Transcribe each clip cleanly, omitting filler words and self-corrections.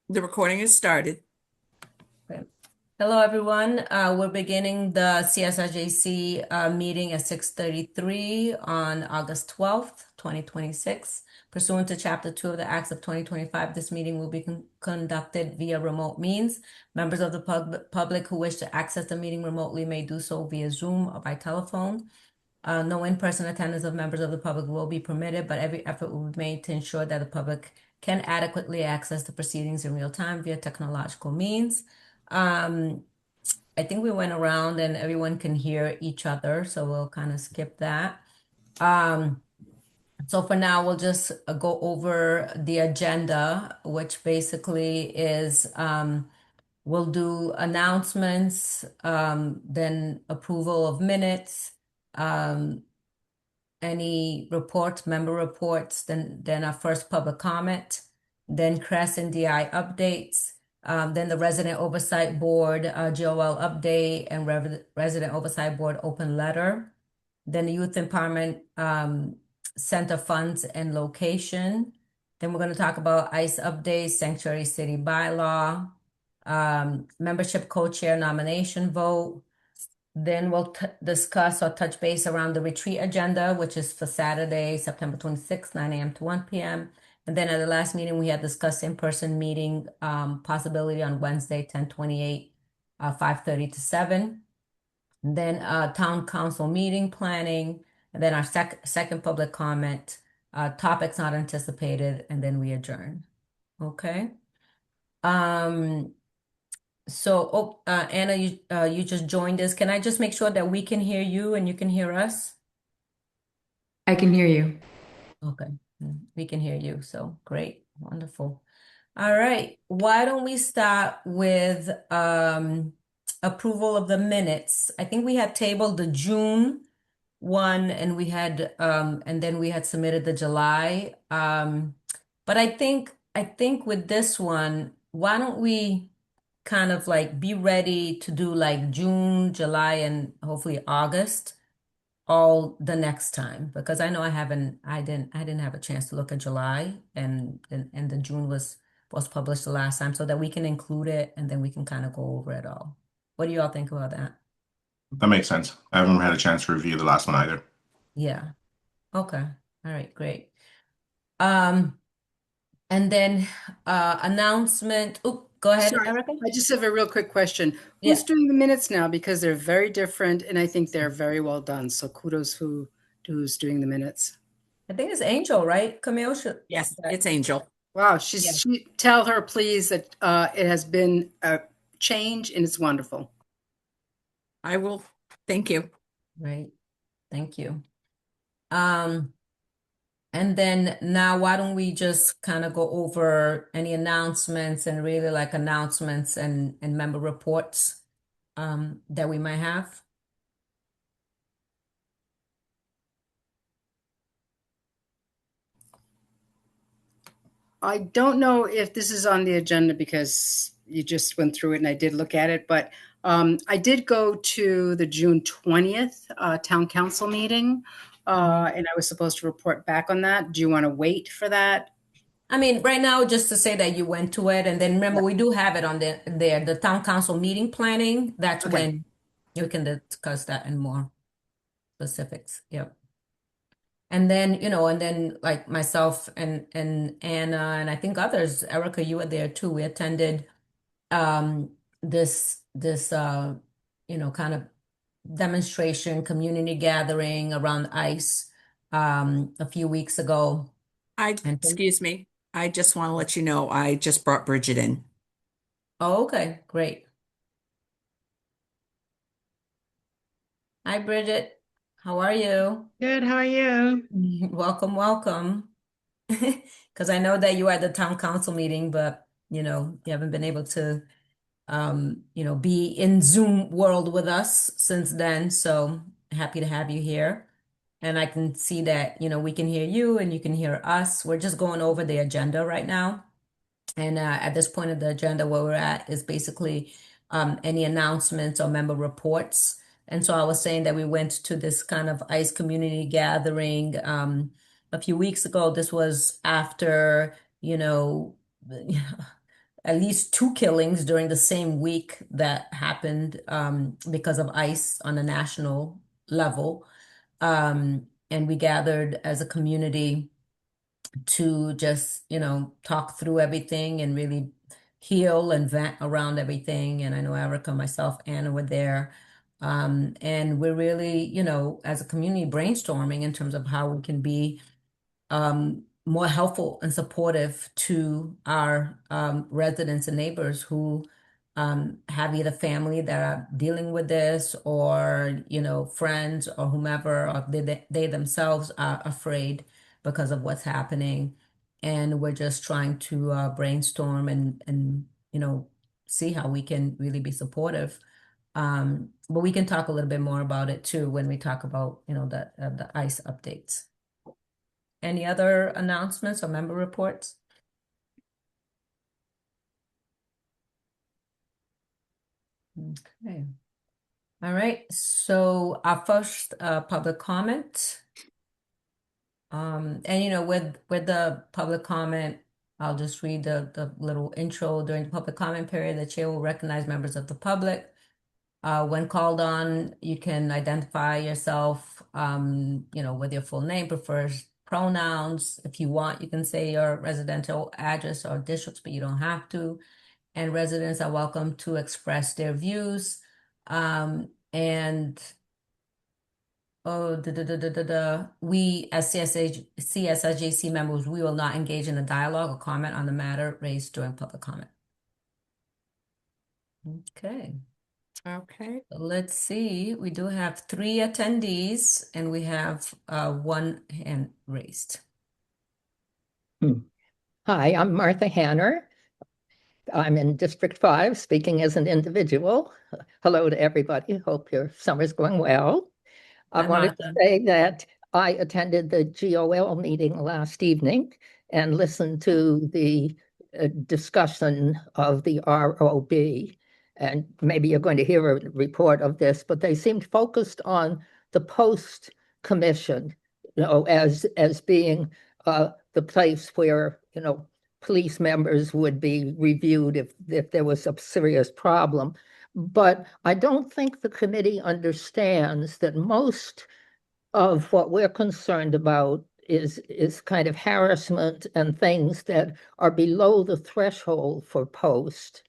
The recording is started. Okay. Hello, everyone. We're beginning the CSSJC meeting at 6:33 on August 12th, 2026. Pursuant to Chapter 2 of the Acts of 2025, this meeting will be conducted via remote means. Members of the public who wish to access the meeting remotely may do so via Zoom or by telephone. No in-person attendance of members of the public will be permitted, but every effort will be made to ensure that the public can adequately access the proceedings in real time via technological means. Um, I think we went around and everyone can hear each other, so we'll kind of skip that. Um, so for now, we'll just go over the agenda, which basically is we'll do announcements, then approval of minutes, um, any reports, member reports, then our first public comment, then CRES and DI updates, then the Resident Oversight Board GOL update and Resident Oversight Board open letter, then the Youth Empowerment Center funds and location. Then we're going to talk about ICE updates, Sanctuary City bylaw, membership co-chair nomination vote. Then we'll discuss or touch base around the retreat agenda, which is for Saturday, September 26th, 9 a.m. to 1 p.m. And then at the last meeting, we had discussed in-person meeting possibility on Wednesday, 10/28, 5:30 to 7. And then town council meeting planning, and then our second public comment, topics not anticipated, and then we adjourn. Okay. Um, Anna, you just joined us. Can I just make sure that we can hear you and you can hear us? I can hear you. Okay, we can hear you. So great, wonderful. All right, why don't we start with approval of the minutes? I think we had tabled the June one and we had and then we had submitted the July. But I think with this one, why don't we kind of like be ready to do like June, July, and hopefully August all the next time because I know I didn't have a chance to look at July and the June was published the last time so that we can include it and then we can kind of go over it all. What do you all think about that? That makes sense. I haven't had a chance to review the last one either. Yeah. Okay. All right, great. Um, and then announcement. Oh, go ahead, Sorry, Erica. I just have a real quick question. Yeah. Who's doing the minutes now? Because they're very different and I think they're very well done. So kudos who's doing the minutes. I think it's Angel, right? Camille should. Yes, it's Angel. Wow, Yeah. tell her please that it has been a change and it's wonderful. I will. Thank you. Right. Thank you. Um, and then now why don't we just kind of go over any announcements and really like announcements and member reports that we might have. I don't know if this is on the agenda because you just went through it and I did look at it, but I did go to the June 20th town council meeting and I was supposed to report back on that. Do you want to wait for that? I mean, right now, just to say that you went to it, and then remember, we do have it on the town council meeting planning. That's Okay. when you can discuss that in more specifics. Yep. And then, and then like myself and Anna, and I think others, Erica, you were there too. We attended this kind of demonstration, community gathering around ICE a few weeks ago. Excuse me. I just want to let you know I just brought Bridget in. Oh, okay, great. Hi, Bridget. How are you? Good, how are you? Welcome, welcome. Because I know that you were at the town council meeting, but you haven't been able to be in Zoom world with us since then. So happy to have you here. And I can see that, we can hear you and you can hear us. We're just going over the agenda right now. And at this point of the agenda, where we're at is basically any announcements or member reports. And so I was saying that we went to this kind of ICE community gathering a few weeks ago. This was after you know, at least two killings during the same week that happened because of ICE on a national level. And we gathered as a community to just, talk through everything and really heal and vent around everything. And I know Erica, myself, Anna were there. And we're really, as a community brainstorming in terms of how we can be more helpful and supportive to our residents and neighbors who have either family that are dealing with this or, friends or whomever, or they themselves are afraid because of what's happening. And we're just trying to brainstorm and, see how we can really be supportive. But we can talk a little bit more about it too when we talk about, the ICE updates. Any other announcements or member reports? Okay. All right. So our first public comment. And with the public comment, I'll just read the little intro. During the public comment period, the chair will recognize members of the public. When called on, you can identify yourself, with your full name, prefers pronouns. If you want, you can say your residential address or districts, but you don't have to. And residents are welcome to express their views. And we, as CSSJC members, we will not engage in a dialogue or comment on the matter raised during public comment. Okay. Okay. Let's see. We do have 3 attendees, and we have one hand raised. Hi, I'm Martha Hanner. I'm in District 5, speaking as an individual. Hello to everybody. Hope your summer's going well. I Hi, wanted to Martha. say that I attended the GOL meeting last evening and listened to the discussion of the ROB. And maybe you're going to hear a report of this, but they seemed focused on the post commission, as being the place where, police members would be reviewed if there was a serious problem. But I don't think the committee understands that most of what we're concerned about is kind of harassment and things that are below the threshold for post.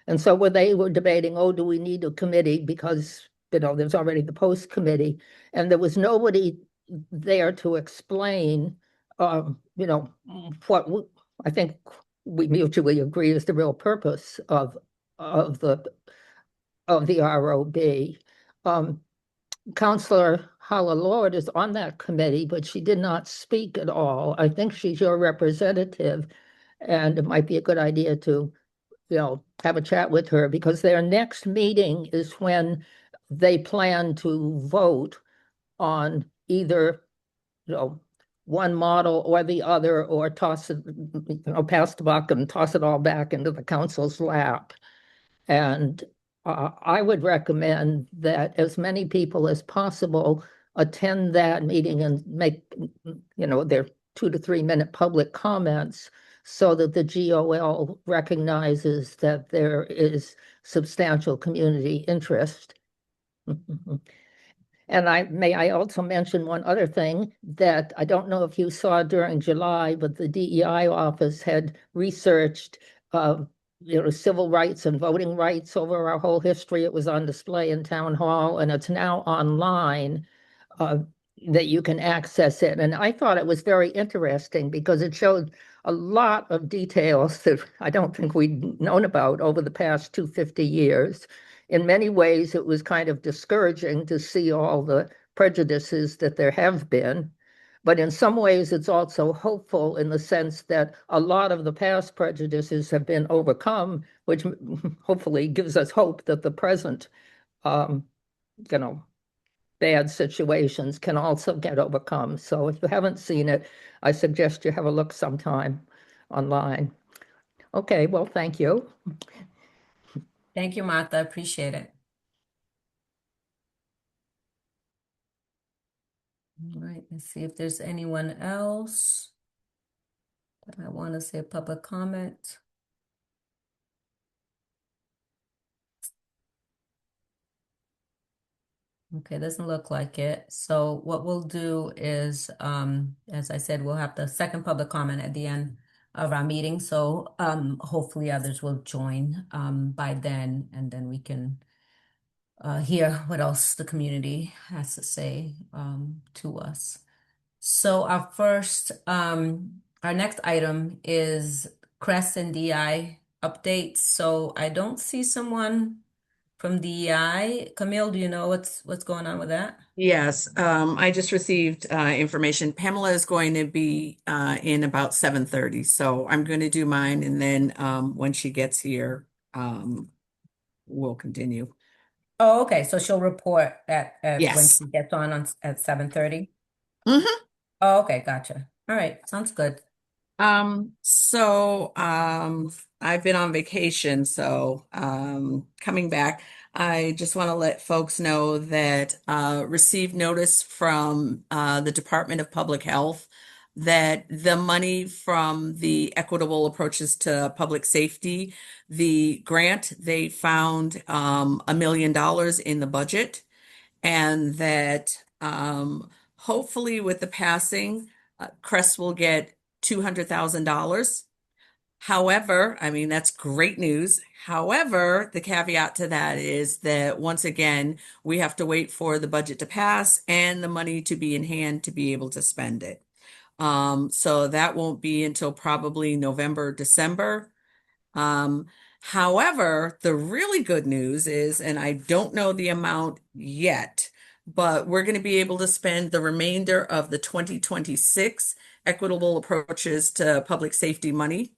And so when they were debating, oh, do we need a committee because there's already the post committee, and there was nobody there to explain, what I think we mutually agree is the real purpose of the ROB. Councillor Hala Lord is on that committee, but she did not speak at all. I think she's your representative, and it might be a good idea to, have a chat with her, because their next meeting is when they plan to vote on either, one model or the other, or toss it, pass the buck and toss it all back into the council's lap. And I would recommend that as many people as possible attend that meeting and make, their 2 to 3 minute public comments, so that the GOL recognizes that there is substantial community interest. And I also mention one other thing that I don't know if you saw during July, but the DEI office had researched civil rights and voting rights over our whole history. It was on display in town hall, and it's now online, that you can access it. And I thought it was very interesting because it showed a lot of details that I don't think we'd known about over the past 250 years. In many ways, it was kind of discouraging to see all the prejudices that there have been. But in some ways, it's also hopeful in the sense that a lot of the past prejudices have been overcome, which hopefully gives us hope that the present, bad situations can also get overcome. So if you haven't seen it, I suggest you have a look sometime online. Okay, well, thank you. Thank you, Martha. Appreciate it. All right, let's see if there's anyone else. I want to say public comment. Okay, doesn't look like it. So what we'll do is, as I said, we'll have the second public comment at the end of our meeting. So hopefully others will join by then, and then we can hear what else the community has to say to us. So our next item is CREST and DI updates. So I don't see someone from DEI. Camille, do you know what's going on with that? Yes, I just received information. Pamela is going to be in about 7:30, so I'm going to do mine, and then when she gets here, we'll continue. Oh, okay. So she'll report at when Yes. she gets on at 7:30. Mhm. Oh, okay, gotcha. All right, sounds good. I've been on vacation, so coming back, I just want to let folks know that received notice from the Department of Public Health that the money from the equitable approaches to public safety, the grant, they found $1 million in the budget, and that hopefully with the passing, Crest will get $200,000. However, I mean, that's great news. However, the caveat to that is that once again, we have to wait for the budget to pass and the money to be in hand to be able to spend it. So that won't be until probably November, December. Um, However, the really good news is, and I don't know the amount yet, but we're going to be able to spend the remainder of the 2026 equitable approaches to public safety money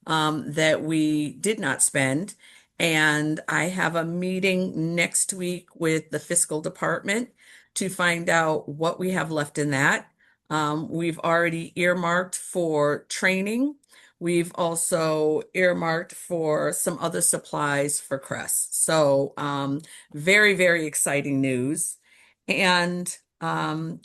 that we did not spend. And I have a meeting next week with the fiscal department to find out what we have left in that. We've already earmarked for training. We've also earmarked for some other supplies for Crest. So, very, very exciting news. And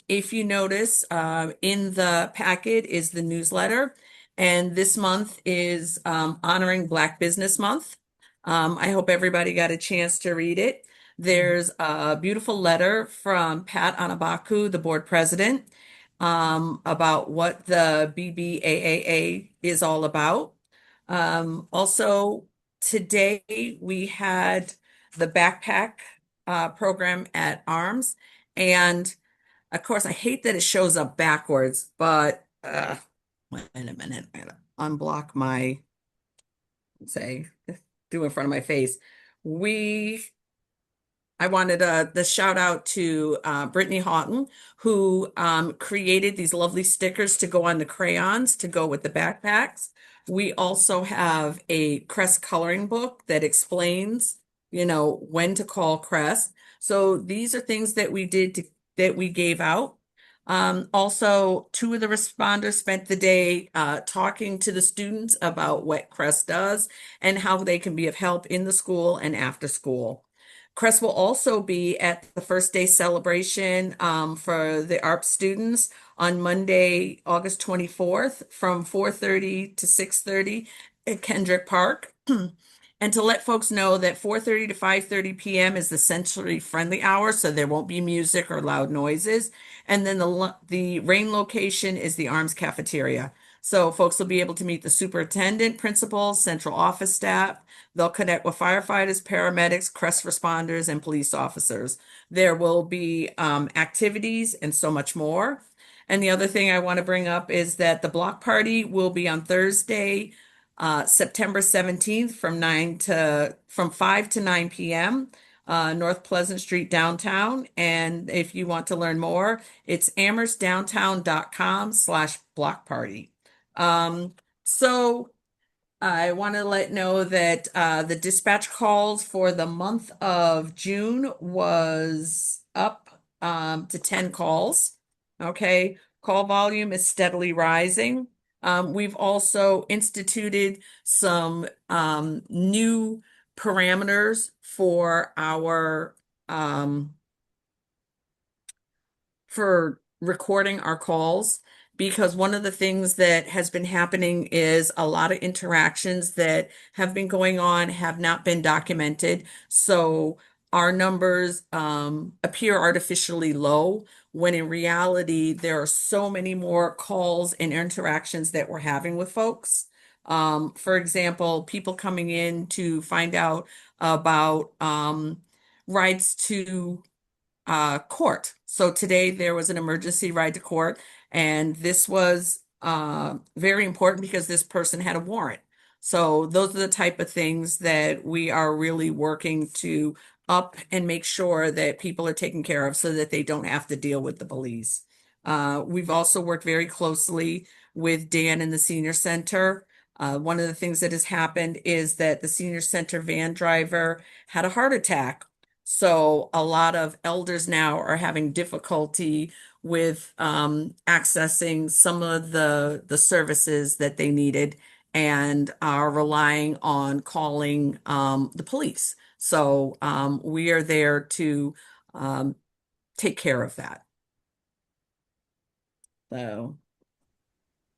if you notice, in the packet is the newsletter, and this month is honoring Black Business Month. I hope everybody got a chance to read it. There's a beautiful letter from Pat Anabaku, the board president, about what the BBAAA is all about. Also, today we had the backpack program at Arms. And of course, I hate that it shows up backwards, but wait a minute, I gotta unblock my, say, do in front of my face. I wanted the shout out to Brittany Houghton, who created these lovely stickers to go on the crayons to go with the backpacks. We also have a Crest coloring book that explains, when to call Crest. So these are things that we did that we gave out. Also, two of the responders spent the day talking to the students about what Crest does and how they can be of help in the school and after school. Crest will also be at the first day celebration for the ARP students on Monday, August 24th from 4:30 to 6:30 at Kendrick Park. And to let folks know that 4:30 to 5:30 p.m. is the sensory friendly hour, so there won't be music or loud noises. And then the rain location is the Arms Cafeteria. So folks will be able to meet the superintendent, principals, central office staff. They'll connect with firefighters, paramedics, Crest responders, and police officers. There will be activities and so much more. And the other thing I want to bring up is that the block party will be on Thursday, September 17th from 5 to 9 p.m. North Pleasant Street downtown. And if you want to learn more, it's amherstdowntown.com/block party. So I want to let know that the dispatch calls for the month of June was up to 10 calls. Okay. Call volume is steadily rising. We've also instituted some new parameters for our for recording our calls. because one of the things that has been happening is a lot of interactions that have been going on have not been documented. So our numbers appear artificially low when in reality there are so many more calls and interactions that we're having with folks. For example, people coming in to find out about rides to court. So today there was an emergency ride to court, and this was very important because this person had a warrant. So those are the type of things that we are really working to up and make sure that people are taken care of so that they don't have to deal with the police. We've also worked very closely with Dan in the senior center. One of the things that has happened is that the senior center van driver had a heart attack, so a lot of elders now are having difficulty with accessing some of the services that they needed and are relying on calling the police. So we are there to um, take care of that. So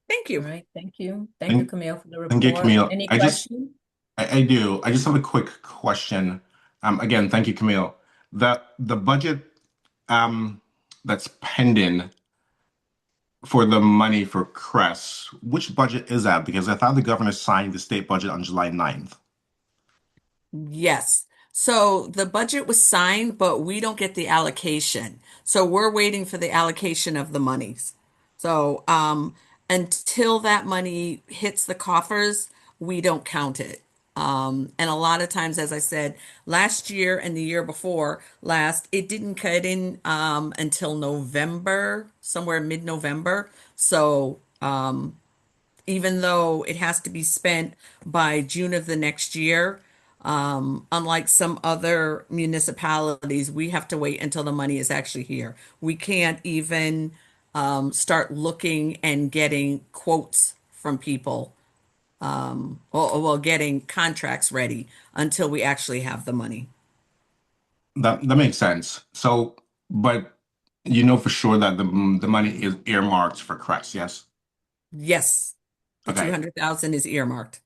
thank All you. right, thank you. Thank you, Thank, Camille, for the thank you, report. Camille. Any questions? I do. I just have a quick question. Again, thank you, Camille. The budget um that's pending for the money for Crest, which budget is that? Because I thought the governor signed the state budget on July 9th. Yes. So the budget was signed, but we don't get the allocation. So we're waiting for the allocation of the monies. So until that money hits the coffers, we don't count it. And a lot of times, as I said, last year and the year before last, it didn't cut in until November, somewhere mid-November. So even though it has to be spent by June of the next year, unlike some other municipalities, we have to wait until the money is actually here. We can't even start looking and getting quotes from people, or well, getting contracts ready until we actually have the money. That makes sense. So, but you know for sure that the money is earmarked for Crest, yes? Yes, the Okay. 200,000 is earmarked.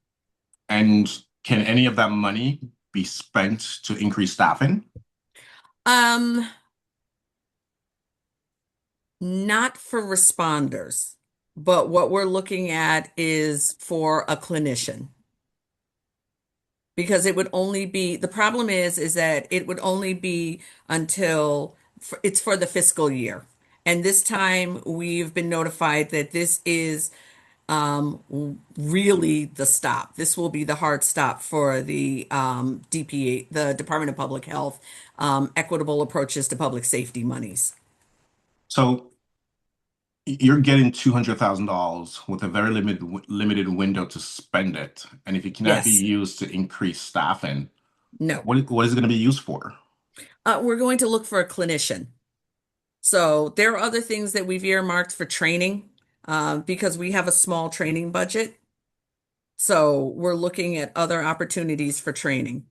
And can any of that money be spent to increase staffing? Um, Not for responders, but what we're looking at is for a clinician. Because it would only be, the problem is that it would only be until it's for the fiscal year. And this time we've been notified that this is really the stop. This will be the hard stop for the DPA, the Department of Public Health, equitable approaches to public safety monies. So you're getting $200,000 with a very limited window to spend it. And if it cannot be Yes, used to increase staffing, no. what is it going to be used for? We're going to look for a clinician. So there are other things that we've earmarked for training because we have a small training budget. So we're looking at other opportunities for training.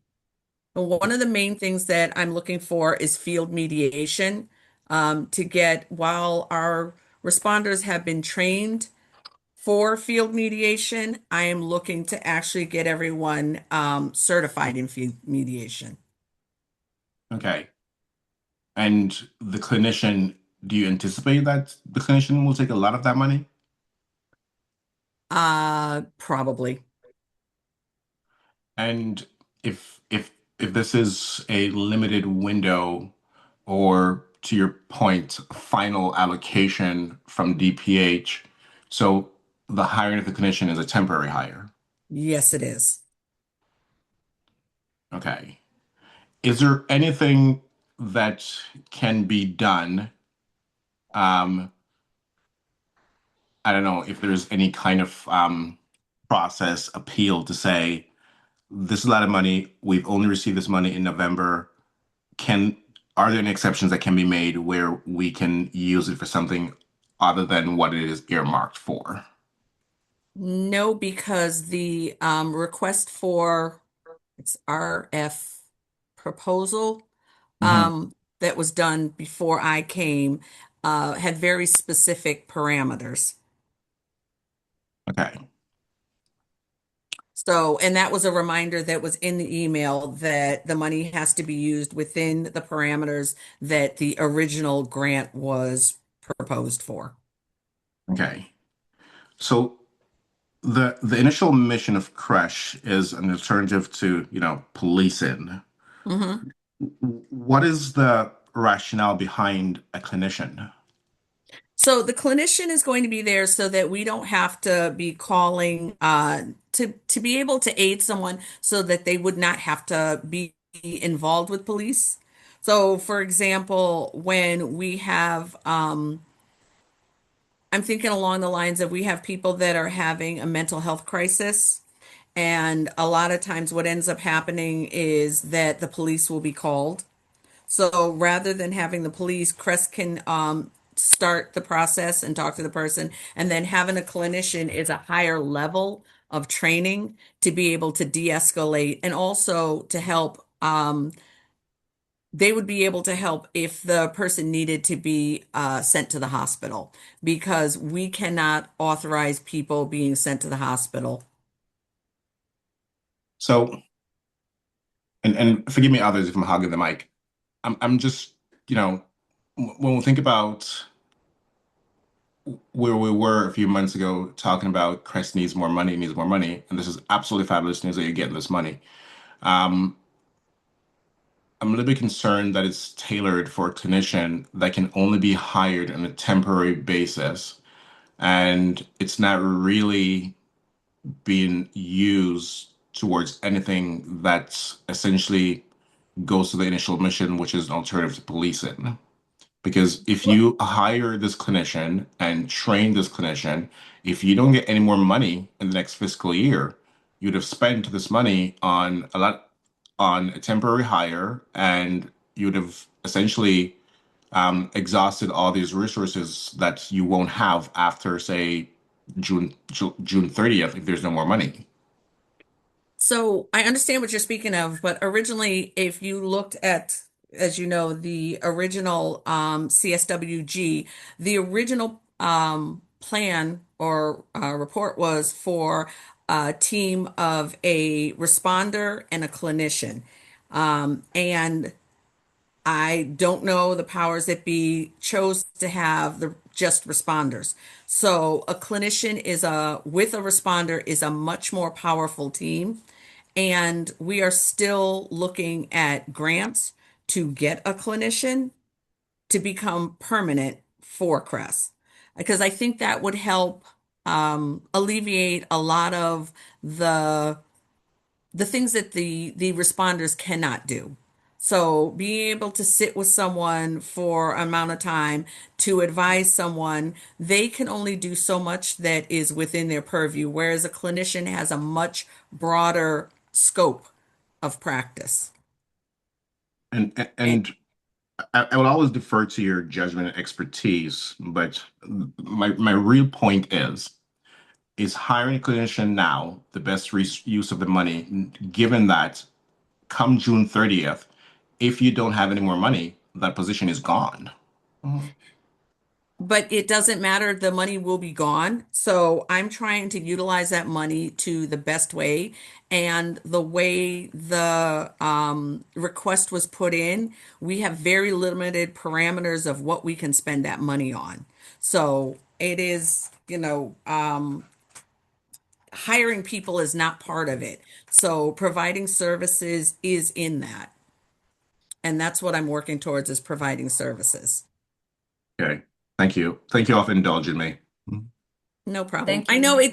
But one of the main things that I'm looking for is field mediation to get, while our responders have been trained for field mediation, I am looking to actually get everyone certified in field mediation. Okay. And the clinician, do you anticipate that the clinician will take a lot of that money? Probably. And if this is a limited window, or to your point, final allocation from DPH, so the hiring of the clinician is a temporary hire. Yes, it is. Okay. Is there anything that can be done? Um, I don't know if there's any kind of process appeal to say this is a lot of money. We've only received this money in November. Can Are there any exceptions that can be made where we can use it for something other than what it is earmarked for? No, because the request for it's RF proposal Hmm. that was done before I came had very specific parameters. Okay. So, and that was a reminder that was in the email that the money has to be used within the parameters that the original grant was proposed for. Okay. So the initial mission of Crash is an alternative to, policing. Mhm. What is the rationale behind a clinician? So the clinician is going to be there so that we don't have to be calling to be able to aid someone so that they would not have to be involved with police. So for example, when we have I'm thinking along the lines of we have people that are having a mental health crisis, and a lot of times what ends up happening is that the police will be called. So rather than having the police, Crest can start the process and talk to the person, and then having a clinician is a higher level of training to be able to de-escalate and also to help. They would be able to help if the person needed to be sent to the hospital because we cannot authorize people being sent to the hospital. So, and forgive me others if I'm hogging the mic. I'm just, you know, when we think about where we were a few months ago talking about Crest needs more money, and this is absolutely fabulous news that you're getting this money. Um, I'm a little bit concerned that it's tailored for a clinician that can only be hired on a temporary basis, and it's not really being used towards anything that essentially goes to the initial mission, which is an alternative to policing. Because if you hire this clinician and train this clinician, if you don't get any more money in the next fiscal year, you'd have spent this money on a temporary hire, and you'd have essentially exhausted all these resources that you won't have after, say, June 30th if there's no more money. So I understand what you're speaking of, but originally, if you looked at, as you know, the original CSWG, the original plan or report was for a team of a responder and a clinician. And I don't know the powers that be chose to have the just responders. So a clinician is a with a responder is a much more powerful team. And we are still looking at grants to get a clinician to become permanent for CRESS. Because I think that would help alleviate a lot of the the things that the responders cannot do. So being able to sit with someone for an amount of time to advise someone, they can only do so much that is within their purview, whereas a clinician has a much broader scope of practice. And And I would always defer to your judgment and expertise, but my real point is hiring a clinician now the best use of the money, given that come June 30th, if you don't have any more money, that position is gone. Mhm. but it doesn't matter, the money will be gone. So I'm trying to utilize that money to the best way. And the way the request was put in, we have very limited parameters of what we can spend that money on. So it is, hiring people is not part of it. So providing services is in that. And that's what I'm working towards is providing services. Okay. Thank you. Thank you all for indulging me. Mhm. No problem. Thank I know you.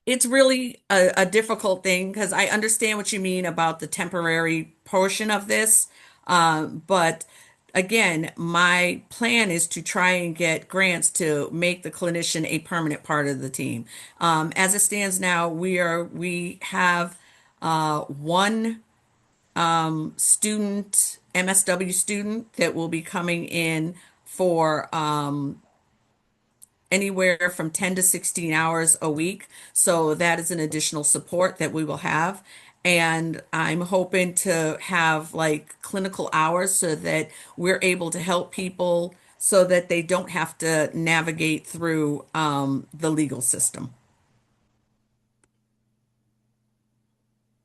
it's really a difficult thing because I understand what you mean about the temporary portion of this. But again, my plan is to try and get grants to make the clinician a permanent part of the team. As it stands now, we have one student, MSW student, that will be coming in for anywhere from 10 to 16 hours a week. So that is an additional support that we will have. And I'm hoping to have like clinical hours so that we're able to help people so that they don't have to navigate through the legal system.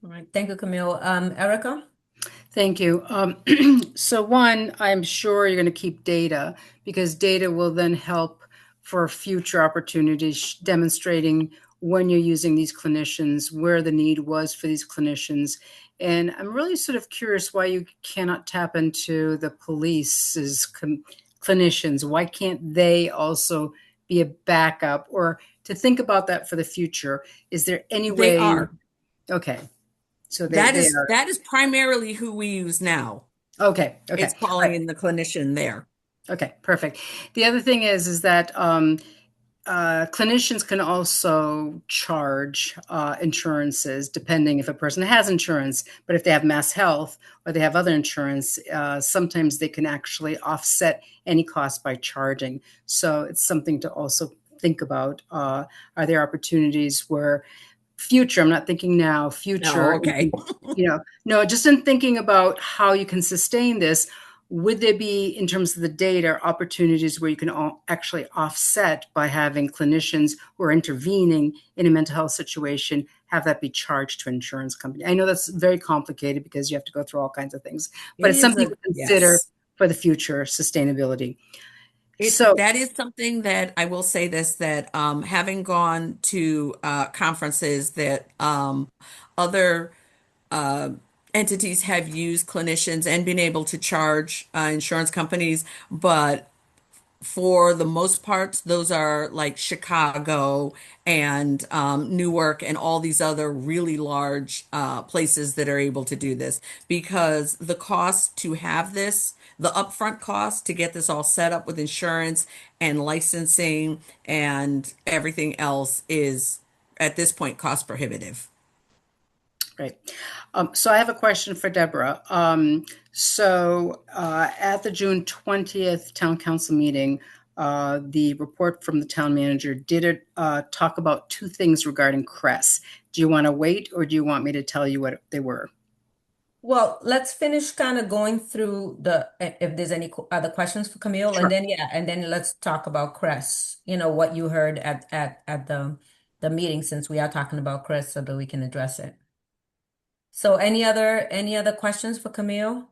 All right. Thank you, Camille. Erica? Thank you. So one, I'm sure you're going to keep data because data will then help for future opportunities demonstrating when you're using these clinicians, where the need was for these clinicians. And I'm really sort of curious why you cannot tap into the police's clinicians. Why can't they also be a backup or to think about that for the future? Is there any They way? are. Okay. So That they is are. that is primarily who we use now. Okay. Okay. It's calling in the clinician there. Okay, perfect. The other thing is that clinicians can also charge insurances depending if a person has insurance. But if they have mass health or they have other insurance, sometimes they can actually offset any cost by charging. So it's something to also think about. Are there opportunities where future, I'm not thinking now, No, future, okay. no, just in thinking about how you can sustain this, would there be, in terms of the data, opportunities where you can actually offset by having clinicians who are intervening in a mental health situation, have that be charged to an insurance company? I know that's very complicated because you have to go through all kinds of things, but It it's is something a to consider yes. for the future sustainability. It So, that is something that I will say this that having gone to conferences that other uh, entities have used clinicians and been able to charge insurance companies, but for the most part, those are like Chicago and Newark and all these other really large places that are able to do this because the cost to have this, the upfront cost to get this all set up with insurance and licensing and everything else is at this point cost prohibitive. right. So I have a question for Deborah. At the June 20th Town Council meeting, the report from the town manager did talk about two things regarding CRESS. Do you want to wait or do you want me to tell you what they were? Well, let's finish kind of going through if there's any other questions for Camille, Sure. and then let's talk about Cress, what you heard at the meeting, since we are talking about Cress, so that we can address it. So any other questions for Camille?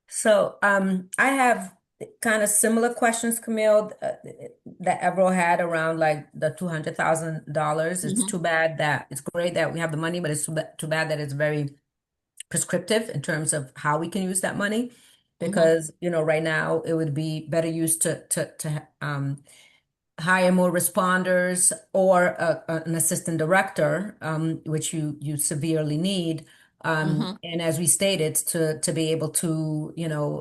So I have kind of similar questions, Camille, that Everett had around like the $200,000. It's Mhm. too bad that it's great that we have the money, but it's too bad that it's very prescriptive in terms of how we can use that money, Mhm. because right now it would be better used to hire more responders or an assistant director, which you severely need. Mhm. And as we stated, to be able to,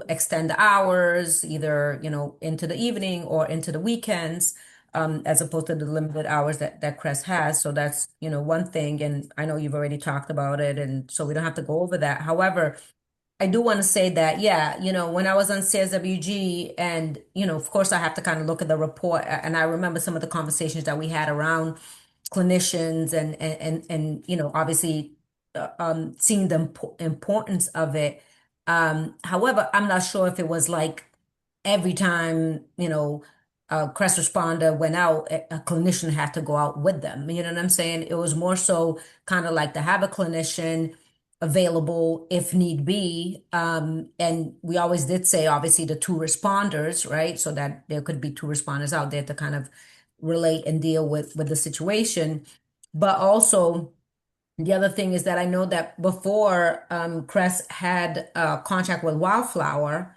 extend the hours either, into the evening or into the weekends, as opposed to the limited hours that Crest has. So that's, one thing. And I know you've already talked about it, and so we don't have to go over that. However, I do want to say that, yeah, when I was on CSWG and, of course I have to kind of look at the report, and I remember some of the conversations that we had around clinicians and obviously seeing the importance of it. However, I'm not sure if it was like every time, a crest responder went out, a clinician had to go out with them. You know what I'm saying? It was more so kind of like to have a clinician available if need be. And we always did say, obviously, the two responders, right? So that there could be two responders out there to kind of relate and deal with the situation. But also, the other thing is that I know that before Crest had a contract with Wildflower,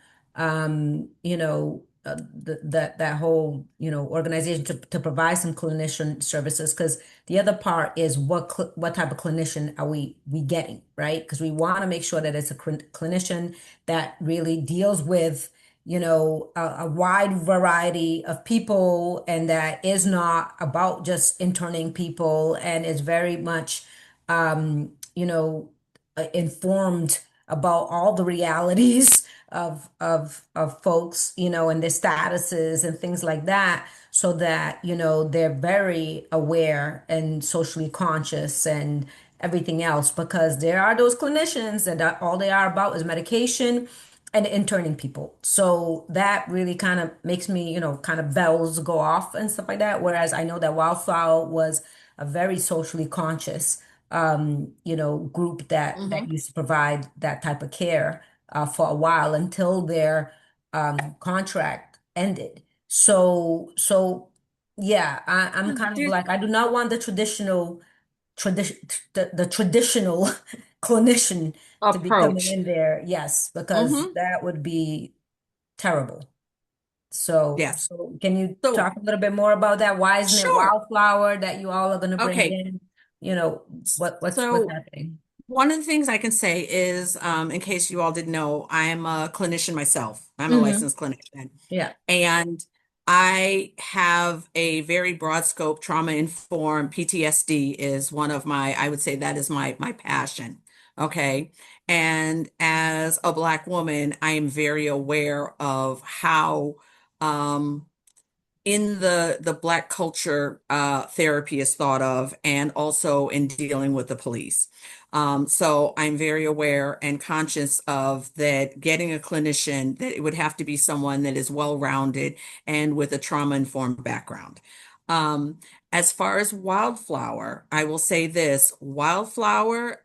that whole organization to provide some clinician services. Because the other part is what type of clinician are we getting, right? Because we want to make sure that it's a clinician that really deals with a wide variety of people, and that is not about just interning people, and is very much informed about all the realities of folks, and their statuses and things like that, so that they're very aware and socially conscious and everything else. Because there are those clinicians that all they are about is medication and interning people. So that really kind of makes me, kind of bells go off and stuff like that. Whereas I know that Wildflower was a very socially conscious group that Mhm. used to provide that type of care for a while until their contract ended. So yeah, I'm kind of There- like I do not want the traditional clinician to be coming Approach. in there, yes, because Hmm. that would be terrible. So, Yes. so can you So, talk a little bit more about that? Why isn't it sure. Wildflower that you all are going to bring Okay. in? You know, what's So, happening? one of the things I can say is, in case you all didn't know, I'm a clinician myself. I'm a Hmm. licensed clinician. Yeah. And I have a very broad scope trauma informed PTSD is one of my, I would say that is my passion. Okay. And as a Black woman, I am very aware of how, um, in the Black culture, therapy is thought of, and also in dealing with the police. So I'm very aware and conscious of that getting a clinician, that it would have to be someone that is well-rounded and with a trauma-informed background. Um, as far as Wildflower, I will say this, Wildflower,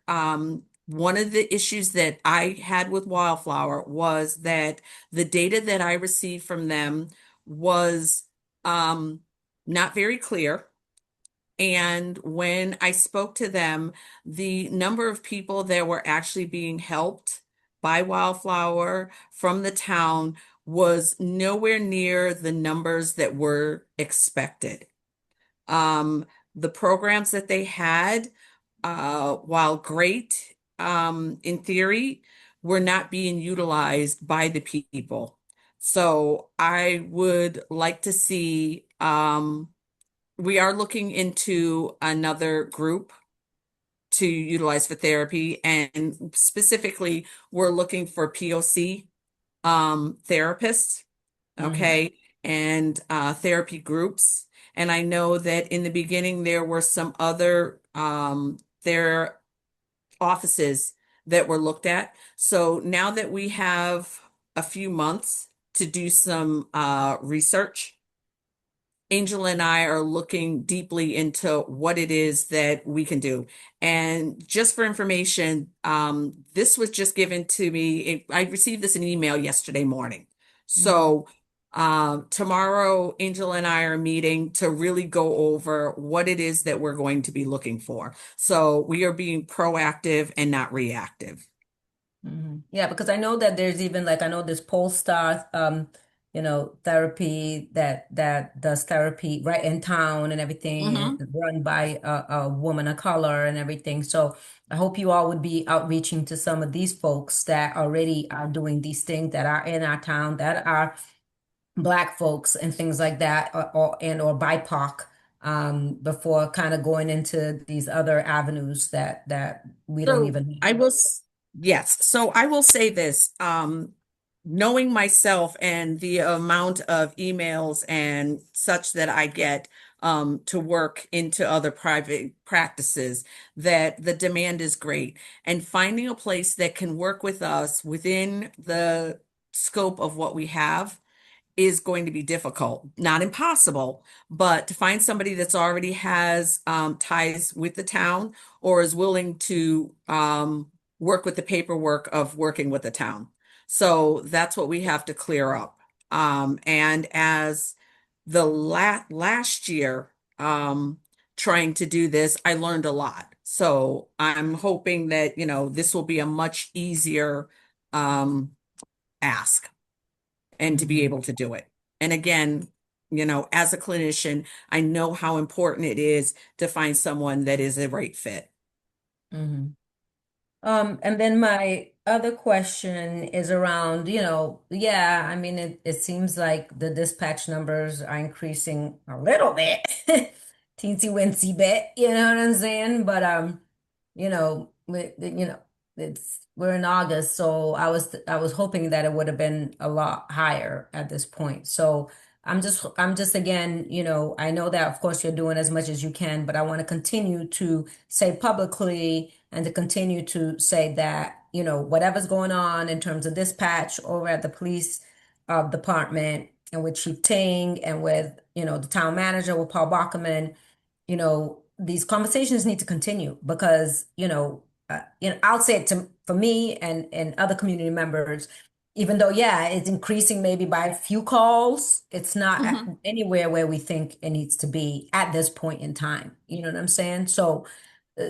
one of the issues that I had with Wildflower was that the data that I received from them was um, not very clear. And when I spoke to them, the number of people that were actually being helped by Wildflower from the town was nowhere near the numbers that were expected. Um, the programs that they had, while great, in theory, were not being utilized by the people. So I would like to see, we are looking into another group to utilize for therapy, and specifically, we're looking for POC, therapists, Hmm. okay, and therapy groups. And I know that in the beginning there were some other their offices that were looked at. So now that we have a few months to do some research, Angel and I are looking deeply into what it is that we can do. And just for information, this was just given to me. I received this in email yesterday morning. Hmm. So tomorrow, Angel and I are meeting to really go over what it is that we're going to be looking for. So we are being proactive and not reactive. Hmm. Yeah, because I know that there's even like I know this Polestar therapy that does therapy right in town and everything, and Hmm. it's run by a woman of color and everything. So I hope you all would be outreaching to some of these folks that already are doing these things that are in our town that are Black folks and things like that, or BIPOC, before kind of going into these other avenues that we don't So even know. I will, yes. So I will say this, knowing myself and the amount of emails and such that I get to work into other private practices, that the demand is great. And finding a place that can work with us within the scope of what we have is going to be difficult, not impossible, but to find somebody that's already has ties with the town or is willing to work with the paperwork of working with the town. So that's what we have to clear up. And as the last year trying to do this, I learned a lot. So I'm hoping that, this will be a much easier um, ask and to be Mhm. able to do it. And again, as a clinician, I know how important it is to find someone that is a right fit. Mhm. And then my other question is around, yeah, I mean, it seems like the dispatch numbers are increasing a little bit, teensy wincy bit, you know what I'm saying? But we're in August, so I was hoping that it would have been a lot higher at this point. So I'm just again, I know that of course you're doing as much as you can, but I want to continue to say publicly and to continue to say that, whatever's going on in terms of dispatch over at the police department and with Chief Ting and with, the town manager with Paul Bachman, these conversations need to continue because, I'll say it for me and other community members, even though, yeah, it's increasing maybe by a few calls, it's not anywhere where we think it needs to be at this point in time. You know what I'm saying? So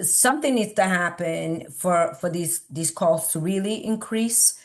something needs to happen for these calls to really increase.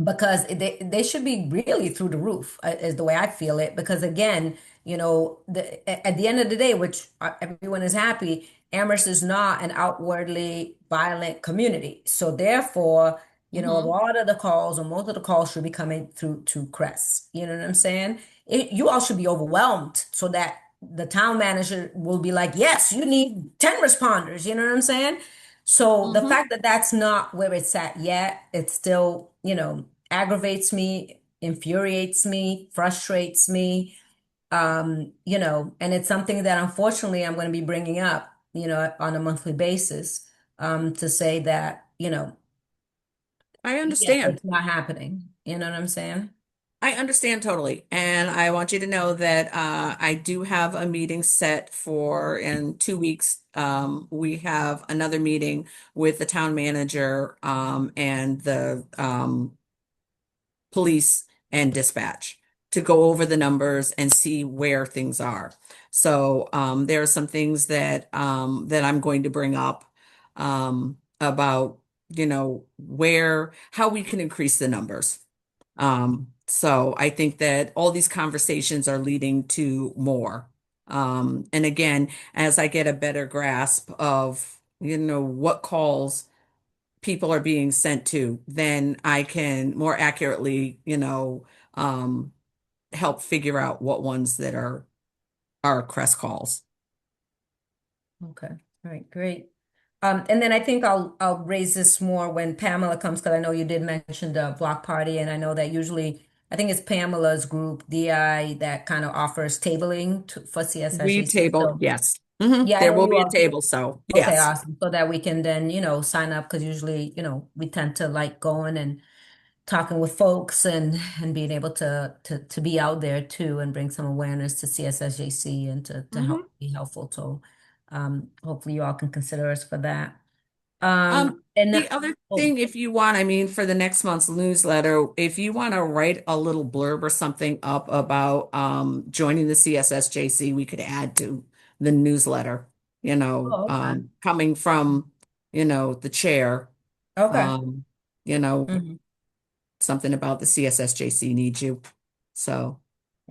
Because they should be really through the roof, is the way I feel it. Because again, at the end of the day, which everyone is happy, Amherst is not an outwardly violent community. So therefore, a lot of the calls or most of the calls should be coming through to Crest. You know what I'm saying? You all should be overwhelmed so that the town manager will be like, yes, you need 10 responders. You know what I'm saying? So the fact that that's not where it's at yet, it still, aggravates me, infuriates me, frustrates me, and it's something that unfortunately I'm going to be bringing up, on a monthly basis, to say that, I yeah, understand. it's not happening. You know what I'm saying? I understand totally. And I want you to know that I do have a meeting set for in 2 weeks. We have another meeting with the town manager and the police and dispatch to go over the numbers and see where things are. So there are some things that I'm going to bring up about, how we can increase the numbers. So I think that all these conversations are leading to more. And again, as I get a better grasp of, what calls people are being sent to, then I can more accurately, help figure out what ones that are crest calls. Okay. All right, great. And then I think I'll raise this more when Pamela comes, because I know you did mention the block party, and I know that usually I think it's Pamela's group, DI, that kind of offers tabling for We CSSJC. table, So yes. yeah, I There know will you be a all. table, so Okay, yes. awesome. So that we can then, sign up, because usually, we tend to like going and talking with folks and being able to be out there too and bring some awareness to CSSJC and to Mhm. help be helpful. So hopefully you all can consider us for that. The other Oh, thing, if you want, I mean, for the next month's newsletter, if you want to write a little blurb or something up about joining the CSSJC, we could add to the newsletter, okay. coming from, the chair, Okay. um, you know, Mhm. something about the CSSJC needs you. So,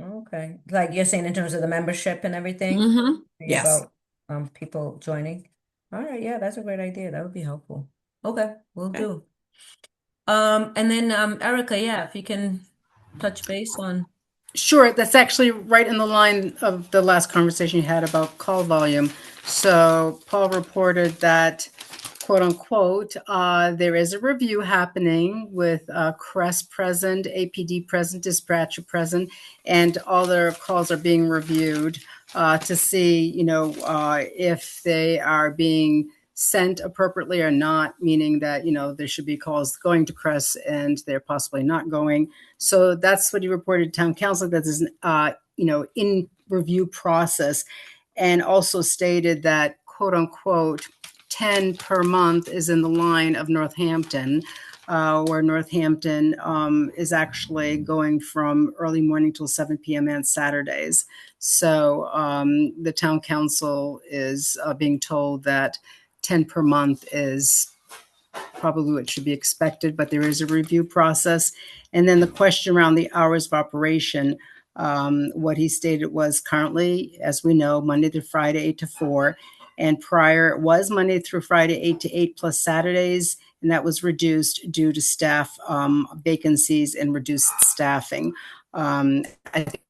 Okay. Like you're saying in terms of the membership and everything, yes. about people joining. All right, yeah, that's a great idea. That would be helpful. Okay, we'll Okay. do. And then Erica, yeah, if you can touch base on. Sure, that's actually right in the line of the last conversation you had about call volume. So Paul reported that, quote unquote, there is a review happening with Crest present, APD present, dispatcher present, and all their calls are being reviewed to see, if they are being sent appropriately or not, meaning that, there should be calls going to Crest and they're possibly not going. So that's what he reported to town council, that is, in review process, and also stated that, quote unquote, 10 per month is in the line of Northampton, where Northampton is actually going from early morning till 7 p.m. on Saturdays. So the town council is being told that 10 per month is probably what should be expected, but there is a review process. And then the question around the hours of operation, what he stated was currently, as we know, Monday through Friday, 8 to 4. And prior, it was Monday through Friday, 8 to 8 plus Saturdays. And that was reduced due to staff vacancies and reduced staffing. I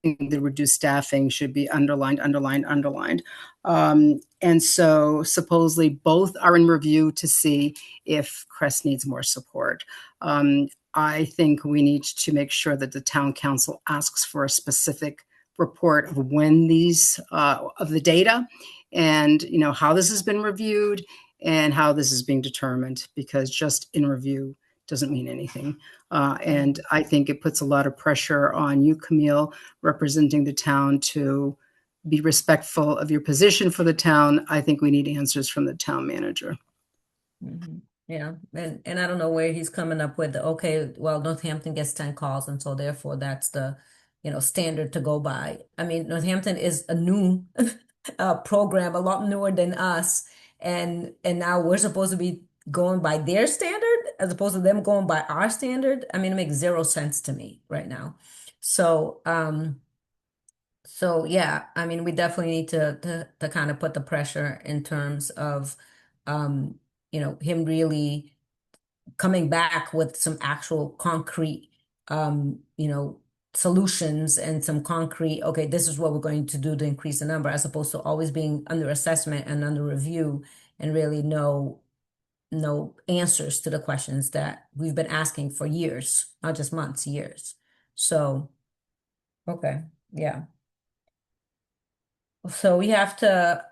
think the reduced staffing should be underlined, underlined, underlined. And so supposedly both are in review to see if Crest needs more support. I think we need to make sure that the town council asks for a specific report of when these of the data, and how this has been reviewed and how this is being determined, because just in review doesn't mean anything. And I think it puts a lot of pressure on you, Camille, representing the town, to be respectful of your position for the town. I think we need answers from the town manager. Mhm. Yeah, and I don't know where he's coming up with okay, well, Northampton gets 10 calls, and so therefore that's the, standard to go by. I mean, Northampton is a new program, a lot newer than us, and now we're supposed to be going by their standard as opposed to them going by our standard. I mean, it makes zero sense to me right now. So, so yeah, I mean, we definitely need to kind of put the pressure in terms of, um, him really coming back with some actual concrete, um, you know, solutions and some concrete, okay, this is what we're going to do to increase the number, as opposed to always being under assessment and under review and really no answers to the questions that we've been asking for years, not just months, years. So, okay, yeah. So we have to,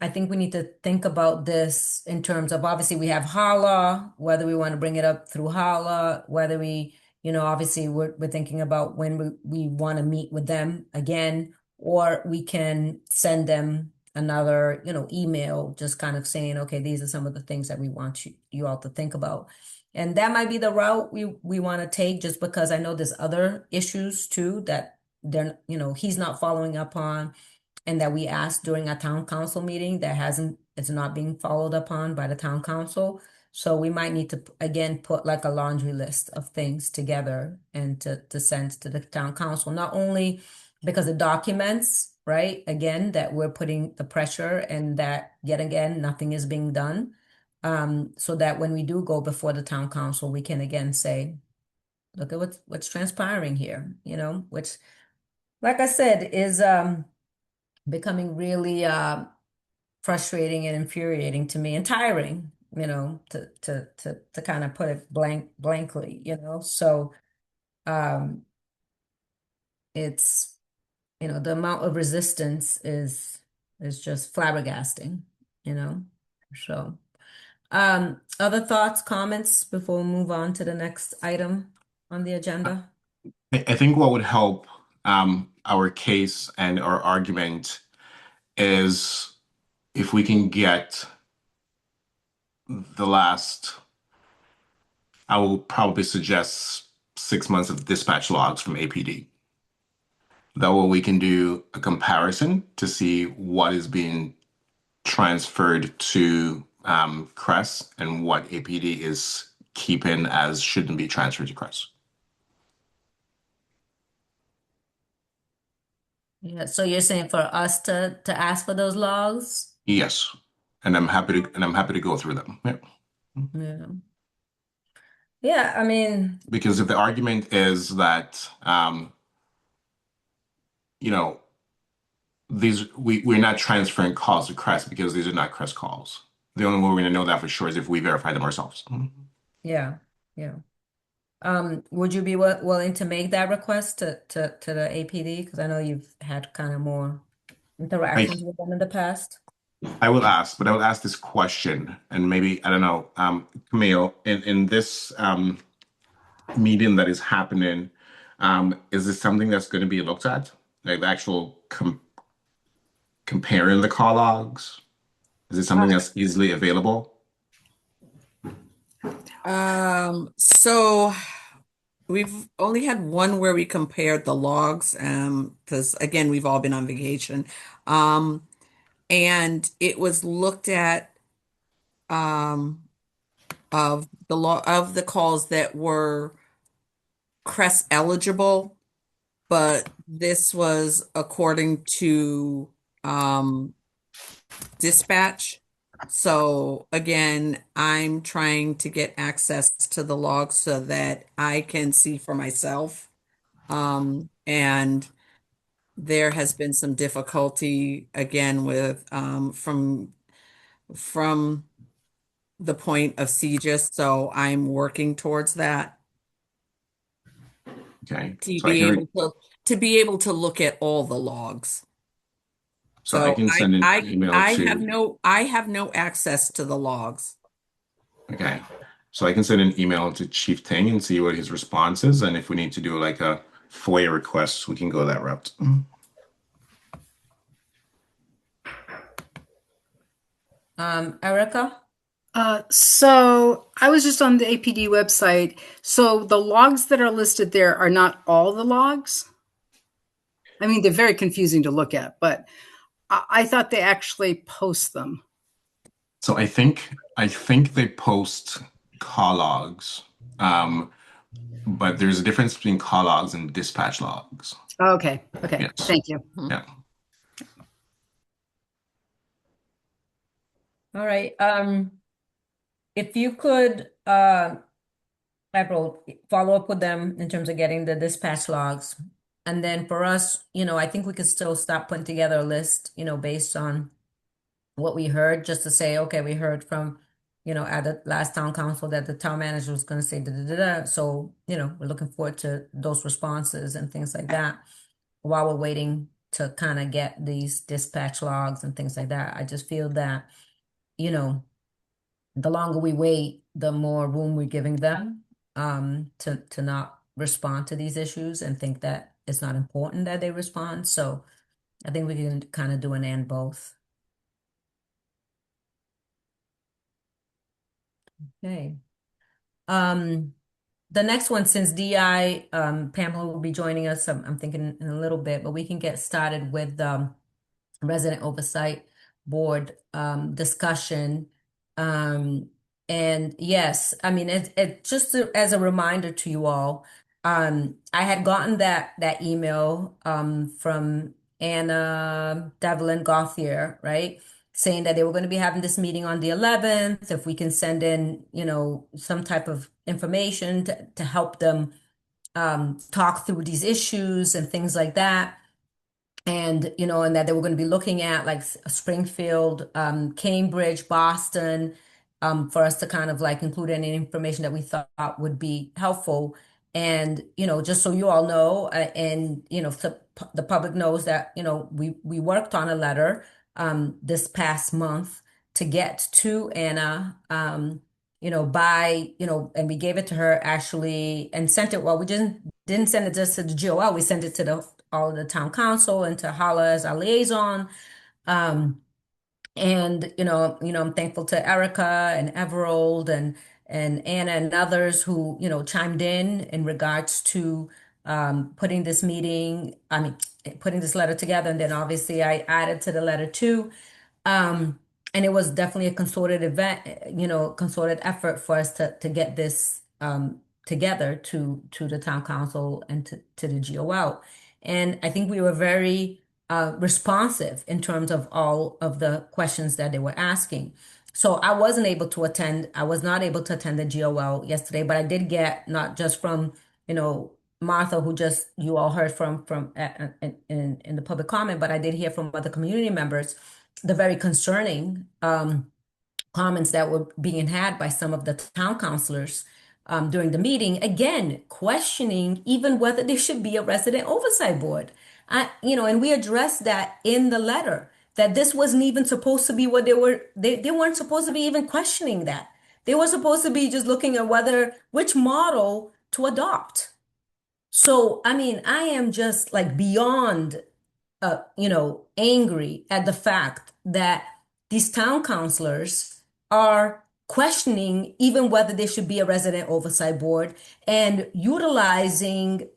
I think we need to think about this in terms of obviously we have HALA, whether we want to bring it up through HALA, whether we, obviously we're thinking about when we want to meet with them again, or we can send them another, email just kind of saying, okay, these are some of the things that we want you all to think about. And that might be the route we want to take, just because I know there's other issues too that they're, he's not following up on, and that we asked during a town council meeting that it's not being followed upon by the town council. So we might need to, again, put like a laundry list of things together and to send to the town council, not only because it documents, right, again, that we're putting the pressure and that yet again, nothing is being done. So that when we do go before the town council, we can again say, look at what's transpiring here, which, like I said, is becoming really frustrating and infuriating to me and tiring, to kind of put it blankly, So it's, the amount of resistance is just flabbergasting, So other thoughts, comments before we move on to the next item on the agenda? I think what would help our case and our argument is if we can get the last, I will probably suggest 6 months of dispatch logs from APD. That way we can do a comparison to see what is being transferred to CRES and what APD is keeping as shouldn't be transferred to CRES. Yeah, so you're saying for us to ask for those logs? Yes, and I'm happy to go through them. Yeah. Yeah. Yeah, I mean, Because if the argument is that you know we're not transferring calls to CRES because these are not CRES calls. The only way we're going to know that for sure is if we verify them ourselves. yeah, yeah. Would you be willing to make that request to the APD? Because I know you've had kind of more I interactions with them in the past. I will ask, but I will ask this question, and maybe I don't know, Camille, in this meeting that is happening, is this something that's going to be looked at, like the actual comparing the call logs? Is it something that's easily available? So we've only had one where we compared the logs, because again, we've all been on vacation. And it was looked at, of the calls that were CRES eligible, but this was according to, dispatch. So again, I'm trying to get access to the logs so that I can see for myself. And there has been some difficulty again with, from the point of CGIS, so I'm working towards that Okay, to so I be can able to look at all the logs. so I So can send an email to. I have no access to the logs. Okay, so I can send an email to Chief Ting and see what his response is, and if we need to do like a FOIA request, we can go that route. Erica? So I was just on the APD website. So the logs that are listed there are not all the logs. I mean, they're very confusing to look at, but I thought they actually post them. So I think they post call logs, um, but there's a difference between call logs and dispatch logs. Okay. Okay. Yes. Thank you. Yeah. All right. If you could, April, follow up with them in terms of getting the dispatch logs. And then for us, I think we could still start putting together a list, based on what we heard, just to say, okay, we heard from, at the last town council that the town manager was going to say da da da da. So, we're looking forward to those responses and things like that while we're waiting to kind of get these dispatch logs and things like that. I just feel that, you know, the longer we wait, the more room we're giving them to not respond to these issues and think that it's not important that they respond. So I think we can kind of do an and both. Okay. The next one, since DI, Pamela will be joining us, I'm thinking in a little bit, but we can get started with Resident Oversight Board discussion. And yes, I mean, as a reminder to you all, I had gotten that email from Anna Devlin Gauthier, right? Saying that they were going to be having this meeting on the 11th, if we can send in, some type of information to help them talk through these issues and things like that. And that they were going to be looking at like Springfield, Cambridge, Boston, for us to kind of like include any information that we thought would be helpful. And, just so you all know, and, so the public knows that, we worked on a letter, this past month to get to Anna, and we gave it to her actually and sent it. Well, we didn't send it just to the GOL. We sent it to all of the town council and to Hala as our liaison. Um, and I'm thankful to Erica and Everold and Anna and others who, chimed in regards to putting this meeting, I mean, putting this letter together. And then obviously I added to the letter too. Um, and it was definitely a concerted event, concerted effort for us to get this together to the town council and to the GOL. And I think we were very responsive in terms of all of the questions that they were asking. So I wasn't able to attend, I was not able to attend the GOL yesterday, but I did get not just from, Martha, who just you all heard from in the public comment, but I did hear from other community members the very concerning comments that were being had by some of the town councilors during the meeting, again, questioning even whether there should be a resident oversight board. And we addressed that in the letter, that this wasn't even supposed to be what they weren't supposed to be even questioning that. They were supposed to be just looking at which model to adopt. So, I mean, I am just like beyond angry at the fact that these town councilors are questioning even whether there should be a resident oversight board and utilizing,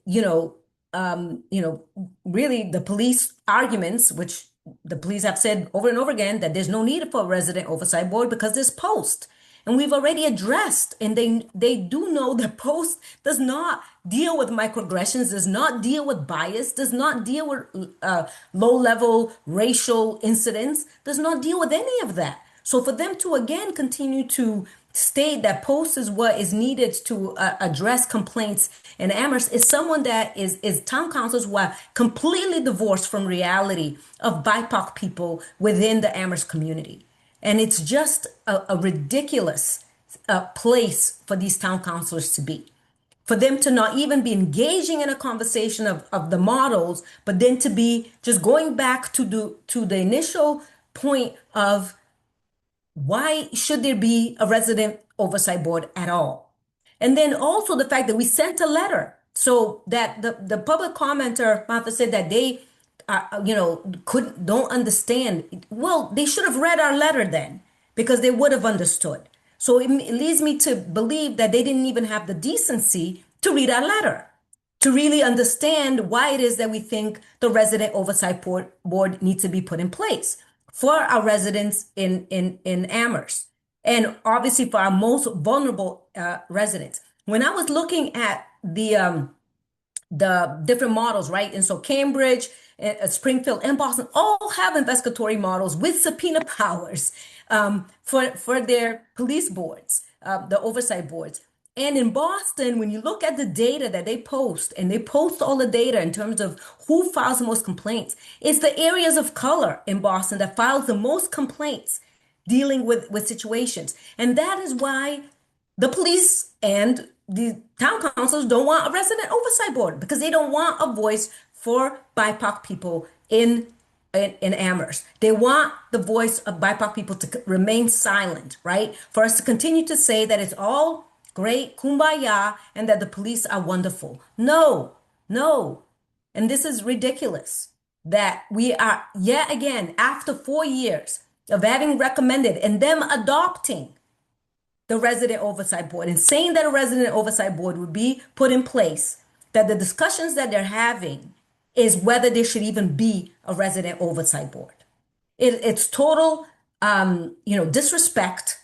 really the police arguments, which the police have said over and over again that there's no need for a resident oversight board because there's post. And we've already addressed, and they do know that post does not deal with microaggressions, does not deal with bias, does not deal with low-level racial incidents, does not deal with any of that. So for them to again continue to state that post is what is needed to address complaints in Amherst is someone that is town councils who are completely divorced from reality of BIPOC people within the Amherst community. And it's just a ridiculous place for these town councilors to be. For them to not even be engaging in a conversation of the models, but then to be just going back to the initial point of why should there be a resident oversight board at all? And then also the fact that we sent a letter so that the public commenter, Martha, said that they don't understand. Well, they should have read our letter then, because they would have understood. So it leads me to believe that they didn't even have the decency to read our letter, to really understand why it is that we think the resident oversight board needs to be put in place for our residents in Amherst, and obviously for our most vulnerable residents. When I was looking at the different models, right? And so Cambridge, Springfield, and Boston all have investigatory models with subpoena powers for their police boards, the oversight boards. And in Boston, when you look at the data that they post, and they post all the data in terms of who files the most complaints, it's the areas of color in Boston that files the most complaints dealing with situations. And that is why the police and the town councils don't want a resident oversight board, because they don't want a voice for BIPOC people in Amherst. They want the voice of BIPOC people to remain silent, right? For us to continue to say that it's all great, kumbaya, and that the police are wonderful. No, no. And this is ridiculous that we are yet again, after 4 years of having recommended and them adopting the resident oversight board and saying that a resident oversight board would be put in place, that the discussions that they're having is whether there should even be a resident oversight board. It's total, disrespect.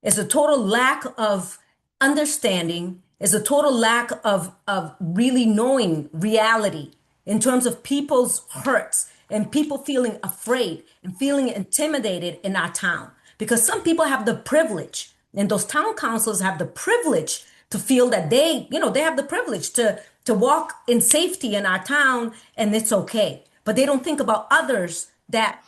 It's a total lack of understanding. It's a total lack of really knowing reality in terms of people's hurts and people feeling afraid and feeling intimidated in our town. Because some people have the privilege, and those town councils have the privilege to feel that they have the privilege to walk in safety in our town, and it's okay. But they don't think about others that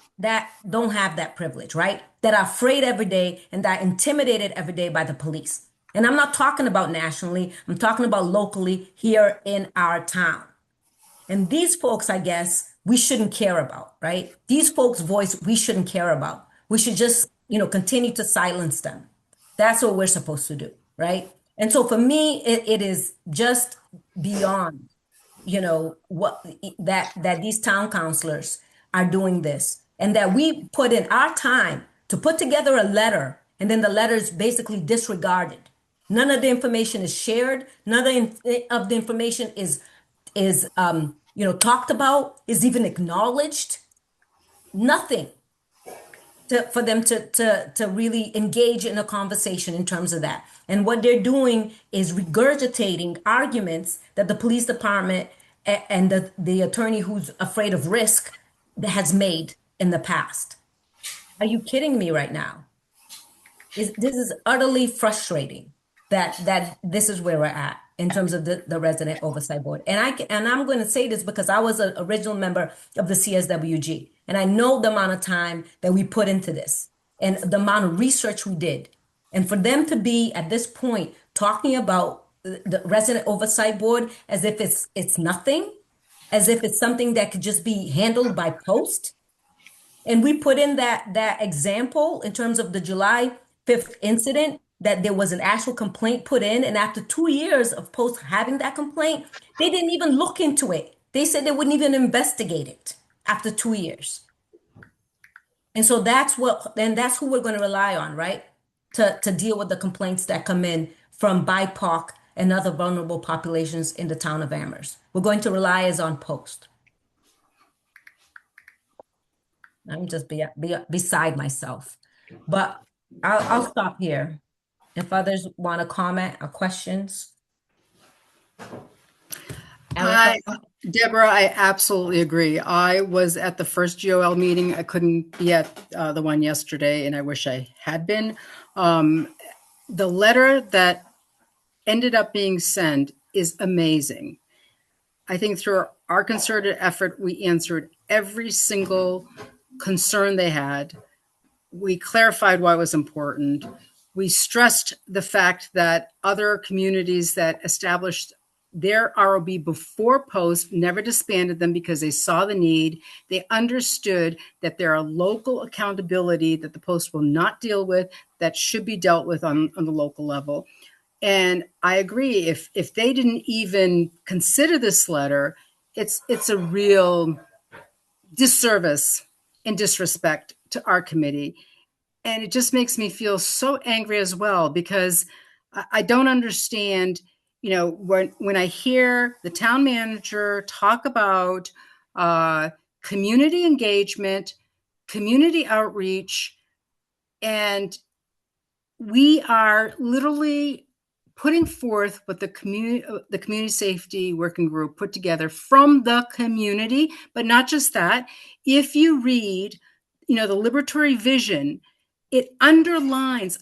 don't have that privilege, right? That are afraid every day and that are intimidated every day by the police. And I'm not talking about nationally, I'm talking about locally here in our town. And these folks, I guess, we shouldn't care about, right? These folks' voice, we shouldn't care about. We should just, continue to silence them. That's what we're supposed to do, right? And so for me, it is just beyond, what that these town councilors are doing this, and that we put in our time to put together a letter, and then the letter is basically disregarded. None of the information is shared. None of the information is talked about, is even acknowledged. Nothing for them to really engage in a conversation in terms of that. And what they're doing is regurgitating arguments that the police department and the attorney who's afraid of risk has made in the past. Are you kidding me right now? This is utterly frustrating that this is where we're at in terms of the resident oversight board. And I'm going to say this because I was an original member of the CSWG, and I know the amount of time that we put into this and the amount of research we did. And for them to be at this point talking about the resident oversight board as if it's nothing, as if it's something that could just be handled by post. And we put in that example in terms of the July 5th incident, that there was an actual complaint put in. And after 2 years of post having that complaint, they didn't even look into it. They said they wouldn't even investigate it after 2 years. And so that's who we're going to rely on, right? To deal with the complaints that come in from BIPOC and other vulnerable populations in the town of Amherst. We're going to rely on post. I'm just beside myself, but I'll stop here. If others want to comment or questions. Deborah, I absolutely agree. I was at the first GOL meeting. I couldn't be at the one yesterday, and I wish I had been. The letter that ended up being sent is amazing. I think through our concerted effort, we answered every single concern they had. We clarified why it was important. We stressed the fact that other communities that established their ROB before post never disbanded them because they saw the need. They understood that there are local accountability that the post will not deal with, that should be dealt with on the local level. And I agree, if they didn't even consider this letter, it's a real disservice and disrespect to our committee. And it just makes me feel so angry as well, because I don't understand, when I hear the town manager talk about uh, community engagement, community outreach, and we are literally putting forth what the community safety working group put together from the community. But not just that, if you read the liberatory vision, it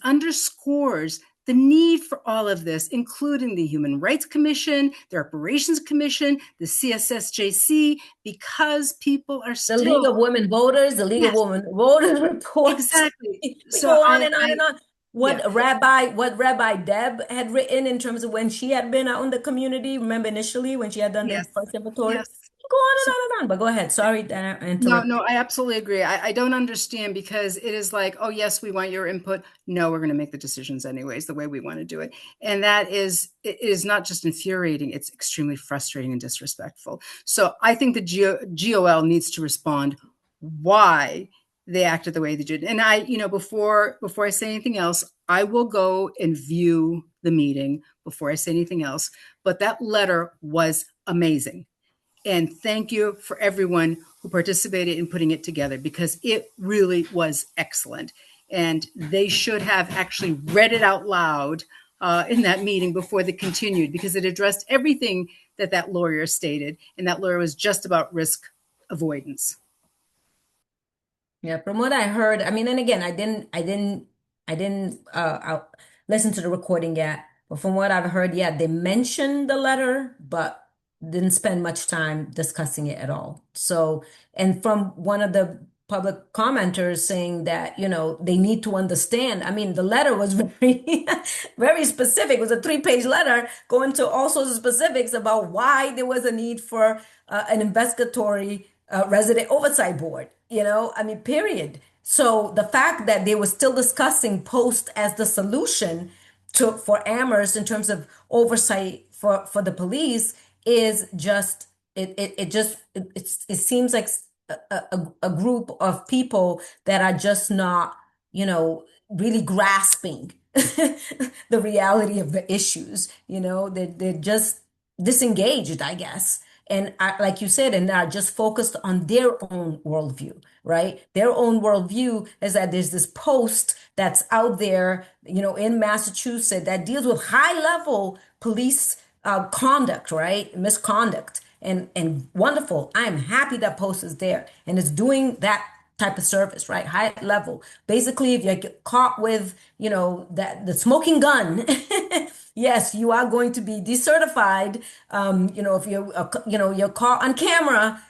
underscores the need for all of this, including the Human Rights Commission, the Reparations Commission, the CSSJC, because people are The League still. of Women Voters, the League of Yes, Women Voters report. exactly. We So go on I, and on I and on. yeah. What Rabbi Deb had written in terms of when she had been out in the community. Remember initially when she had done the Yes, first inventory? yes. Go on and So, on and on. But go ahead. Sorry that I no, interrupted. no, I absolutely agree. I don't understand, because it is like, oh, yes, we want your input. No, we're going to make the decisions anyways, the way we want to do it. And it is not just infuriating, it's extremely frustrating and disrespectful. So I think the GOL needs to respond why they acted the way they did. And before I say anything else, I will go and view the meeting before I say anything else. But that letter was amazing. And thank you for everyone who participated in putting it together, because it really was excellent. And they should have actually read it out loud in that meeting before they continued, because it addressed everything that lawyer stated. And that lawyer was just about risk avoidance. Yeah, from what I heard, I mean, and again, I didn't listen to the recording yet. But from what I've heard, yeah, they mentioned the letter, but didn't spend much time discussing it at all. So, and from one of the public commenters saying that, they need to understand. I mean, the letter was very, very specific. It was a 3-page letter going to all sorts of specifics about why there was a need for an investigatory resident oversight board, I mean, period. So the fact that they were still discussing post as the solution for Amherst in terms of oversight for the police is just it seems like a group of people that are just not, really grasping the reality of the issues. They're just disengaged, I guess. And like you said, and are just focused on their own worldview, right? Their own worldview is that there's this post that's out there, in Massachusetts that deals with high level police conduct, right? Misconduct. And wonderful. I'm happy that post is there and it's doing that type of service, right? High level. Basically, if you get caught with, that the smoking gun, yes, you are going to be decertified. If you're caught on camera,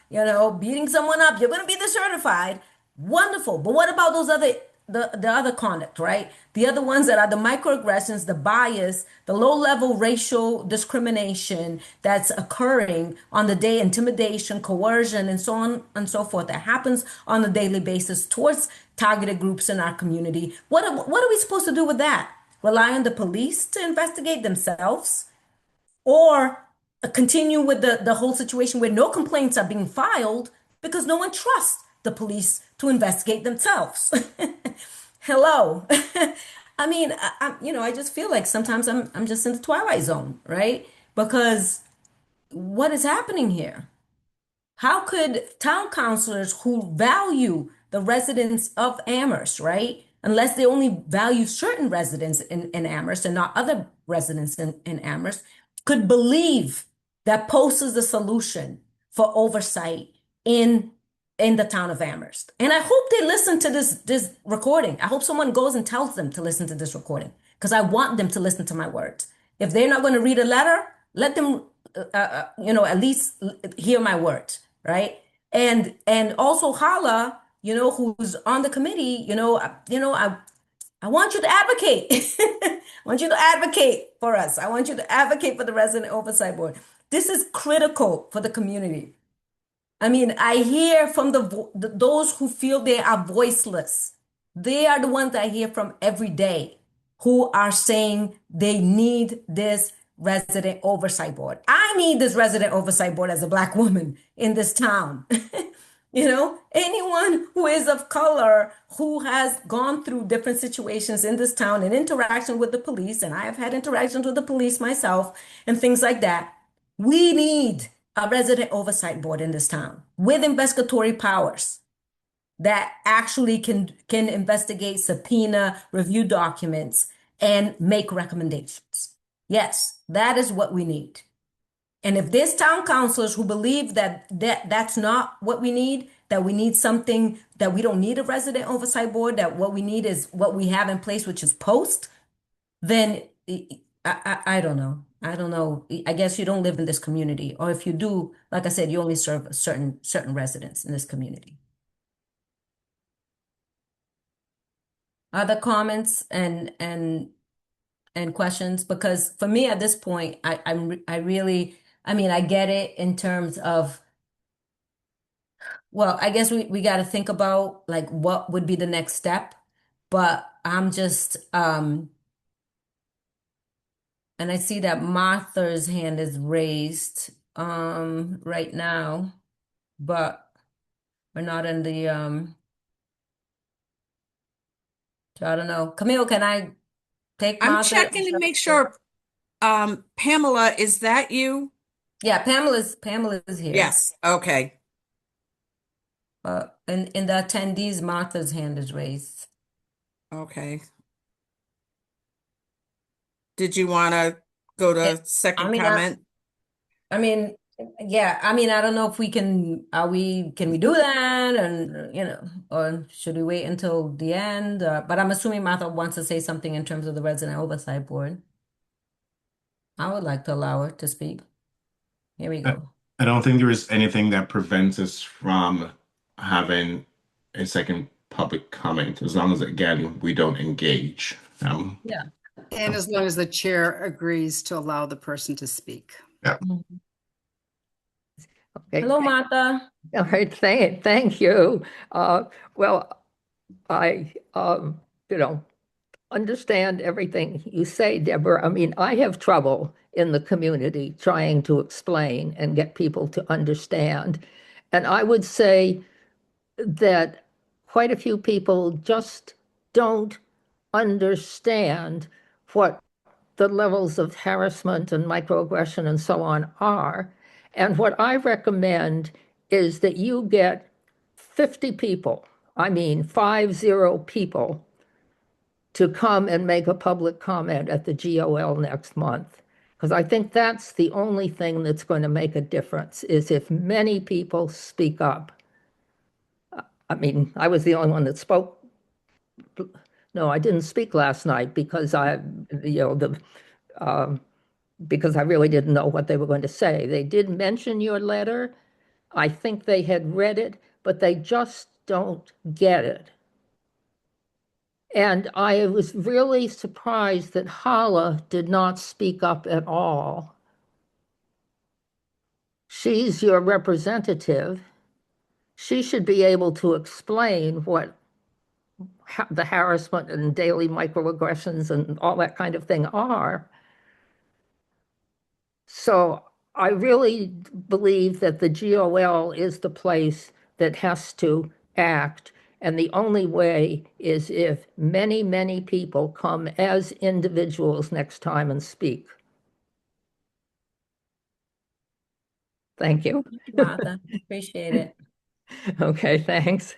beating someone up, you're going to be decertified. Wonderful. But what about those other the other conduct, right? The other ones that are the microaggressions, the bias, the low-level racial discrimination that's occurring on the day, intimidation, coercion, and so on and so forth that happens on a daily basis towards targeted groups in our community. What are we supposed to do with that? Rely on the police to investigate themselves? Or continue with the whole situation where no complaints are being filed because no one trusts the police to investigate themselves. Hello. I mean, I just feel like sometimes I'm just in the twilight zone, right? Because what is happening here? How could town councilors who value the residents of Amherst, right? Unless they only value certain residents in Amherst and not other residents in Amherst, could believe that post is the solution for oversight in the town of Amherst. And I hope they listen to this recording. I hope someone goes and tells them to listen to this recording because I want them to listen to my words. If they're not going to read a letter, let them at least hear my words, right? And also Hala, who's on the committee, I want you to advocate. I want you to advocate for us. I want you to advocate for the resident oversight board. This is critical for the community. I mean, I hear from those who feel they are voiceless. They are the ones I hear from every day who are saying they need this resident oversight board. I need this resident oversight board as a Black woman in this town. Anyone who is of color, who has gone through different situations in this town and interaction with the police, and I have had interactions with the police myself and things like that. We need a resident oversight board in this town with investigatory powers that actually can investigate, subpoena, review documents, and make recommendations. Yes, that is what we need. And if there's town councilors who believe that's not what we need, that we need something, that we don't need a resident oversight board, that what we need is what we have in place, which is post, then I don't know. I don't know. I guess you don't live in this community, or if you do, like I said, you only serve certain residents in this community. Other comments and questions? Because for me at this point, I really, I mean, I get it in terms of, well, I guess we got to think about like what would be the next step, but I'm just and I see that Martha's hand is raised right now, but we're not in the so I don't know. Camille, can I take I'm Martha? checking to make sure. Pamela, is that you? Yeah, Pamela's here. Yes. Okay. In the attendees, Martha's hand is raised. Okay. Did you want to go Yeah, to I second mean, comment? I mean, yeah, I mean, I don't know if we can, can we do that? And, or should we wait until the end? But I'm assuming Martha wants to say something in terms of the resident oversight board. I would like to allow her to speak. Here we I go. I don't think there is anything that prevents us from having a second public comment, as long as, again, we don't engage. Yeah. And as long as the chair agrees to allow the person to speak. Yeah. Okay. Hello, Martha. All right, thank you. Well, I, understand everything you say, Deborah. I mean, I have trouble in the community trying to explain and get people to understand. And I would say that quite a few people just don't understand what the levels of harassment and microaggression and so on are. And what I recommend is that you get 50 people, I mean 50 people, to come and make a public comment at the GOL next month. Because I think that's the only thing that's going to make a difference, is if many people speak up. I mean, I was the only one that spoke. No, I didn't speak last night because because I really didn't know what they were going to say. They did mention your letter. I think they had read it, but they just don't get it. And I was really surprised that Hala did not speak up at all. She's your representative. She should be able to explain what the harassment and daily microaggressions and all that kind of thing are. So I really believe that the GOL is the place that has to act. And the only way is if many, many people come as individuals next time and speak. Thank you. Thank you, Martha. Appreciate it. Okay, thanks.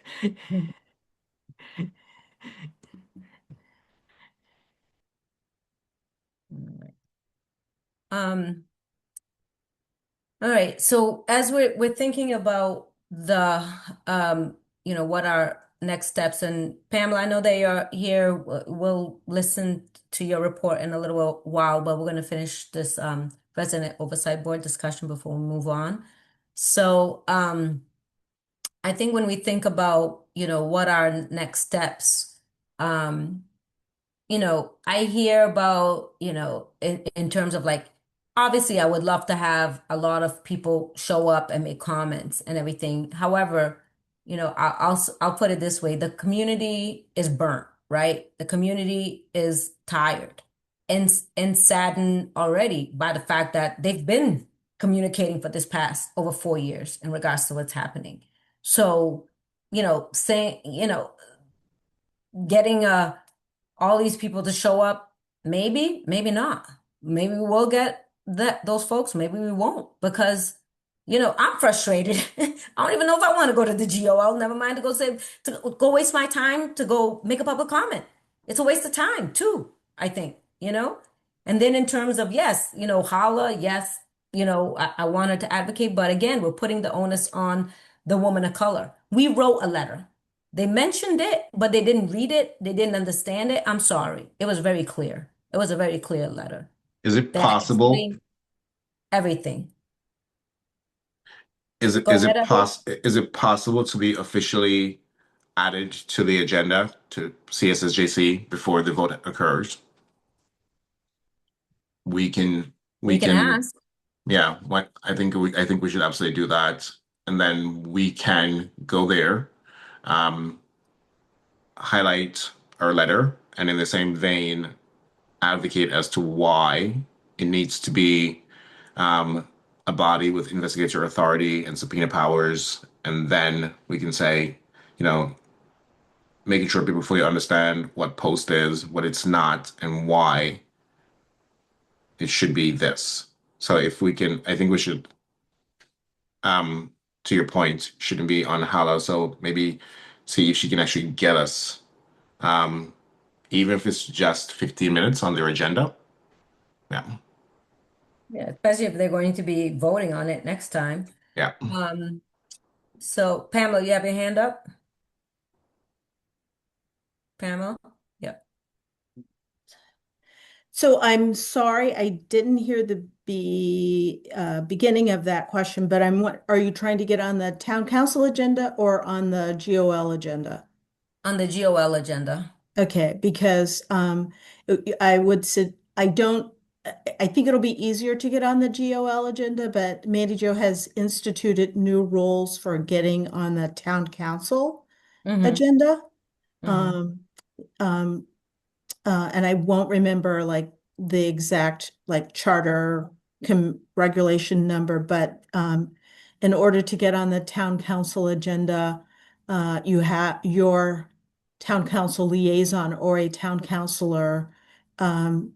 Um, all right. So as we're thinking about the what our next steps, and Pamela, I know that you're here. We'll listen to your report in a little while, but we're going to finish this resident oversight board discussion before we move on. So I think when we think about, what our next steps, I hear about, in terms of like, obviously, I would love to have a lot of people show up and make comments and everything. However, I'll put it this way: the community is burnt, right? The community is tired and saddened already by the fact that they've been communicating for this past over 4 years in regards to what's happening. So, saying, getting all these people to show up, maybe not. Maybe we'll get those folks, maybe we won't, because I'm frustrated. I don't even know if I want to go to the GOL, never mind to go waste my time to go make a public comment. It's a waste of time too, I think. And then in terms of, yes, holla, yes, I wanted to advocate, but again, we're putting the onus on the woman of color. We wrote a letter. They mentioned it, but they didn't read it. They didn't understand it. I'm sorry. It was very clear. It was a very clear letter Is it that possible? explained everything. Is it Go is ahead, it Edward. poss is it possible to be officially added to the agenda to CSSJC before the vote occurs? We can We we can can ask. Yeah, what I think we should absolutely do that. And then we can go there, um, highlight our letter, and in the same vein, advocate as to why it needs to be a body with investigator authority and subpoena powers. And then we can say, you know, making sure people fully understand what post is, what it's not, and why it should be this. So if we can, I think we should, um, to your point, shouldn't be on Hala. So maybe see if she can actually get us, um, even if it's just 15 minutes on their agenda. Yeah. Yeah, especially if they're going to be voting on it next time. Yeah. Um, so Pamela, you have your hand up? Pamela? Yep. So I'm sorry, I didn't hear the beginning of that question, but are you trying to get on the town council agenda or on the GOL agenda? On the GOL agenda. Okay, because I would say I don't I think it'll be easier to get on the GOL agenda, but Mandy Jo has instituted new rules for getting on the town council Mm-hmm. agenda. Mm-hmm. Um, um, and I won't remember like the exact like charter regulation number, but in order to get on the town council agenda, you have your town council liaison or a town councilor um,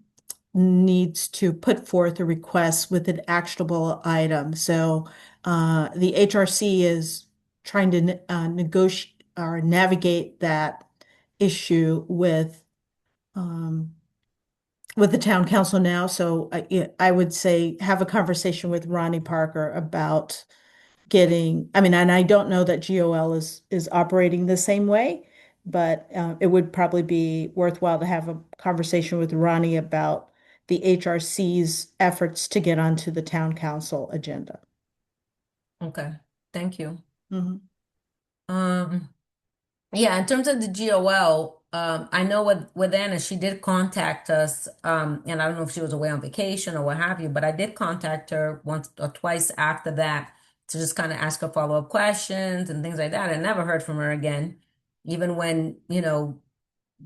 needs to put forth a request with an actionable item. So the HRC is trying to negotiate or navigate that issue um, with the town council now. So I would say have a conversation with Ronnie Parker about getting, I mean, and I don't know that GOL is operating the same way, but it would probably be worthwhile to have a conversation with Ronnie about the HRC's efforts to get onto the town council agenda. Okay. Thank you. Mhm. Um, Yeah, in terms of the GOL, I know with Anna, she did contact us, and I don't know if she was away on vacation or what have you, but I did contact her once or twice after that to just kind of ask her follow-up questions and things like that. I never heard from her again. Even when,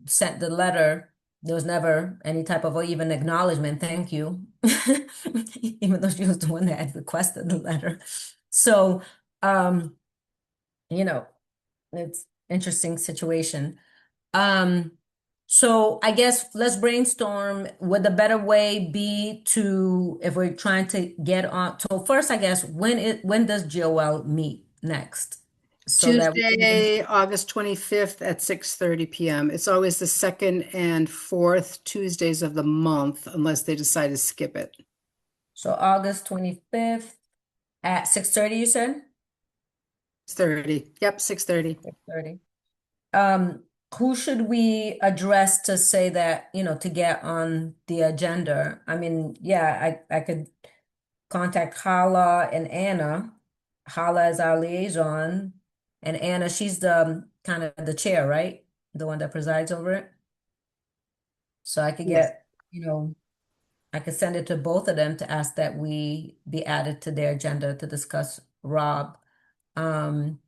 sent the letter, there was never any type of even acknowledgement, thank you, even though she was the one that had requested the letter. So, um, you know, it's interesting situation. Um, so I guess let's brainstorm. Would the better way be to, if we're trying to get on, so first, I guess, when does GOL meet next? So that we can even, Tuesday, August 25th at 6:30 p.m. It's always the second and fourth Tuesdays of the month, unless they decide to skip it. so August 25th at 6:30, you said? 6:30. Yep, 6:30. 6:30. Um, who should we address to say that, to get on the agenda? I mean, yeah, I could contact Hala and Anna. Hala is our liaison, and Anna, she's the kind of the chair, right? The one that presides over it. So I could Yes. get, I could send it to both of them to ask that we be added to their agenda to discuss Rob. And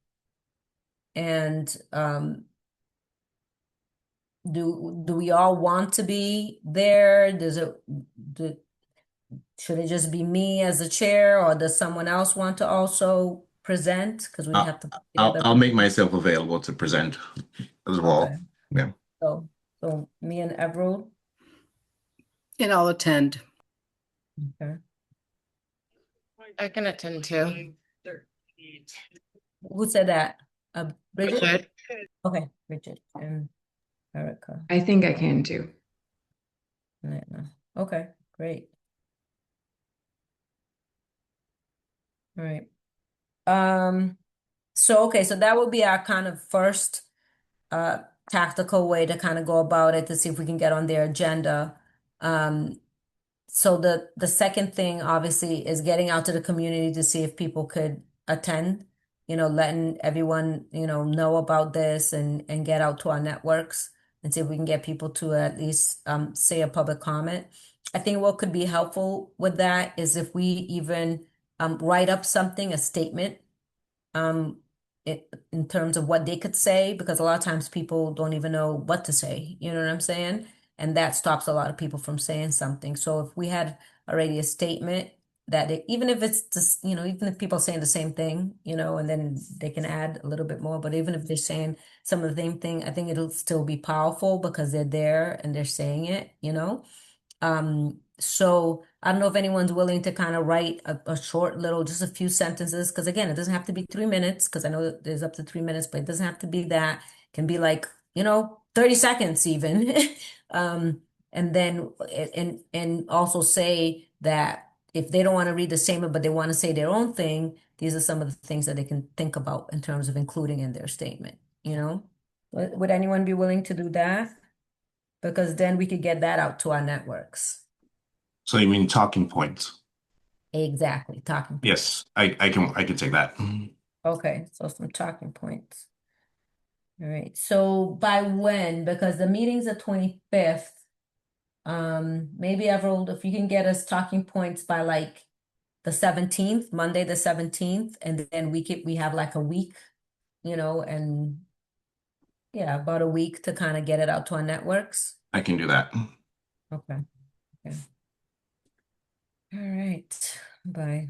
do we all want to be there? Should it just be me as the chair, or does someone else want to also present? Because we I'll, have to put I'll together. I'll make myself available to present as well. Okay. Yeah. So me and Everett. And I'll attend. Okay. I can attend too. Who said that? Bridget? Richard? Okay, Bridget and Erica. I think I can too. Okay, great. All right. So that would be our kind of first tactical way to kind of go about it to see if we can get on their agenda. So the second thing obviously is getting out to the community to see if people could attend, letting everyone, know about this and get out to our networks and see if we can get people to at least say a public comment. I think what could be helpful with that is if we even write up something, a statement, um, in terms of what they could say, because a lot of times people don't even know what to say, you know what I'm saying? And that stops a lot of people from saying something. So if we had already a statement that even if it's just, even if people are saying the same thing, and then they can add a little bit more, but even if they're saying some of the same thing, I think it'll still be powerful because they're there and they're saying it. So I don't know if anyone's willing to kind of write a short little, just a few sentences, because again, it doesn't have to be 3 minutes, because I know that there's up to 3 minutes, but it doesn't have to be that. It can be like, 30 seconds even. And then and also say that if they don't want to read the statement, but they want to say their own thing, these are some of the things that they can think about in terms of including in their statement. Would anyone be willing to do that? Because then we could get that out to our networks. So you mean talking points? Exactly, talking points. Yes, I can take that. Okay, so some talking points. All right, so by when? Because the meeting's the 25th. Maybe Everald, if you can get us talking points by like the 17th, Monday the 17th, and then we have like a week, and yeah, about a week to kind of get it out to our networks. I can do that. Okay. Okay. All right, by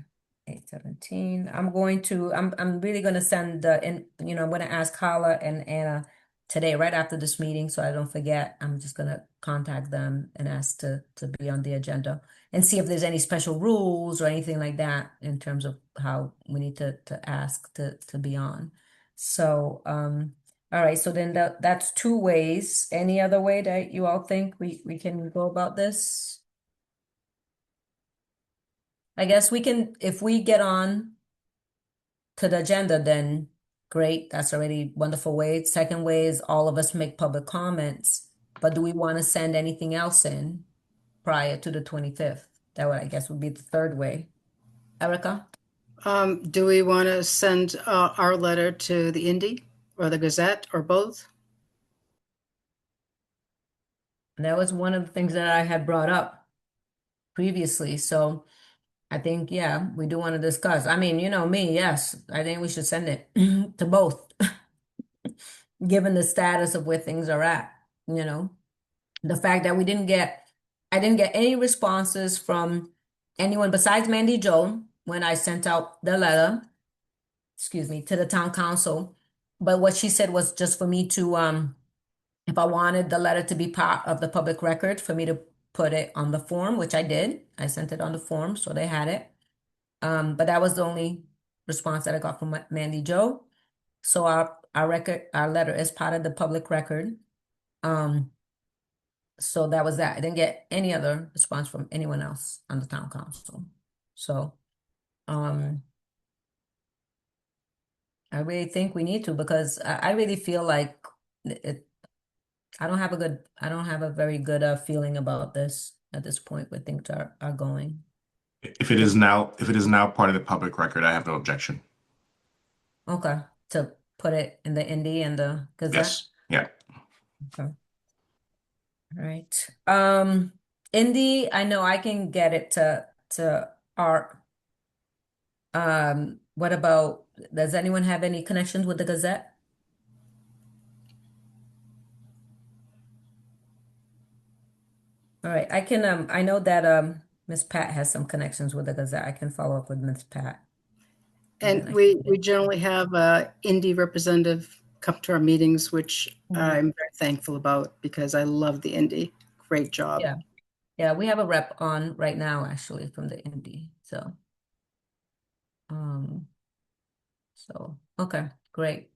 8/17. I'm really gonna send I'm gonna ask Carla and Anna today, right after this meeting, so I don't forget. I'm just gonna contact them and ask to be on the agenda and see if there's any special rules or anything like that in terms of how we need to ask to be on. So, all right, so then that's two ways. Any other way that you all think we can go about this? I guess we can, if we get on to the agenda, then great. That's already wonderful way. Second way is all of us make public comments, but do we want to send anything else in prior to the 25th? That would, I guess, would be the third way. Erica? Do we want to send our letter to the Indy or the Gazette or both? And that was one of the things that I had brought up previously. So I think, yeah, we do want to discuss. I mean, me, yes, I think we should send it to both, given the status of where things are at, the fact that I didn't get any responses from anyone besides Mandy Jo when I sent out the letter, excuse me, to the town council. But what she said was just for me to, if I wanted the letter to be part of the public record, for me to put it on the form, which I did. I sent it on the form, so they had it. But that was the only response that I got from Mandy Jo. So our letter is part of the public record. So that was that. I didn't get any other response from anyone else on the town council. So, I really think we need to, because I really feel like I don't have a very good feeling about this at this point where things are going. If it is now part of the public record, I have no objection. Okay, to put it in the Indy and the Gazette. Yes. Yeah. Okay. All right. Indy, I know I can get it to Art. What about, does anyone have any connections with the Gazette? All right, I can I know that Miss Pat has some connections with the Gazette. I can follow up with Miss Pat. And then I we can- generally have a Indy representative come to our meetings, which I'm very thankful about because I love the Indy. Great job. Yeah. Yeah, we have a rep on right now actually from the Indy. Um, okay, great.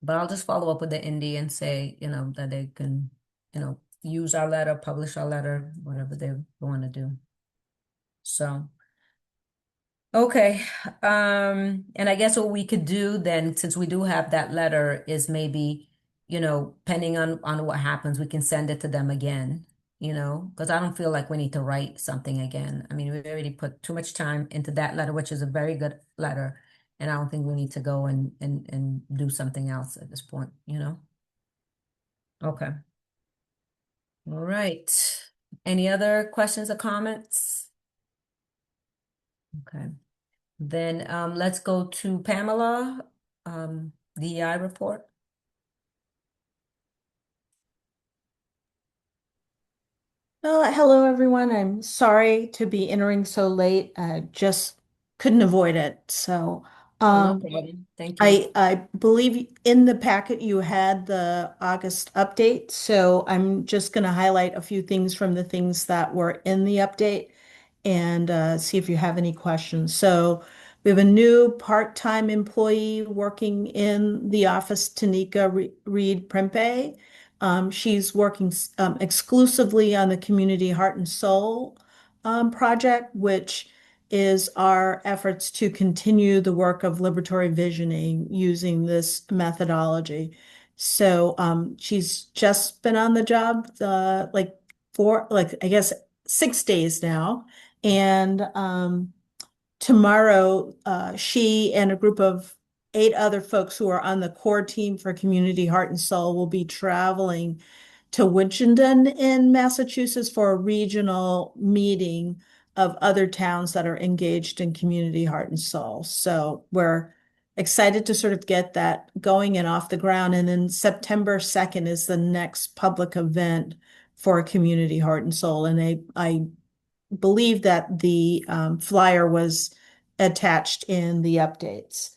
But I'll just follow up with the Indy and say, that they can, use our letter, publish our letter, whatever they want to do. So, okay. And I guess what we could do then, since we do have that letter, is maybe, depending on what happens, we can send it to them again, because I don't feel like we need to write something again. I mean, we already put too much time into that letter, which is a very good letter. And I don't think we need to go and do something else at this point. Okay. All right. Any other questions or comments? Okay. Then let's go to Pamela, DEI report. Hello, everyone. I'm sorry to be entering so late. I just couldn't avoid it. So, Oh, no um, problem. Thank you. I believe in the packet you had the August update. So I'm just going to highlight a few things from the things that were in the update and see if you have any questions. So we have a new part-time employee working in the office, Tanika Reed Prempe. She's working exclusively on the Community Heart and Soul project, which is our efforts to continue the work of liberatory visioning using this methodology. So she's just been on the job I guess 6 days now. And tomorrow, she and a group of 8 other folks who are on the core team for Community Heart and Soul will be traveling to Winchendon in Massachusetts for a regional meeting of other towns that are engaged in Community Heart and Soul. So we're excited to sort of get that going and off the ground. And then September 2nd is the next public event for Community Heart and Soul. And I believe that the flyer was attached in the updates.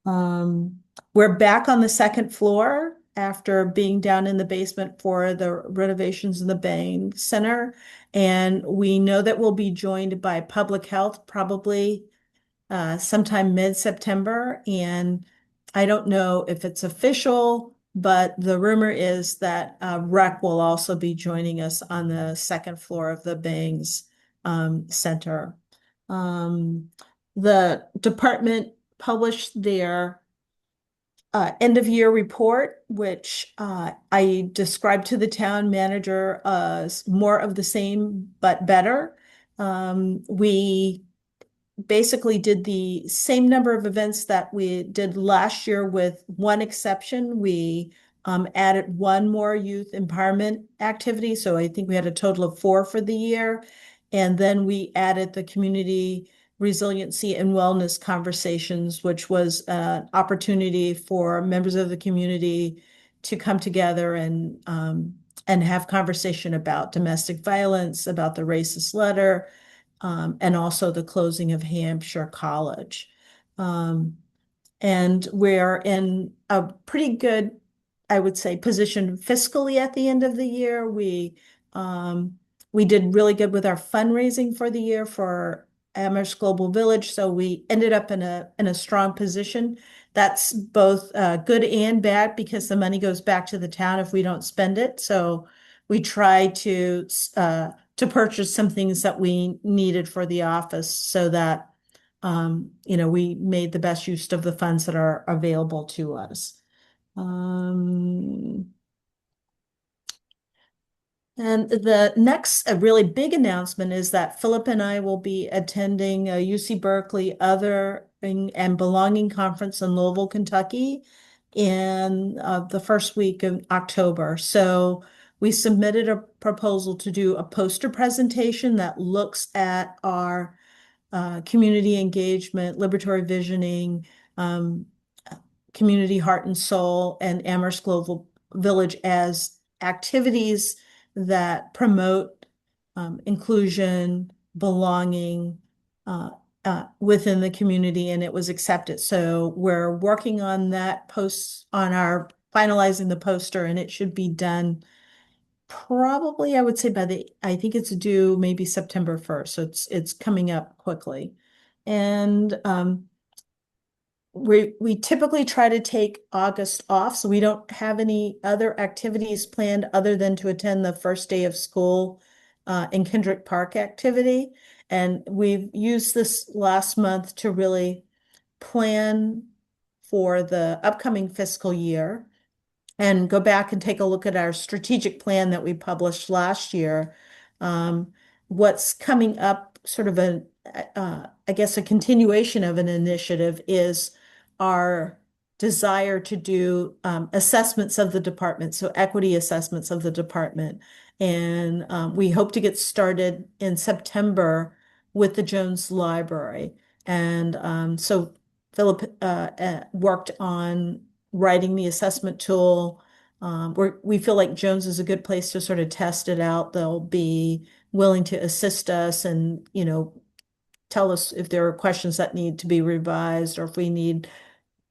We're back on the second floor after being down in the basement for the renovations in the Bang Center. And we know that we'll be joined by public health probably sometime mid-September. And I don't know if it's official, but the rumor is that Rec will also be joining us on the second floor of the Bangs Center. The department published their end of year report, which I described to the town manager as more of the same but better. We basically did the same number of events that we did last year with one exception. We added one more youth empowerment activity. So I think we had a total of 4 for the year. And then we added the community resiliency and wellness conversations, which was an opportunity for members of the community to come together and have conversation about domestic violence, about the racist letter, and also the closing of Hampshire College. And we're in a pretty good, I would say, position fiscally at the end of the year. We did really good with our fundraising for the year for Amherst Global Village, so we ended up in a strong position. That's both good and bad because the money goes back to the town if we don't spend it. So we try to purchase some things that we needed for the office so that we made the best use of the funds that are available to us. And the next a really big announcement is that Philip and I will be attending a UC Berkeley Othering and Belonging Conference in Louisville, Kentucky in the first week of October. So we submitted a proposal to do a poster presentation that looks at our community engagement, liberatory visioning, community heart and soul, and Amherst Global Village as activities that promote inclusion, belonging, within the community, and it was accepted. So we're working on that post on our finalizing the poster, and it should be done probably, I would say I think it's due maybe September 1st. So it's coming up quickly. And we typically try to take August off, so we don't have any other activities planned other than to attend the first day of school in Kendrick Park activity. And we've used this last month to really plan for the upcoming fiscal year and go back and take a look at our strategic plan that we published last year. What's coming up, sort of I guess, a continuation of an initiative is our desire to do assessments of the department, so equity assessments of the department. And we hope to get started in September with the Jones Library. And so Philip worked on writing the assessment tool. We feel like Jones is a good place to sort of test it out. They'll be willing to assist us and, tell us if there are questions that need to be revised or if we need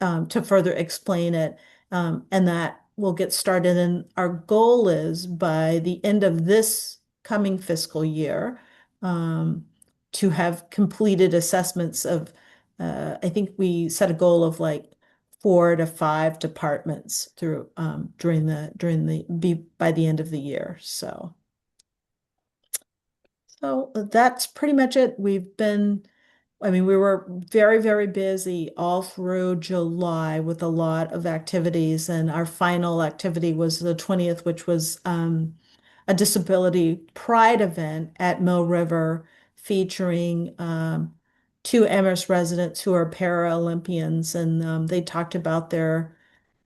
to further explain it. And that will get started. And our goal is by the end of this coming fiscal year to have completed assessments of, I think we set a goal of like 4 to 5 departments through by the end of the year. So that's pretty much it. We were very, very busy all through July with a lot of activities, and our final activity was the 20th, which was a disability pride event at Mill River featuring 2 Amherst residents who are Paralympians, and they talked about their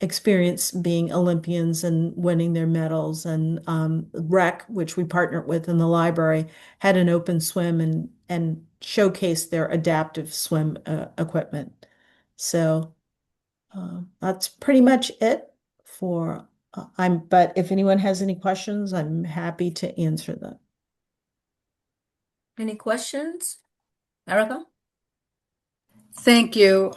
experience being Olympians and winning their medals. And Rec, which we partnered with in the library, had an open swim and showcased their adaptive swim equipment. So that's pretty much it for but if anyone has any questions, I'm happy to answer them. Any questions? Erica? Thank you.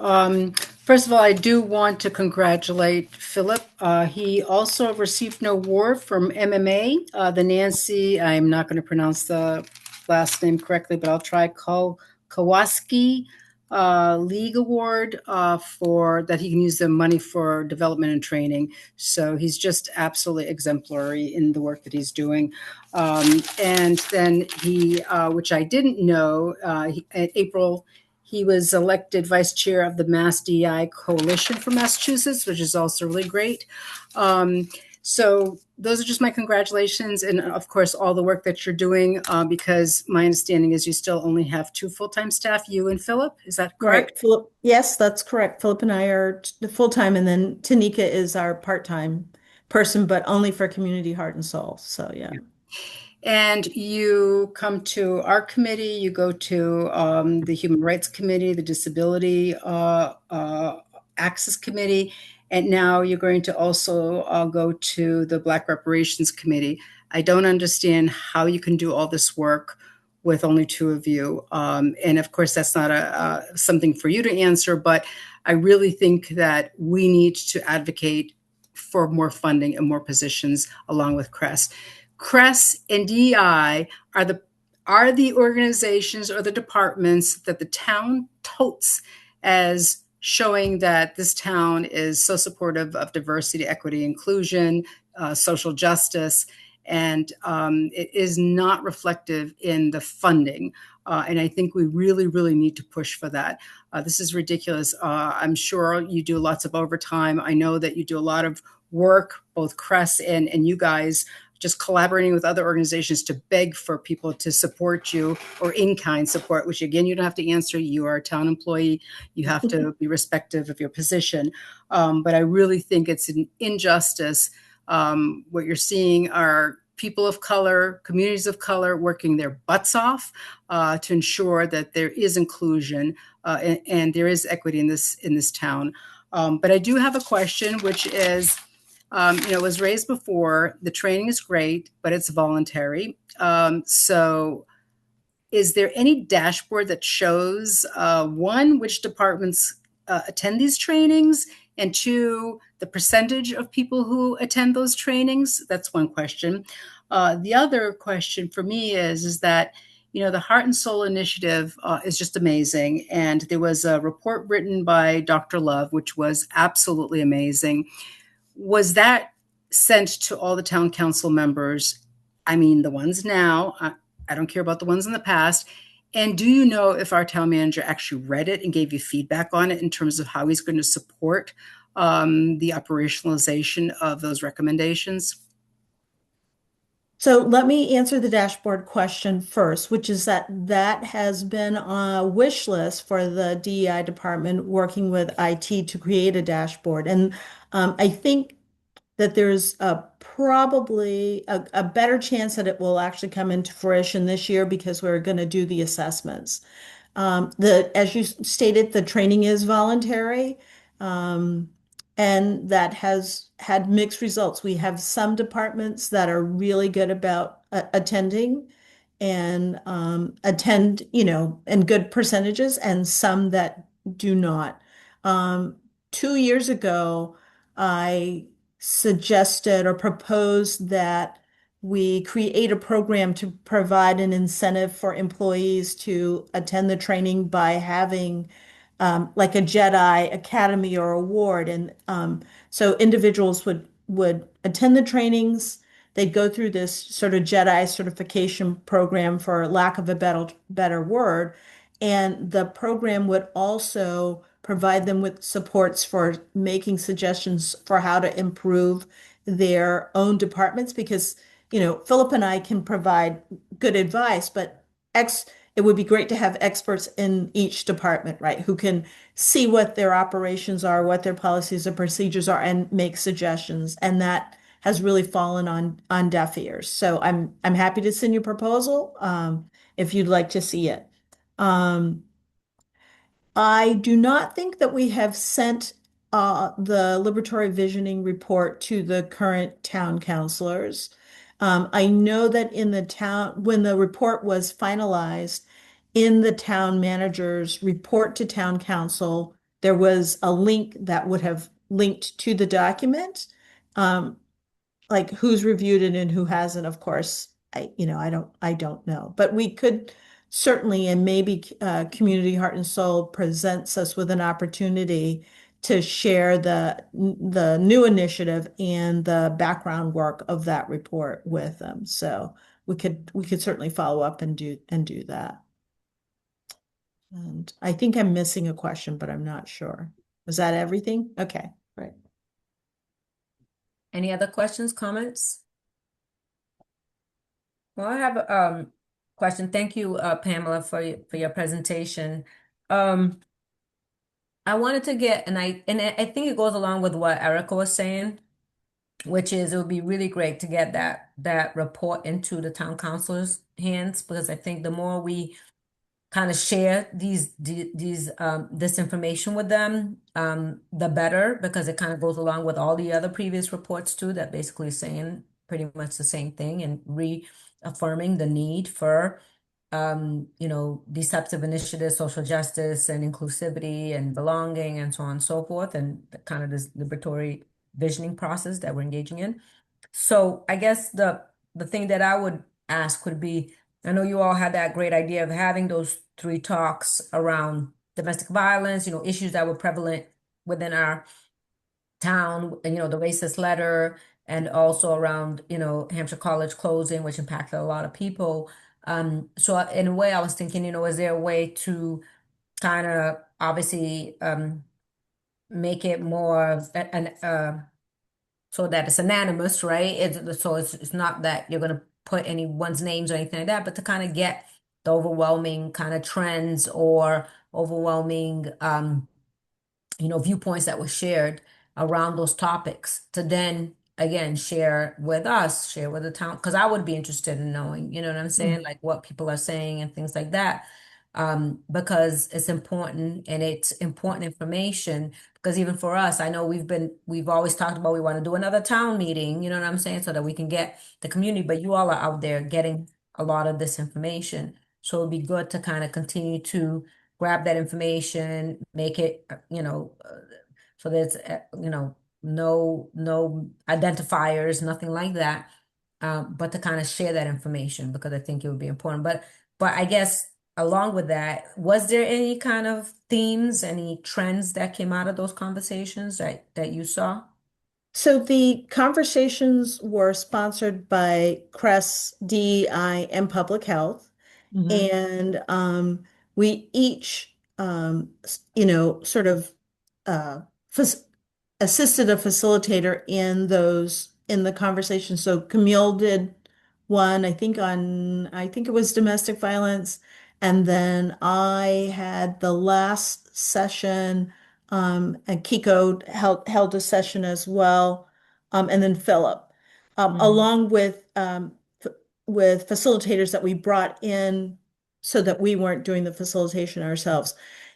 First of all, I do want to congratulate Philip. He also received an award from MMA, the Nancy, I'm not going to pronounce the last name correctly, but I'll try, Kowalski League Award for that he can use the money for development and training. So he's just absolutely exemplary in the work that he's doing. And then he, which I didn't know, in April, he was elected vice chair of the Mass DEI Coalition for Massachusetts, which is also really great. So those are just my congratulations. And of course, all the work that you're doing, because my understanding is you still only have 2 full-time staff, you and Philip. Is that correct? Right, Philip. Yes, that's correct. Philip and I are the full-time, and then Tanika is our part-time person, but only for Community Heart and Soul. So yeah. And you come to our committee, you go to the Human Rights Committee, the Disability Access Committee, and now you're going to also go to the Black Reparations Committee. I don't understand how you can do all this work with only 2 of you. And of course, that's not something for you to answer, but I really think that we need to advocate for more funding and more positions along with CRESS. CRESS and DEI are the organizations or the departments that the town totes as showing that this town is so supportive of diversity, equity, inclusion, social justice, and it is not reflective in the funding. And I think we really, really need to push for that. This is ridiculous. I'm sure you do lots of overtime. I know that you do a lot of work, both CRESS and you guys, just collaborating with other organizations to beg for people to support you, or in-kind support, which again, you don't have to answer. You are a town employee. You have to be respectful of your position. But I really think it's an injustice. What you're seeing are people of color, communities of color working their butts off to ensure that there is inclusion and there is equity in this town. But I do have a question, which is, it was raised before. The training is great, but it's voluntary. So is there any dashboard that shows, one, which departments attend these trainings, and two, the percentage of people who attend those trainings? That's one question. The other question for me is that, you know, the Heart and Soul Initiative is just amazing. And there was a report written by Dr. Love, which was absolutely amazing. Was that sent to all the town council members? I mean, the ones now, I don't care about the ones in the past. And do you know if our town manager actually read it and gave you feedback on it in terms of how he's going to support the operationalization of those recommendations? So let me answer the dashboard question first, which is that has been on a wish list for the DEI department working with IT to create a dashboard. And I think that there's probably a better chance that it will actually come into fruition this year because we're going to do the assessments. As you stated, the training is voluntary, um, and that has had mixed results. We have some departments that are really good about attending and attend, you know, in good percentages, and some that do not. 2 years ago, I suggested or proposed that we create a program to provide an incentive for employees to attend the training by having like a Jedi Academy or award. And so individuals would attend the trainings. They'd go through this sort of Jedi certification program, for lack of a better word. And the program would also provide them with supports for making suggestions for how to improve their own departments, because you know, Philip and I can provide good advice, but it would be great to have experts in each department, right? Who can see what their operations are, what their policies and procedures are, and make suggestions. And that has really fallen on deaf ears. So I'm happy to send you a proposal if you'd like to see it. Um, I do not think that we have sent the Liberatory Visioning report to the current town councilors. I know that in the town, when the report was finalized, in the town manager's report to town council, there was a link that would have linked to the document. Um, like who's reviewed it and who hasn't, of course, I don't know. But we could certainly, and maybe Community Heart and Soul presents us with an opportunity to share the new initiative and the background work of that report with them. So we could certainly follow up and do that. And I think I'm missing a question, but I'm not sure. Was that everything? Okay, right. Any other questions, comments? Well, I have a question. Thank you, Pamela, for your presentation. I wanted to get, and I think it goes along with what Erica was saying, which is it would be really great to get that report into the town councilors' hands, because I think the more we kind of share this information with them, the better, because it kind of goes along with all the other previous reports too, that basically saying pretty much the same thing and reaffirming the need for these types of initiatives, social justice and inclusivity and belonging and so on and so forth, and kind of this liberatory visioning process that we're engaging in. So I guess the thing that I would ask would be, I know you all had that great idea of having those 3 talks around domestic violence, issues that were prevalent within our town, and the racist letter, and also around, Hampshire College closing, which impacted a lot of people. So in a way, I was thinking, is there a way to kind of obviously make it more of so that it's anonymous, right? It's not that you're going to put anyone's names or anything like that, but to kind of get the overwhelming kind of trends or overwhelming viewpoints that were shared around those topics, to then again share with us, share with the town, because I would be interested in knowing, you know what I'm saying, like what people are saying and things like that. Because it's important, and it's important information, because even for us, I know we've always talked about we want to do another town meeting, you know what I'm saying, so that we can get the community, but you all are out there getting a lot of this information. So it'd be good to kind of continue to grab that information, make it, so there's, no identifiers, nothing like that. But to kind of share that information because I think it would be important. But I guess along with that, was there any kind of themes, any trends that came out of those conversations that you saw? So the conversations were sponsored by Cress, DEI, and Public Health. Mm-hmm. And we each, sort of uh, fac- assisted a facilitator in in the conversation. So Camille did one, I think it was domestic violence. And then I had the last session, and Kiko held a session as well. And then Philip, along with facilitators that we brought in so that we weren't doing the facilitation ourselves.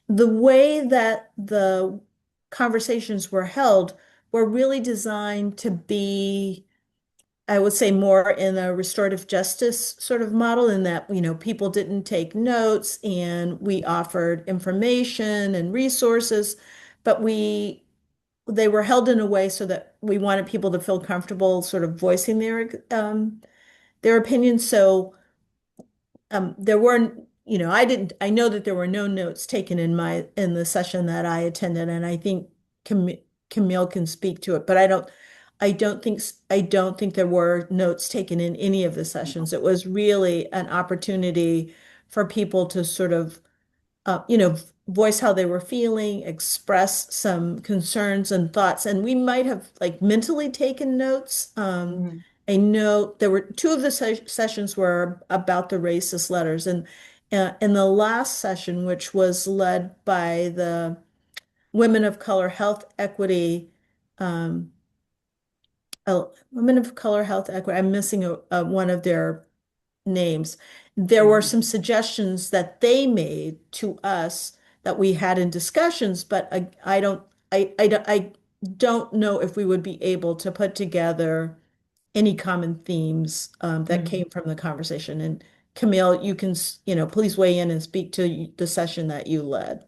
The way that the conversations were held were really designed to be, I would say, more in a restorative justice sort of model, in that, people didn't take notes and we offered information and resources, but they were held in a way so that we wanted people to feel comfortable sort of voicing their opinions. So there weren't, I know that there were no notes taken in the session that I attended, and I think Camille can speak to it, but I don't think there were notes taken in any of the sessions. It was really an opportunity for people to sort of voice how they were feeling, express some concerns and thoughts. And we might have like mentally taken notes. Mhm. I know there were two of the sessions were about the racist letters. And in the last session, which was led by the Women of Color Health Equity, um, Women of Color Health Equity, I'm missing one of their names. There were some suggestions that they made to us that we had in discussions, but I don't know if we would be able to put together any common themes that Mhm. came from the conversation. And Camille, you can, please weigh in and speak to the session that you led.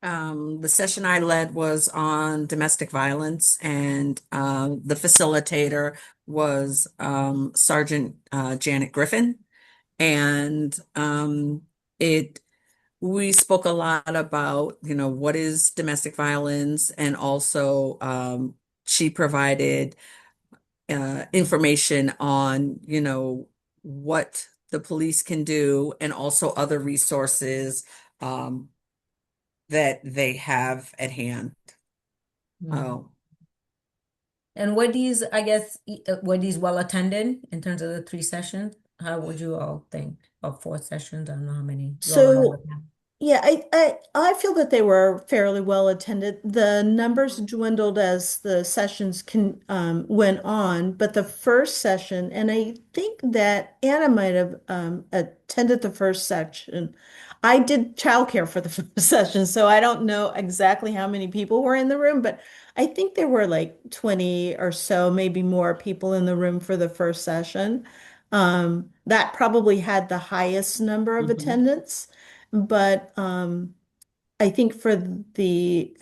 The session I led was on domestic violence, and the facilitator was Sergeant Janet Griffin. And it we spoke a lot about, what is domestic violence, and also she provided information on, what the police can do, and also other resources um, that they have at hand. Mhm. Oh, And were these, I guess, were these well attended in terms of the 3 sessions? How would you all think of 4 sessions? I don't know how many you all had So with them. yeah, I feel that they were fairly well attended. The numbers dwindled as the sessions went on, but the first session, and I think that Anna might have attended the first section. I did childcare for the first session, so I don't know exactly how many people were in the room, but I think there were like 20 or so, maybe more people in the room for the first session. That probably had the highest number of Mhm. attendance. But I think for the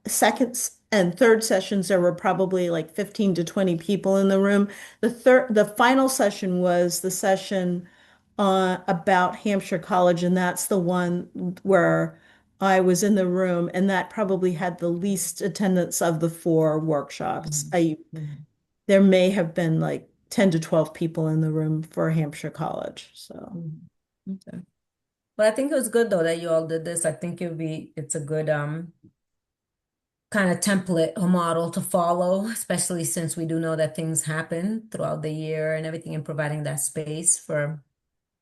second and third sessions, there were probably like 15 to 20 people in the room. The final session was the session about Hampshire College, and that's the one where I was in the room, and that probably had the least attendance of the four workshops. Mhm. Mhm. There may have been like 10 to 12 people in the room for Hampshire College. So. Mhm. Okay. But I think it was good though that you all did this. I think it's a good kind of template or model to follow, especially since we do know that things happen throughout the year and everything, and providing that space for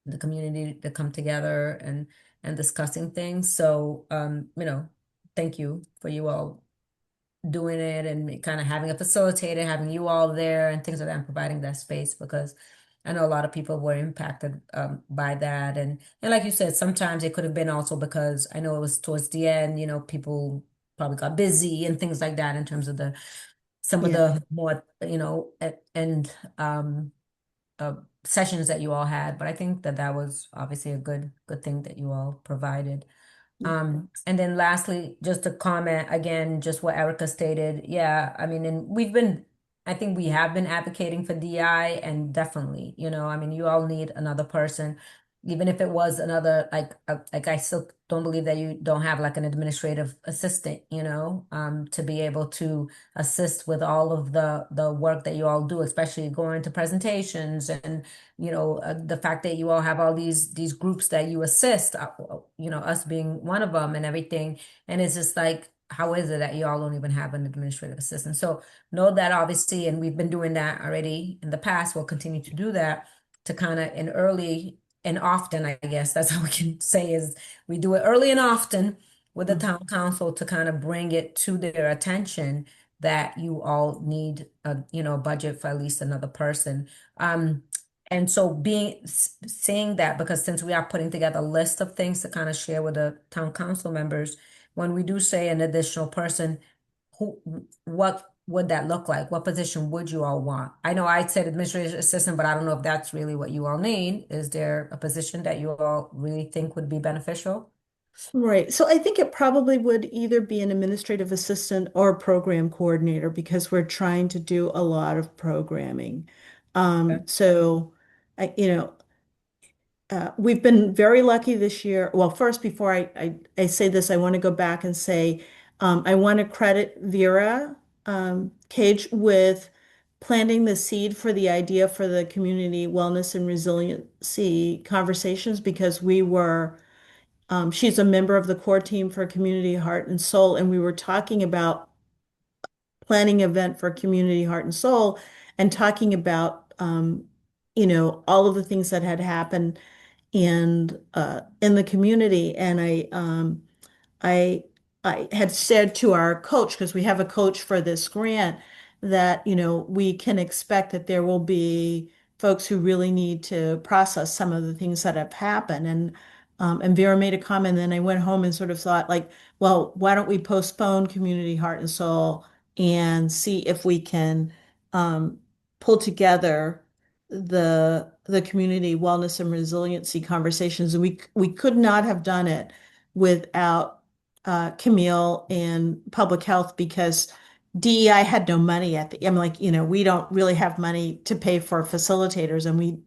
the community to come together and discussing things. So thank you for you all doing it and kind of having a facilitator, having you all there and things like that, and providing that space because I know a lot of people were impacted by that. And like you said, sometimes it could have been also because I know it was towards the end, people probably got busy and things like that in terms of some of Yeah. the more, and sessions that you all had, but I think that that was obviously a good thing that you all provided. And then lastly, just to comment again, just what Erica stated. Yeah, I mean, and I think we have been advocating for DI, and definitely, I mean, you all need another person, even if it was another, like I still don't believe that you don't have like an administrative assistant, to be able to assist with all of the work that you all do, especially going to presentations and the fact that you all have all these groups that you assist, us being one of them and everything. And it's just like, how is it that you all don't even have an administrative assistant? So know that obviously, and we've been doing that already in the past, we'll continue to do that to kind of in early and often, I guess that's how we can say, is we do it early and often with the town council to kind of bring it to their attention that you all need a budget for at least another person. And so saying that, because since we are putting together a list of things to kind of share with the town council members, when we do say an additional person, who, what would that look like? What position would you all want? I know I said administrative assistant, but I don't know if that's really what you all need. Is there a position that you all really think would be beneficial? Right. So I think it probably would either be an administrative assistant or a program coordinator because we're trying to do a lot of programming. Okay. So we've been very lucky this year. Well, first, before I say this, I want to go back and say I want to credit Vera Cage with planting the seed for the idea for the community wellness and resiliency conversations because she's a member of the core team for Community Heart and Soul, and we were talking about planning event for Community Heart and Soul and talking about all of the things that had happened and in the community. And I I had said to our coach, because we have a coach for this grant, that we can expect that there will be folks who really need to process some of the things that have happened. And Vera made a comment, and then I went home and sort of thought like, well, why don't we postpone Community Heart and Soul and see if we can um, pull together the community wellness and resiliency conversations. And we could not have done it without Camille and public health because DEI had no money I'm like, we don't really have money to pay for facilitators. And we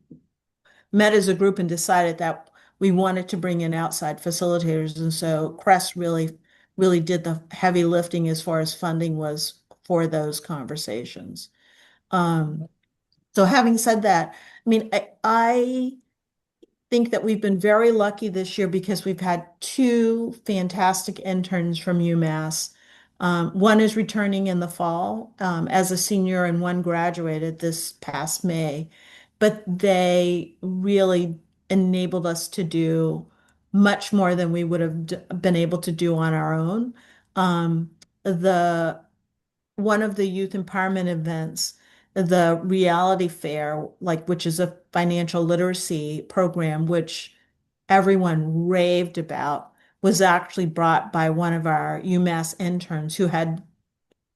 met as a group and decided that we wanted to bring in outside facilitators. And so Crest really did the heavy lifting as far as funding was for those conversations. So having said that, I mean, I think that we've been very lucky this year because we've had two fantastic interns from UMass. One is returning in the fall as a senior, and one graduated this past May. But they really enabled us to do much more than we would have been able to do on our own. The one of the youth empowerment events, the reality fair, like which is a financial literacy program, which everyone raved about, was actually brought by one of our UMass interns who had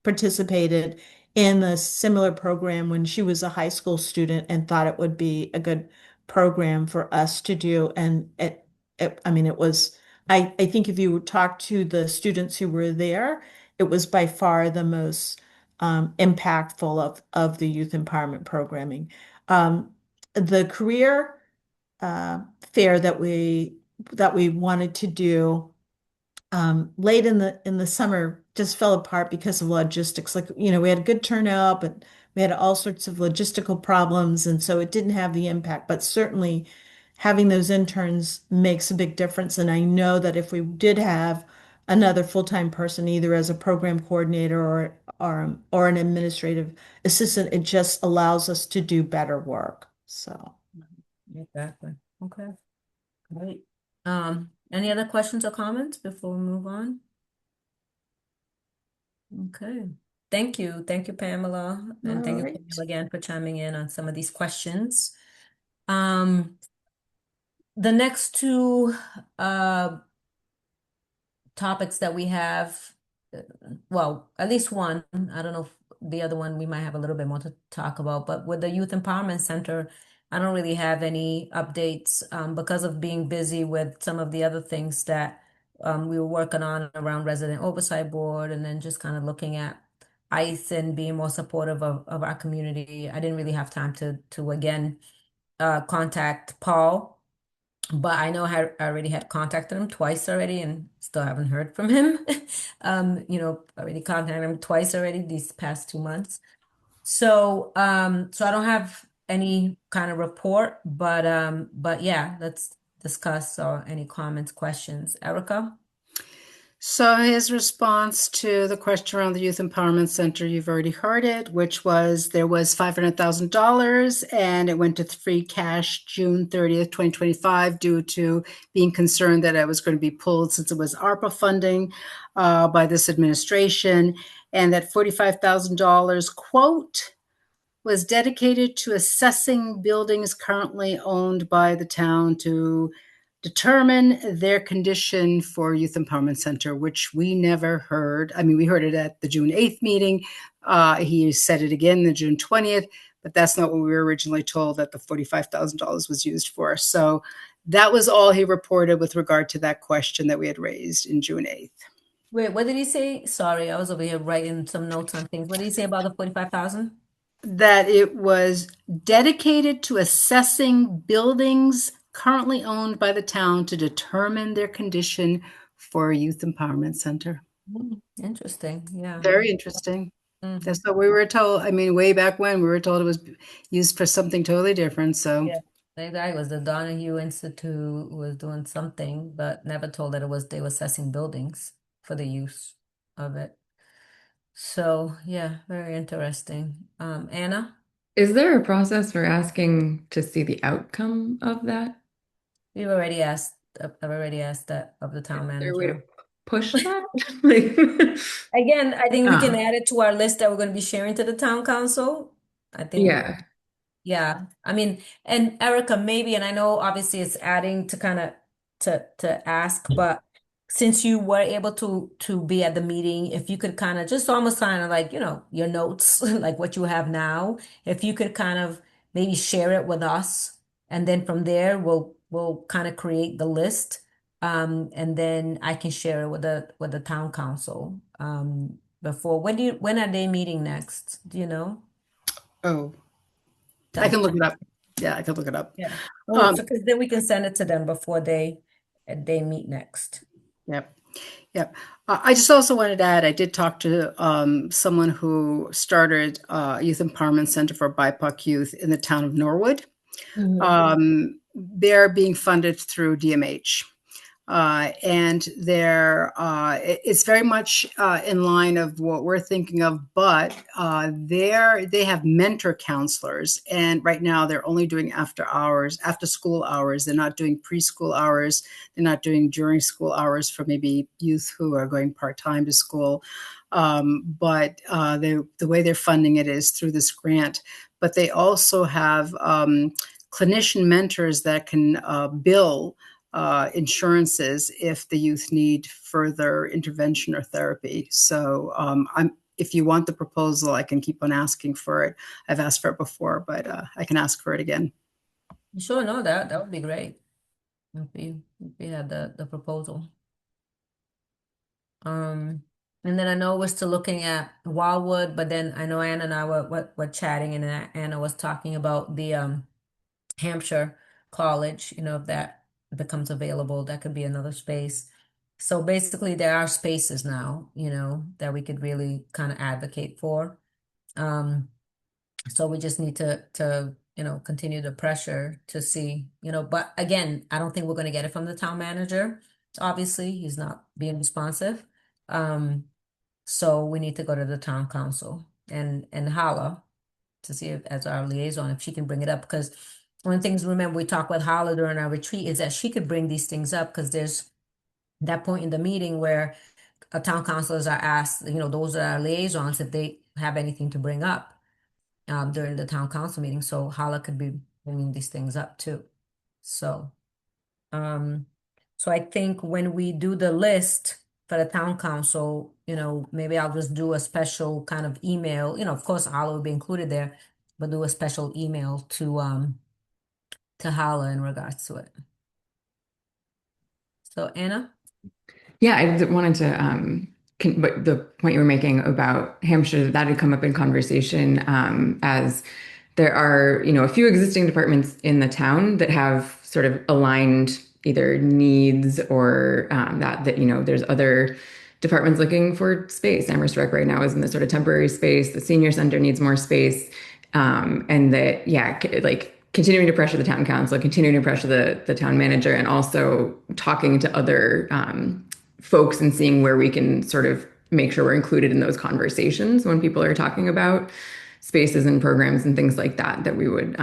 participated in a similar program when she was a high school student and thought it would be a good program for us to do. And I mean, it was, I think if you talk to the students who were there, it was by far the most impactful of the youth empowerment programming. The career fair that we wanted to do late in the summer just fell apart because of logistics. Like, we had a good turnout, but we had all sorts of logistical problems, and so it didn't have the impact. But certainly having those interns makes a big difference. And I know that if we did have another full-time person, either as a program coordinator or an administrative assistant, it just allows us to do better work. So. Exactly. Okay. Great. Any other questions or comments before we move on? Okay. Thank you. Thank you, Pamela. And thank All you, right. Camille, again for chiming in on some of these questions. Um, the next two topics that we have, well, at least one, I don't know if the other one we might have a little bit more to talk about, but with the Youth Empowerment Center, I don't really have any updates because of being busy with some of the other things that we were working on around Resident Oversight Board and then just kind of looking at ICE and being more supportive of our community. I didn't really have time to again contact Paul, but I know I already had contacted him twice already and still haven't heard from him. Already contacted him twice already these past 2 months. So I don't have any kind of report, but yeah, let's discuss or any comments, questions. Erica? So his response to the question around the Youth Empowerment Center, you've already heard it, which was there was $500,000 and it went to free cash June 30th, 2025, due to being concerned that it was going to be pulled since it was ARPA funding by this administration, and that $45,000, quote, was dedicated to assessing buildings currently owned by the town to determine their condition for Youth Empowerment Center, which we never heard. I mean, we heard it at the June 8th meeting. He said it again the June 20th, but that's not what we were originally told that the $45,000 was used for. So that was all he reported with regard to that question that we had raised in June 8th. Wait, what did he say? Sorry, I was over here writing some notes on things. What did he say about the 45,000? That it was dedicated to assessing buildings currently owned by the town to determine their condition for a youth empowerment center. Interesting. Yeah. Very interesting. Mhm. That's what we were told. I mean, way back when we were told it was used for something totally different. So Yeah. That was the Donahue Institute was doing something, but never told that they were assessing buildings for the use of it. So yeah, very interesting. Anna, Is there a process for asking to see the outcome of that? we've already asked. I've already asked that of the town Is there a way to manager. push that? Like, Again, I think we can Ah. add it to our list that we're going to be sharing to the town council. I think yeah. Yeah, I mean, and Erica, maybe, and I know obviously it's adding to kind of to ask, but since you were able to be at the meeting, if you could kind of just almost kind of like, your notes, like what you have now, if you could kind of maybe share it with us, and then from there we'll kind of create the list, and then I can share it with the town council. Before when are they meeting next? Do you know? oh, I can look it up. Yeah, I can look it up. Yeah. Um, So, because then we can send it to them before they meet next. Yep. Yep. I just also wanted to add, I did talk to someone who started a youth empowerment center for BIPOC youth in the town of Norwood. They're being funded through DMH. And it's very much in line of what we're thinking of, but they have mentor counselors, and right now they're only doing after school hours. They're not doing preschool hours. They're not doing during school hours for maybe youth who are going part-time to school. But the way they're funding it is through this grant. But they also have clinician mentors that can bill insurances if the youth need further intervention or therapy. So if you want the proposal, I can keep on asking for it. I've asked for it before, but I can ask for it again. Sure, no, that would be great if we had the proposal. And then I know we're still looking at Wildwood, but then I know Anna and I were chatting, and Anna was talking about the Hampshire College, if that becomes available, that could be another space. So basically, there are spaces now, that we could really kind of advocate for. So we just need to continue the pressure to see, but again, I don't think we're going to get it from the town manager. Obviously, he's not being responsive. So we need to go to the town council and Hala to see if, as our liaison, if she can bring it up, because one of the things, remember, we talked with Hala during our retreat is that she could bring these things up, because there's that point in the meeting where town councilors are asked, those are our liaisons, if they have anything to bring up during the town council meeting. So Hala could be bringing these things up too. So, so I think when we do the list for the town council, maybe I'll just do a special kind of email. Of course, Hala will be included there, but do a special email to Hala in regards to it. So Anna? Yeah, wanted to, but the point you were making about Hampshire, that had come up in conversation, as there are, a few existing departments in the town that have sort of aligned either needs or there's other departments looking for space. Amherst Rec right now is in the sort of temporary space. The senior center needs more space. And that, yeah, like continuing to pressure the town council, continuing to pressure the town manager, and also talking to other folks and seeing where we can sort of make sure we're included in those conversations when people are talking about spaces and programs and things like that that we would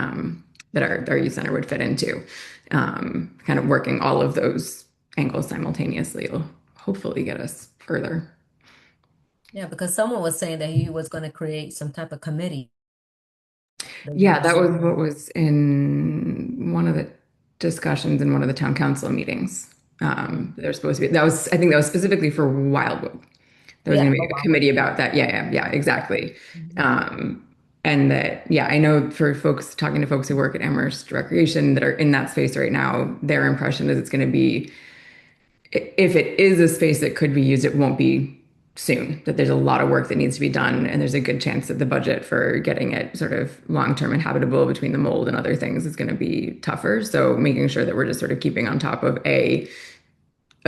that our youth center would fit into. Kind of working all of those angles simultaneously will hopefully get us further. Yeah, because someone was saying that he was going to create some type of committee. Yeah, that was what was in one of the discussions in one of the town council meetings. There's supposed to be, I think that was specifically for Wildwood. There was Yeah, going to be a committee about that. Yeah, exactly. And that, yeah, I know for folks, talking to folks who work at Amherst Recreation that are in that space right now, their impression is it's going to be, if it is a space that could be used, it won't be soon, that there's a lot of work that needs to be done. And there's a good chance that the budget for getting it sort of long-term and habitable between the mold and other things is going to be tougher. So making sure that we're just sort of keeping on top of a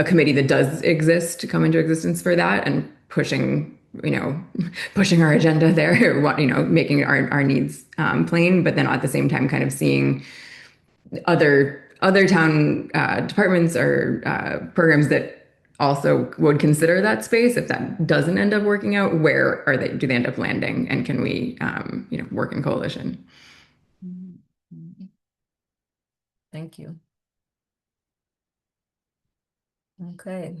committee that does exist to come into existence for that, and pushing our agenda there, making our needs plain, but then at the same time kind of seeing other town departments or programs that also would consider that space. If that doesn't end up working out, where do they end up landing, and can we work in coalition? Thank you. Okay.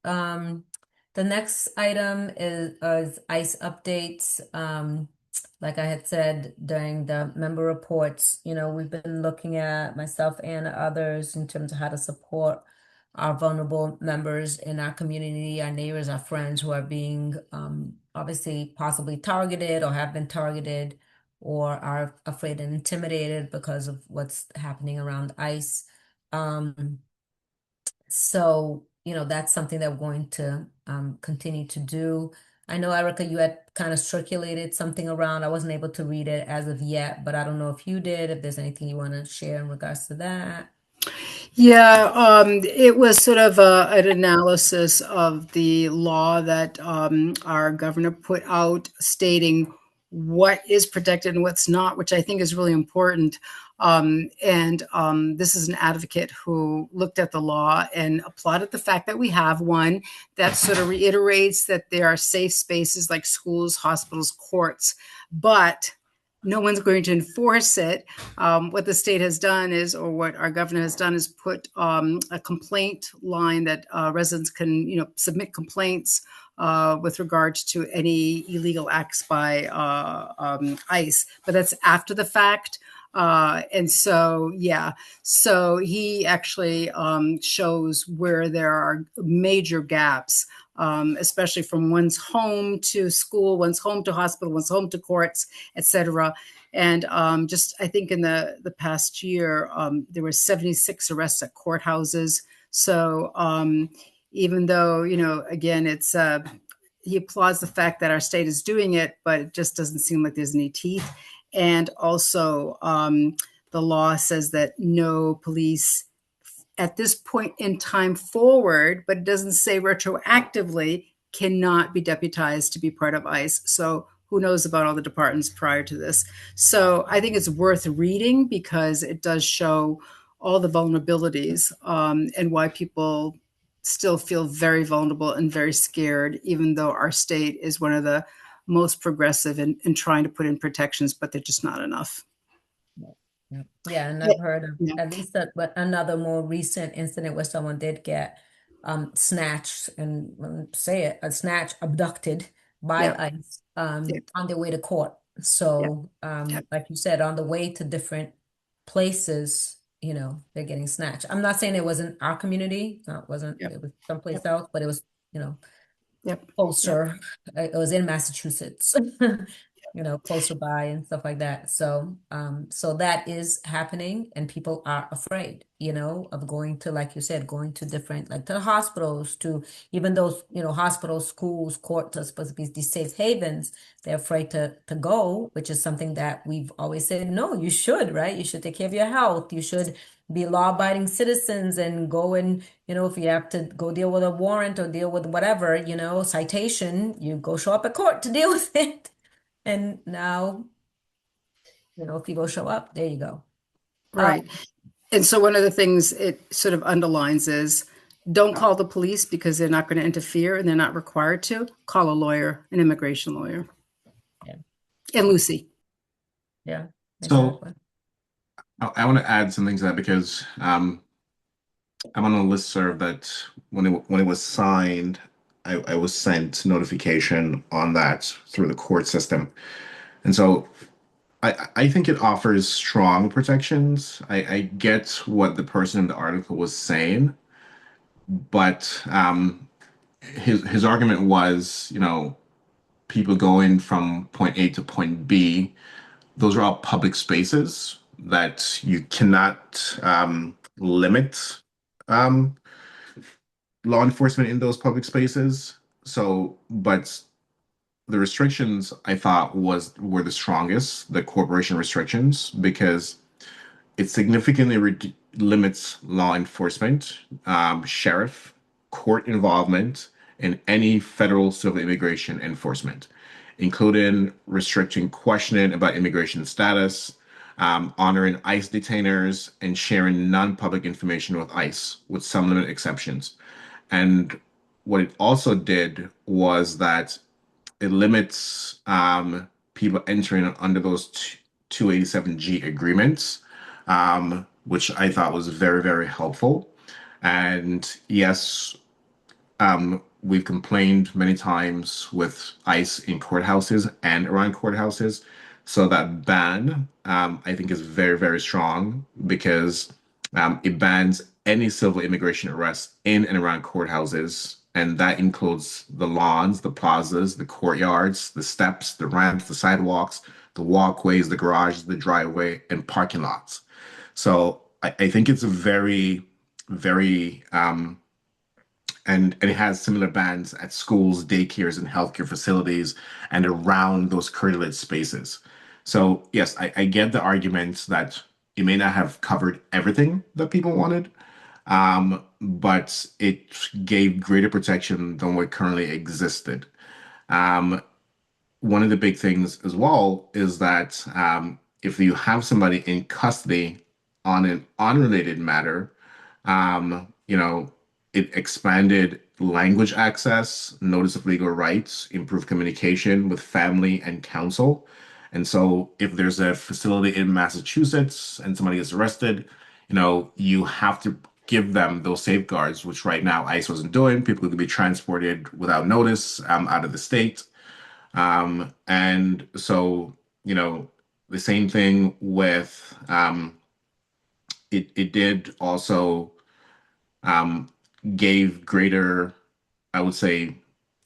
The next item is ICE updates. Like I had said during the member reports, we've been looking at, myself and others, in terms of how to support our vulnerable members in our community, our neighbors, our friends who are being obviously possibly targeted or have been targeted or are afraid and intimidated because of what's happening around ICE. So, that's something that we're going to continue to do. I know, Erica, you had kind of circulated something around. I wasn't able to read it as of yet, but I don't know if you did, if there's anything you want to share in regards to that. Yeah, it was sort of an analysis of the law that our governor put out stating what is protected and what's not, which I think is really important. And this is an advocate who looked at the law and applauded the fact that we have one that sort of reiterates that there are safe spaces like schools, hospitals, courts, but no one's going to enforce it. What the state has done is, or what our governor has done, is put a complaint line that residents can, submit complaints with regards to any illegal acts by ICE. But that's after the fact. And so, yeah, so he actually shows where there are major gaps, especially from one's home to school, one's home to hospital, one's home to courts, etc. And just, I think in the past year, there were 76 arrests at courthouses. So even though, again, it's he applauds the fact that our state is doing it, but it just doesn't seem like there's any teeth. And also, the law says that no police at this point in time forward, but it doesn't say retroactively, cannot be deputized to be part of ICE. So who knows about all the departments prior to this. So I think it's worth reading because it does show all the vulnerabilities and why people still feel very vulnerable and very scared, even though our state is one of the most progressive in trying to put in protections, but they're just not enough. Yeah, and I've heard of Yeah. at least another more recent incident where someone did get snatched and snatched, abducted by Yeah. ICE Yeah. on their way to court. So, like you said, on the way to different places, they're getting snatched. I'm not saying it wasn't our community. It wasn't. Yep. It was someplace Yep. else, but it was, Yep. closer. It was in Massachusetts. closer by and stuff like that. So that is happening, and people are afraid, of going to, like you said, going to different, like to the hospitals, to even those, hospitals, schools, courts are supposed to be these safe havens. They're afraid to go, which is something that we've always said, no, you should, right? You should take care of your health. You should be law-abiding citizens and go and, if you have to go deal with a warrant or deal with whatever, citation, you go show up at court to deal with it. And now, if people show up, there you go. Right. And so one of the things it sort of underlines is don't call the police because they're not going to interfere and they're not required to. Call a lawyer, an immigration lawyer. Yeah. And Lucy. Yeah, So exactly. I want to add something to that because I'm on a listserv that when it was signed, I was sent notification on that through the court system. And so I think it offers strong protections. I get what the person in the article was saying, but his argument was, people going from point A to point B, those are all public spaces that you cannot limit um, law enforcement in those public spaces. So, but the restrictions I thought were the strongest, the corporation restrictions, because it significantly limits law enforcement, sheriff, court involvement in any federal civil immigration enforcement, including restricting questioning about immigration status, honoring ICE detainers, and sharing non-public information with ICE, with some limited exceptions. And what it also did was that it limits people entering under those 287G agreements, which I thought was very, very helpful. And yes, we've complained many times with ICE in courthouses and around courthouses. So that ban, I think, is very, very strong because it bans any civil immigration arrest in and around courthouses. And that includes the lawns, the plazas, the courtyards, the steps, the ramps, the sidewalks, the walkways, the garages, the driveway, and parking lots. So I think it's a very, very and it has similar bans at schools, daycares, and healthcare facilities and around those curtilage spaces. So yes, I get the argument that it may not have covered everything that people wanted, but it gave greater protection than what currently existed. Um, One of the big things as well is that if you have somebody in custody on an unrelated matter, it expanded language access, notice of legal rights, improved communication with family and counsel. And so if there's a facility in Massachusetts and somebody gets arrested, you have to give them those safeguards, which right now ICE wasn't doing. People could be transported without notice out of the state. And so, the same thing with it did also um, gave greater, I would say,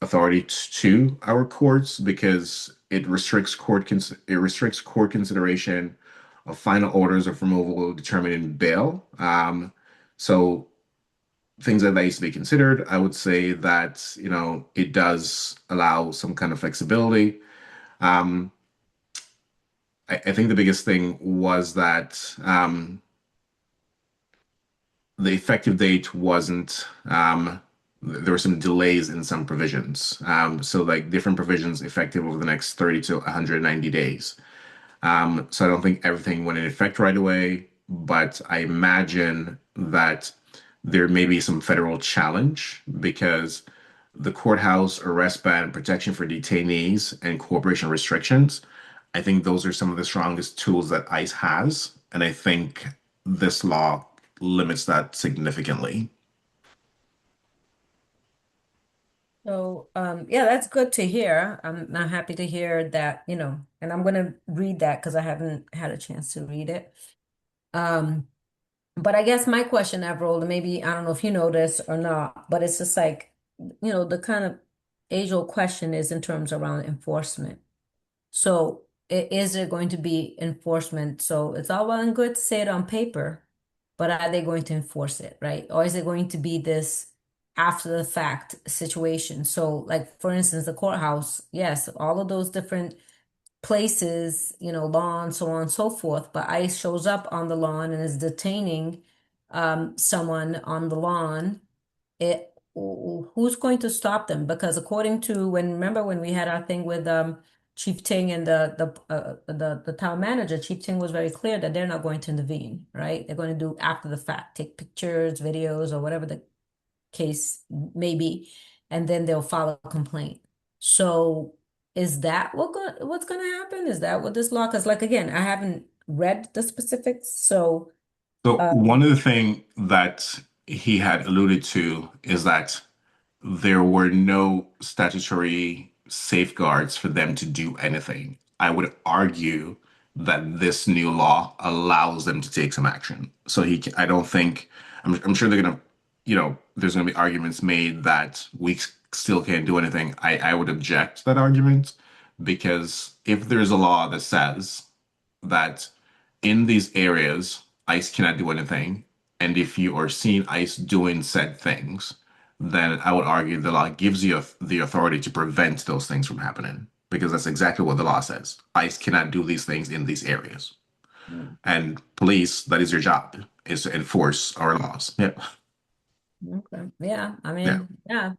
authority to our courts because it restricts court consideration of final orders of removal determining bail. So things that used to be considered, I would say that it does allow some kind of flexibility. Um, I think the biggest thing was that the effective date wasn't there were some delays in some provisions. So like different provisions effective over the next 30 to 190 days. So I don't think everything went in effect right away, but I imagine that there may be some federal challenge because the courthouse arrest ban, protection for detainees, and cooperation restrictions, I think those are some of the strongest tools that ICE has. And I think this law limits that significantly. So, yeah, that's good to hear. I'm happy to hear that, and I'm going to read that because I haven't had a chance to read it. Um, but I guess my question, Avril, and maybe I don't know if you know this or not, but it's just like, the kind of age-old question is in terms around enforcement. So is there going to be enforcement? So it's all well and good to say it on paper, but are they going to enforce it, right? Or is it going to be this after the fact situation? So like for instance, the courthouse, yes, all of those different places, lawn, so on and so forth, but ICE shows up on the lawn and is detaining someone on the lawn. Who's going to stop them? Because according to remember when we had our thing with Chief Ting and the town manager, Chief Ting was very clear that they're not going to intervene, right? They're going to do after the fact, take pictures, videos, or whatever the case may be, and then they'll file a complaint. So is that what's going to happen? Is that what this law? Because like again, I haven't read the specifics, so So um, one of the things that he had alluded to is that there were no statutory safeguards for them to do anything. I would argue that this new law allows them to take some action. So I don't think, I'm sure they're going to, there's going to be arguments made that we still can't do anything. I would object to that argument because if there's a law that says that in these areas, ICE cannot do anything. And if you are seeing ICE doing said things, then I would argue the law gives you the authority to prevent those things from happening because that's exactly what the law says. ICE cannot do these things in these areas. And police, that is your job, is to enforce our laws. Yeah. okay. Yeah, I Yeah. mean, yeah,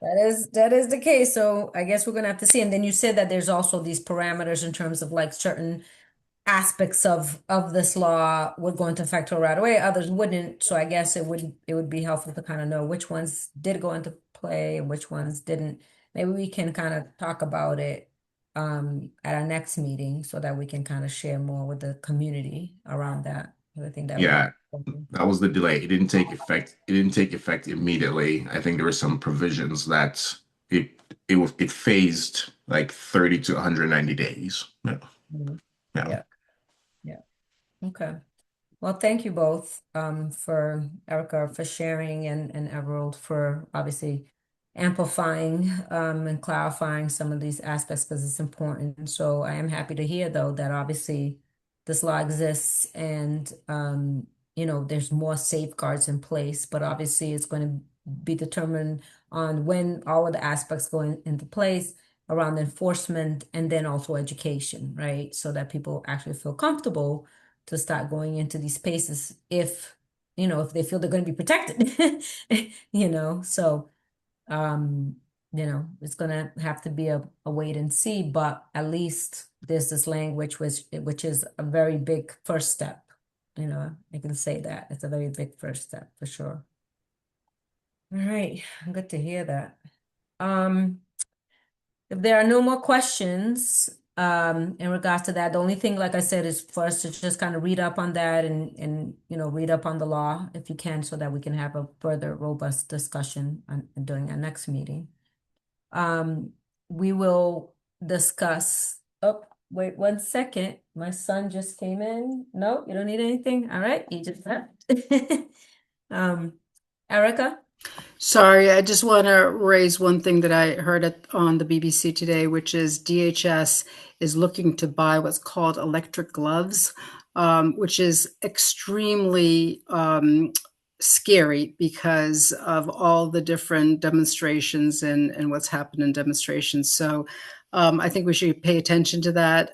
that is the case. So I guess we're gonna have to see. And then you said that there's also these parameters in terms of like certain aspects of this law would go into effect right away, others wouldn't. So I guess it would be helpful to kind of know which ones did go into play and which ones didn't. Maybe we can kind of talk about it at our next meeting so that we can kind of share more with the community around that. I think that would be Yeah. That was the delay. It didn't take effect. It didn't take effect immediately. I think there were some provisions that it phased like 30 to 190 days. Yeah. Mhm. Yeah. Yeah, yeah. Okay. Well, thank you both for Erica for sharing and Everald for obviously amplifying and clarifying some of these aspects because it's important. So I am happy to hear though that obviously this law exists and there's more safeguards in place, but obviously it's going to be determined on when all of the aspects go into place around enforcement and then also education, right? So that people actually feel comfortable to start going into these spaces if they feel they're going to be protected. So it's going to have to be a wait and see, but at least there's this language which is a very big first step. I can say that it's a very big first step for sure. All right, good to hear that. If there are no more questions in regards to that, the only thing, like I said, is for us to just kind of read up on that and read up on the law if you can, so that we can have a further robust discussion during our next meeting. We will discuss. Oh, wait 1 second. My son just came in. No, you don't need anything. All right, he just left. Erica? Sorry, I just want to raise one thing that I heard on the BBC today, which is DHS is looking to buy what's called electric gloves, which is extremely scary because of all the different demonstrations and what's happened in demonstrations. So I think we should pay attention to that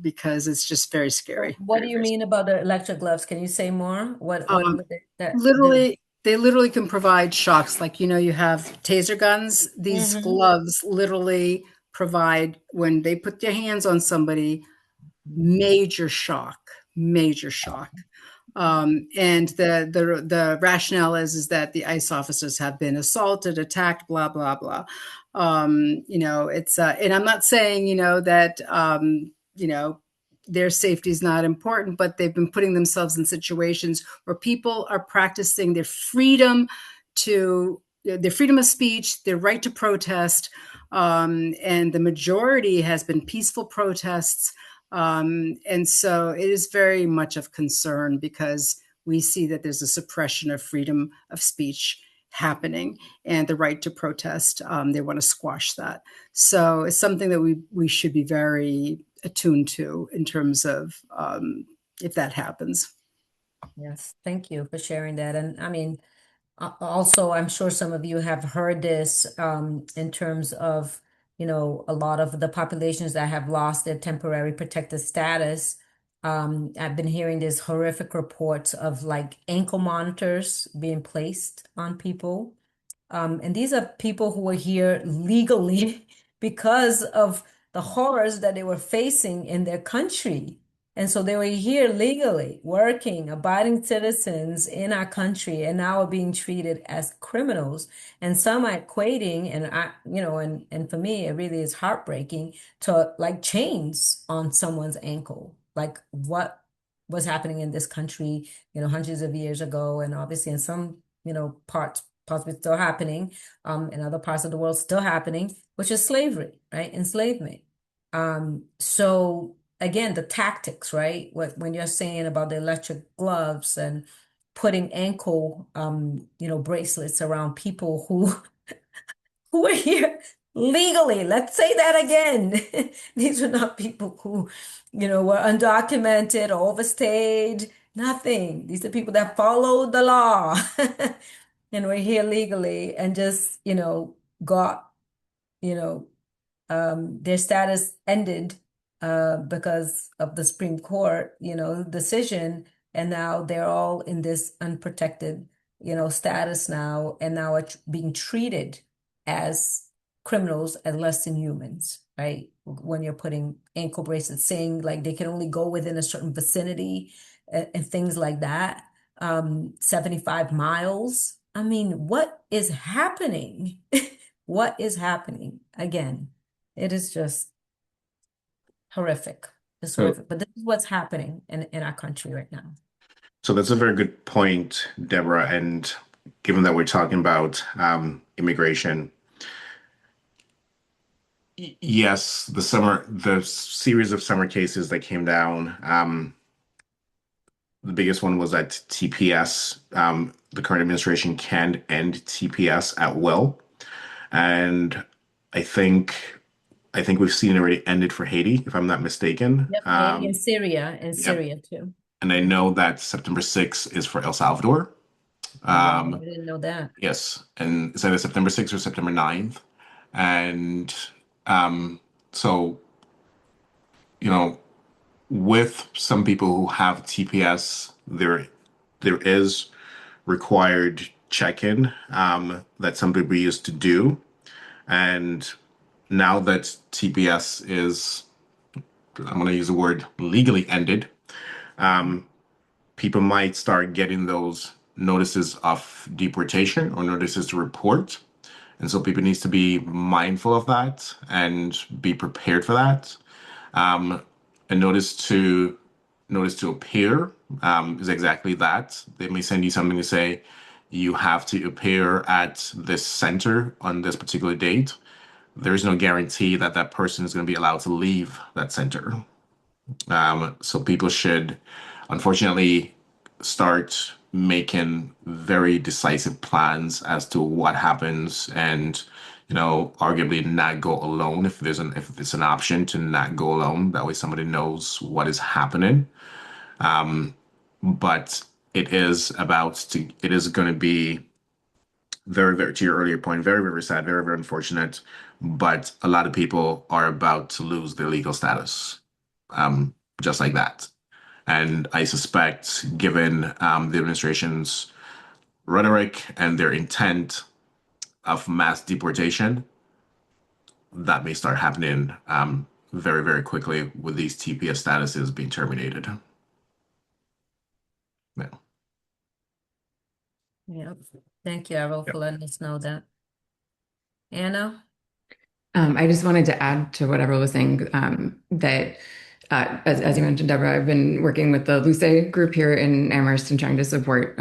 because it's just very scary. What do Very, you very mean about the electric gloves? Can you say more? What scary. what that the Literally, they literally can provide shocks. Like, you have taser guns. These Mhm. gloves literally provide, when they put their hands on somebody, major shock, major shock. And the rationale is that the ICE officers have been assaulted, attacked, blah blah blah. It's and I'm not saying that their safety is not important, but they've been putting themselves in situations where people are practicing their freedom of speech, their right to protest, and the majority has been peaceful protests. And so it is very much of concern because we see that there's a suppression of freedom of speech happening, and the right to protest. They want to squash that. So it's something that we should be very attuned to in terms of if that happens. Yes, thank you for sharing that. And I mean, also, I'm sure some of you have heard this in terms of, a lot of the populations that have lost their temporary protected status. I've been hearing these horrific reports of like ankle monitors being placed on people. And these are people who were here legally because of the horrors that they were facing in their country. And so they were here legally, working, abiding citizens in our country, and now are being treated as criminals. And some are equating, and and for me, it really is heartbreaking to like chains on someone's ankle. Like what was happening in this country, hundreds of years ago, and obviously in some, parts possibly still happening, in other parts of the world still happening, which is slavery, right? Enslavement. So again, the tactics, right? When you're saying about the electric gloves and putting ankle, bracelets around people who are here legally. Let's say that again. These are not people who, were undocumented or overstayed. Nothing. These are people that followed the law and were here legally and just, got, you know, their status ended because of the Supreme Court, decision, and now they're all in this unprotected, status now, and now are being treated as criminals and less than humans, right? When you're putting ankle bracelets, saying like they can only go within a certain vicinity and things like that, 75 miles. I mean, what is happening? What is happening again? It is just horrific. It's So, horrific. But this is what's happening in our country right now. so that's a very good point, Deborah. And given that we're talking about immigration, yes, the series of summer cases that came down, the biggest one was at TPS. The current administration can end TPS at will, and I think I think we've seen it already ended for Haiti, if I'm not mistaken. Yep, Haiti and Syria Yep. too. And I know that September 6th is for El Salvador. Oh, wow, I Um, didn't know that. yes, and it's either September 6th or September 9th. And um, so, you know, with some people who have TPS, there is required check-in that some people used to do. And now that TPS is, I'm going to use the word legally ended, people might start getting those notices of deportation or notices to report. And so people needs to be mindful of that and be prepared for that. Um, a notice to appear is exactly that. They may send you something to say you have to appear at this center on this particular date. There is no guarantee that that person is going to be allowed to leave that center. So people should, unfortunately, start making very decisive plans as to what happens and, arguably not go alone if it's an option to not go alone. That way somebody knows what is happening. But it is going to be very, very, to your earlier point, very, very sad, very, very unfortunate. But a lot of people are about to lose their legal status, just like that. And I suspect, given the administration's rhetoric and their intent of mass deportation, that may start happening very, very quickly with these TPS statuses being terminated. Yeah. Yep. Thank you, Errol, for letting us know that. Anna? I just wanted to add to what Deborah was saying, that as you mentioned, Deborah, I've been working with the Luce group here in Amherst and trying to support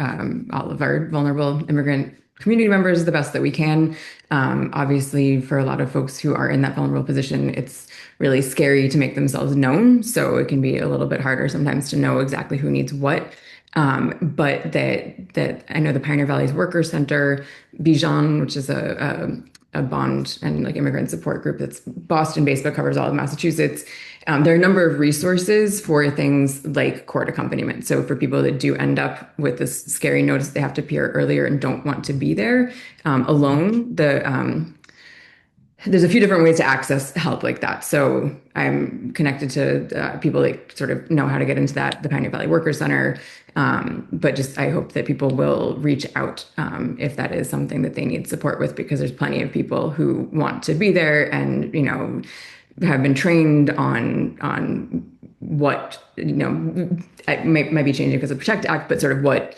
all of our vulnerable immigrant community members the best that we can. Obviously, for a lot of folks who are in that vulnerable position, it's really scary to make themselves known. So it can be a little bit harder sometimes to know exactly who needs what. But that I know the Pioneer Valleys Worker Center, Bijan, which is a bond and like immigrant support group that's Boston-based but covers all of Massachusetts. There are a number of resources for things like court accompaniment. So for people that do end up with this scary notice, they have to appear earlier and don't want to be there alone. There's a few different ways to access help like that. So I'm connected to people that sort of know how to get into that, the Pioneer Valley Worker Center. But just I hope that people will reach out if that is something that they need support with, because there's plenty of people who want to be there and, have been trained on what, it might be changing because of the Protect Act, but sort of what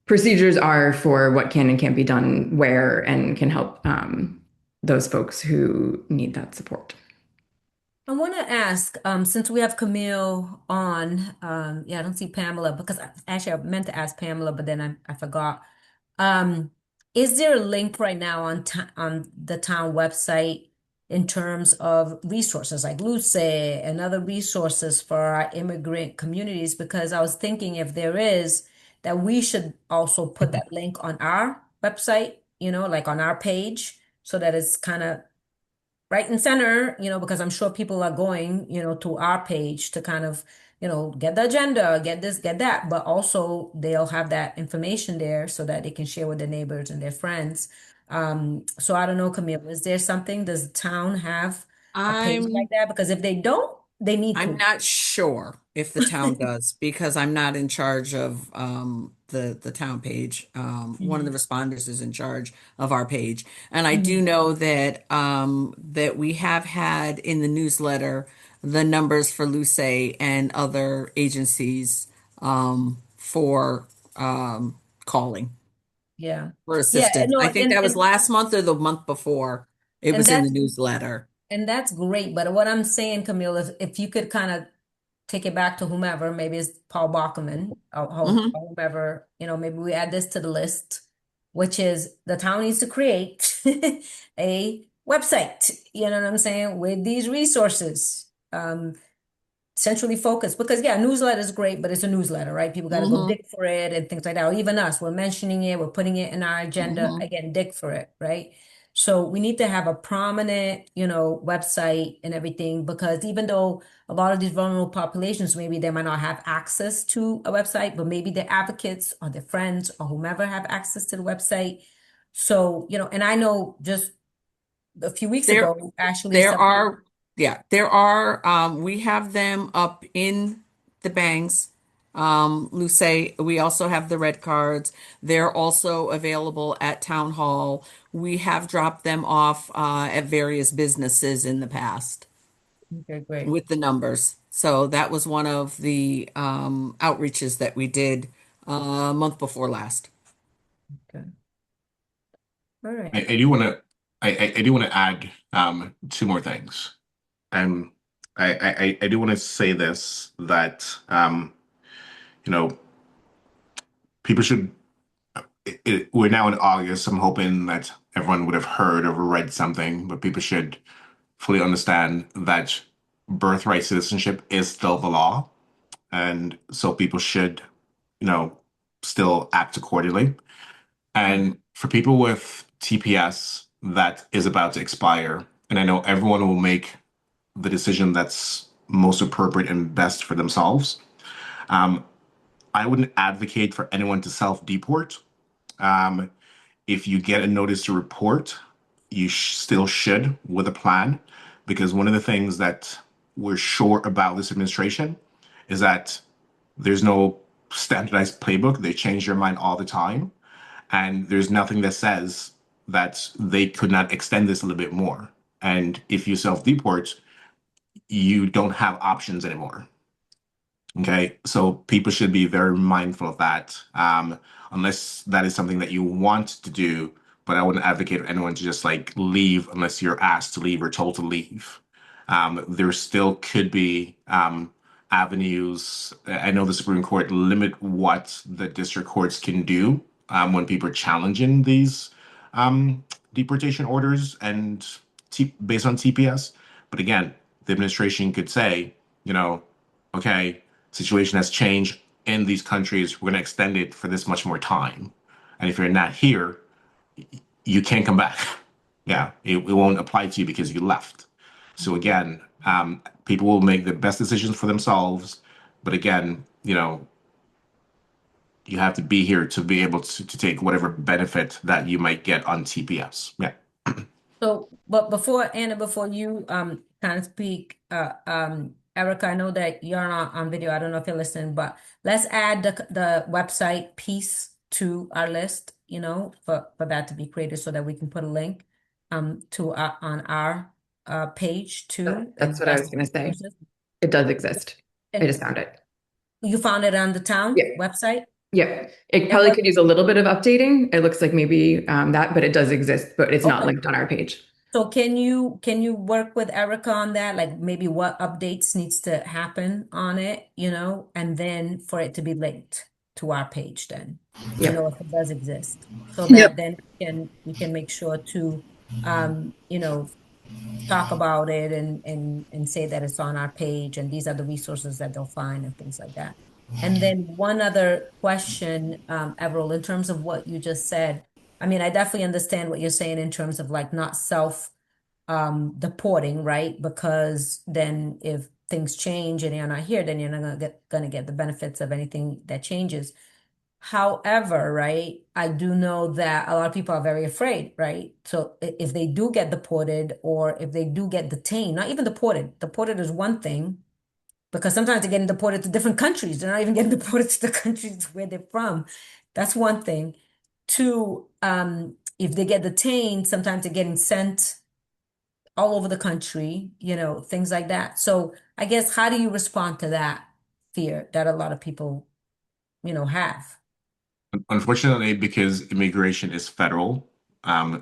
procedures are for what can and can't be done where and can help those folks who need that support. I want to ask, since we have Camille on, yeah, I don't see Pamela because actually I meant to ask Pamela, but then I forgot. Um, is there a link right now on the town website in terms of resources like Luce and other resources for our immigrant communities? Because I was thinking if there is, that we should also put that link on our website, like on our page, so that it's kind of right and center, because I'm sure people are going, to our page to kind of, get the agenda, get this, get that, but also they'll have that information there so that they can share with their neighbors and their friends. So I don't know, Camille, is there something, does the town have a page like I'm that? Because if they don't, they need I'm to. not sure if the town does because I'm not in charge of the town page. One of the Mhm. responders is in charge of our page, and I do Mhm. know that that we have had in the newsletter the numbers for Luce and other agencies for calling Yeah. for Yeah, assistance. no, I think that was last month or the month before. It and was in the that's newsletter. and that's great. But what I'm saying, Camille, if you could kind of take it back to whomever, maybe it's Paul Bachman Hmm. or whomever, maybe we add this to the list, which is the town needs to create a website, you know what I'm saying, with these resources. Centrally focused because yeah, newsletter is great, but it's a newsletter, right? People got to go Hmm. dig for it and things like that. Or even us, we're mentioning it, we're putting it in our agenda. Hmm. Again, dig for it, right? So we need to have a prominent, website and everything because even though a lot of these vulnerable populations, maybe they might not have access to a website, but maybe their advocates or their friends or whomever have access to the website. So, and I know just a few weeks There, ago, actually, there some. are, yeah, there are, we have them up in the banks. Luce, we also have the red cards. They're also available at town hall. We have dropped them off, at various businesses in the past Okay, great. with the numbers. So that was one of the, outreaches that we did, month before last. Okay. All right. I do want to I do want to add two more things. Um, I do want to say this that you know people should. We're now in August. I'm hoping that everyone would have heard or read something, but people should fully understand that birthright citizenship is still the law, and so people should, you know, still act accordingly. And for people with TPS that is about to expire, and I know everyone will make the decision that's most appropriate and best for themselves. Um, I wouldn't advocate for anyone to self-deport. Um, if you get a notice to report, you still should with a plan, because one of the things that we're sure about this administration is that there's no standardized playbook. They change their mind all the time. And there's nothing that says that they could not extend this a little bit more. And if you self deport, you don't have options anymore. Okay, so people should be very mindful of that, unless that is something that you want to do. But I wouldn't advocate for anyone to just like leave unless you're asked to leave or told to leave. There still could be avenues. I know the Supreme Court limit what the district courts can do when people are challenging these deportation orders and based on TPS. But again, the administration could say, you know, okay, situation has changed in these countries. We're going to extend it for this much more time. And if you're not here, you can't come back. Yeah, it won't apply to you because you left. So again, people will make the best decisions for themselves. But again, you have to be here to be able to take whatever benefit that you might get on TPS. Yeah. So, but before Anna, before you kind of speak, Erica, I know that you're not on video. I don't know if you're listening, but let's add the website piece to our list, for that to be created so that we can put a link to on our page too. That's what I was going to say. It does exist. I And just found it. you found it on the town Yeah. website? Yeah, it probably could use a little bit of updating. It looks like maybe that, but it does exist, but it's not Okay. linked on our page. So can you work with Erica on that? Like maybe what updates needs to happen on it, and then for it to be linked to our page then, Yep. if it does exist. So Yep. that then we can make sure to talk about it and say that it's on our page and these are the resources that they'll find and things like that. And then one other question, Everell, in terms of what you just said, I mean, I definitely understand what you're saying in terms of like not self deporting, right? Because then if things change and you're not here, then you're not gonna get the benefits of anything that changes. However, right, I do know that a lot of people are very afraid, right? So if they do get deported or if they do get detained, not even deported is one thing, because sometimes they're getting deported to different countries. They're not even getting deported to the countries where they're from. That's one thing. Two, if they get detained, sometimes they're getting sent all over the country, things like that. So I guess how do you respond to that fear that a lot of people, have? Unfortunately, because immigration is federal,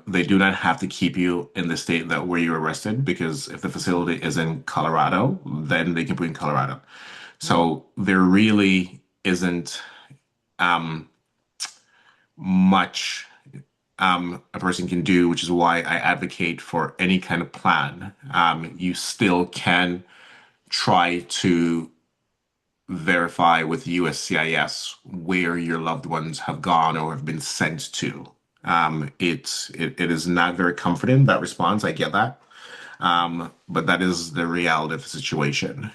they do not have to keep you in the state that where you were arrested, because if the facility is in Colorado, then they can put you in Colorado. So there really isn't much a person can do, which is why I advocate for any kind of plan. You still can try to verify with USCIS where your loved ones have gone or have been sent to. It is not very comforting, that response. I get that. But that is the reality of the situation.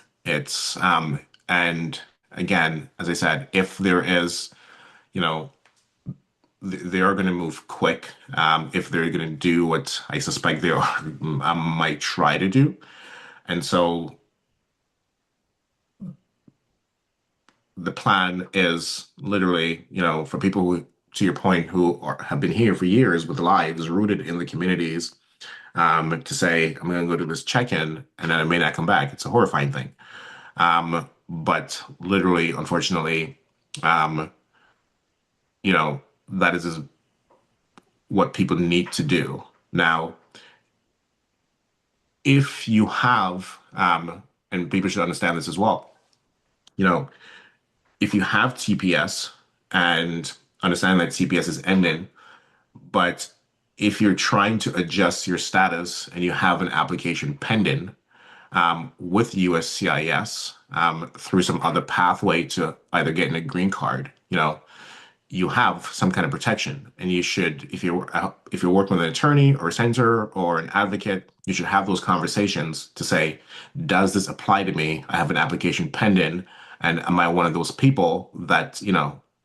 And again, as I said, if there is, you know, they are going to move quick. If they're going to do what I suspect they are, might try to do. And so the plan is literally, for people who, to your point, have been here for years with lives rooted in the communities, to say, I'm going to go do this check-in and then I may not come back. It's a horrifying thing. But literally, unfortunately, um, that is what people need to do. Now, if you have, and people should understand this as well, if you have TPS and understand that TPS is ending, but if you're trying to adjust your status and you have an application pending with USCIS through some other pathway to either getting a green card, you have some kind of protection, and you should, if you're working with an attorney or a center or an advocate, you should have those conversations to say, does this apply to me? I have an application pending, and am I one of those people that,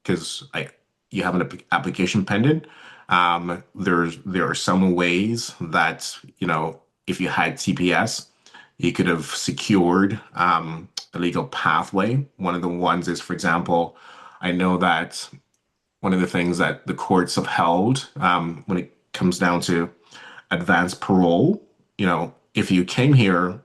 because you have an application pending, there are some ways that, if you had TPS, you could have secured a legal pathway. One of the ones is, for example, I know that one of the things that the courts have held when it comes down to advanced parole, if you came here,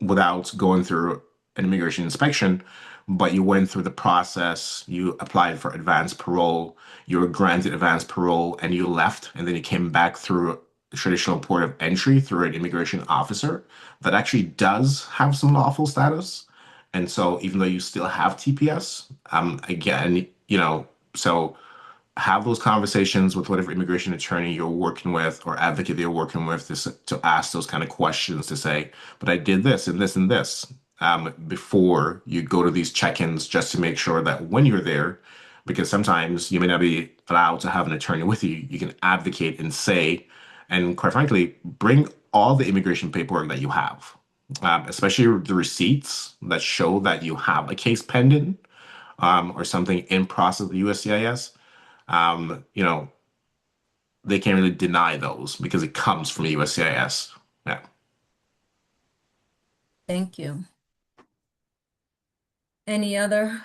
without going through an immigration inspection, but you went through the process, you applied for advanced parole, you were granted advanced parole, and you left, and then you came back through a traditional port of entry through an immigration officer that actually does have some lawful status. And so even though you still have TPS, again, So have those conversations with whatever immigration attorney you're working with or advocate you're working with to ask those kind of questions to say, but I did this and this and this, before you go to these check-ins, just to make sure that when you're there, because sometimes you may not be allowed to have an attorney with you, you can advocate and say, and quite frankly, bring all the immigration paperwork that you have, especially the receipts that show that you have a case pending, or something in process with USCIS. You know, they can't really deny those because it comes from USCIS. Yeah. Thank you. Any other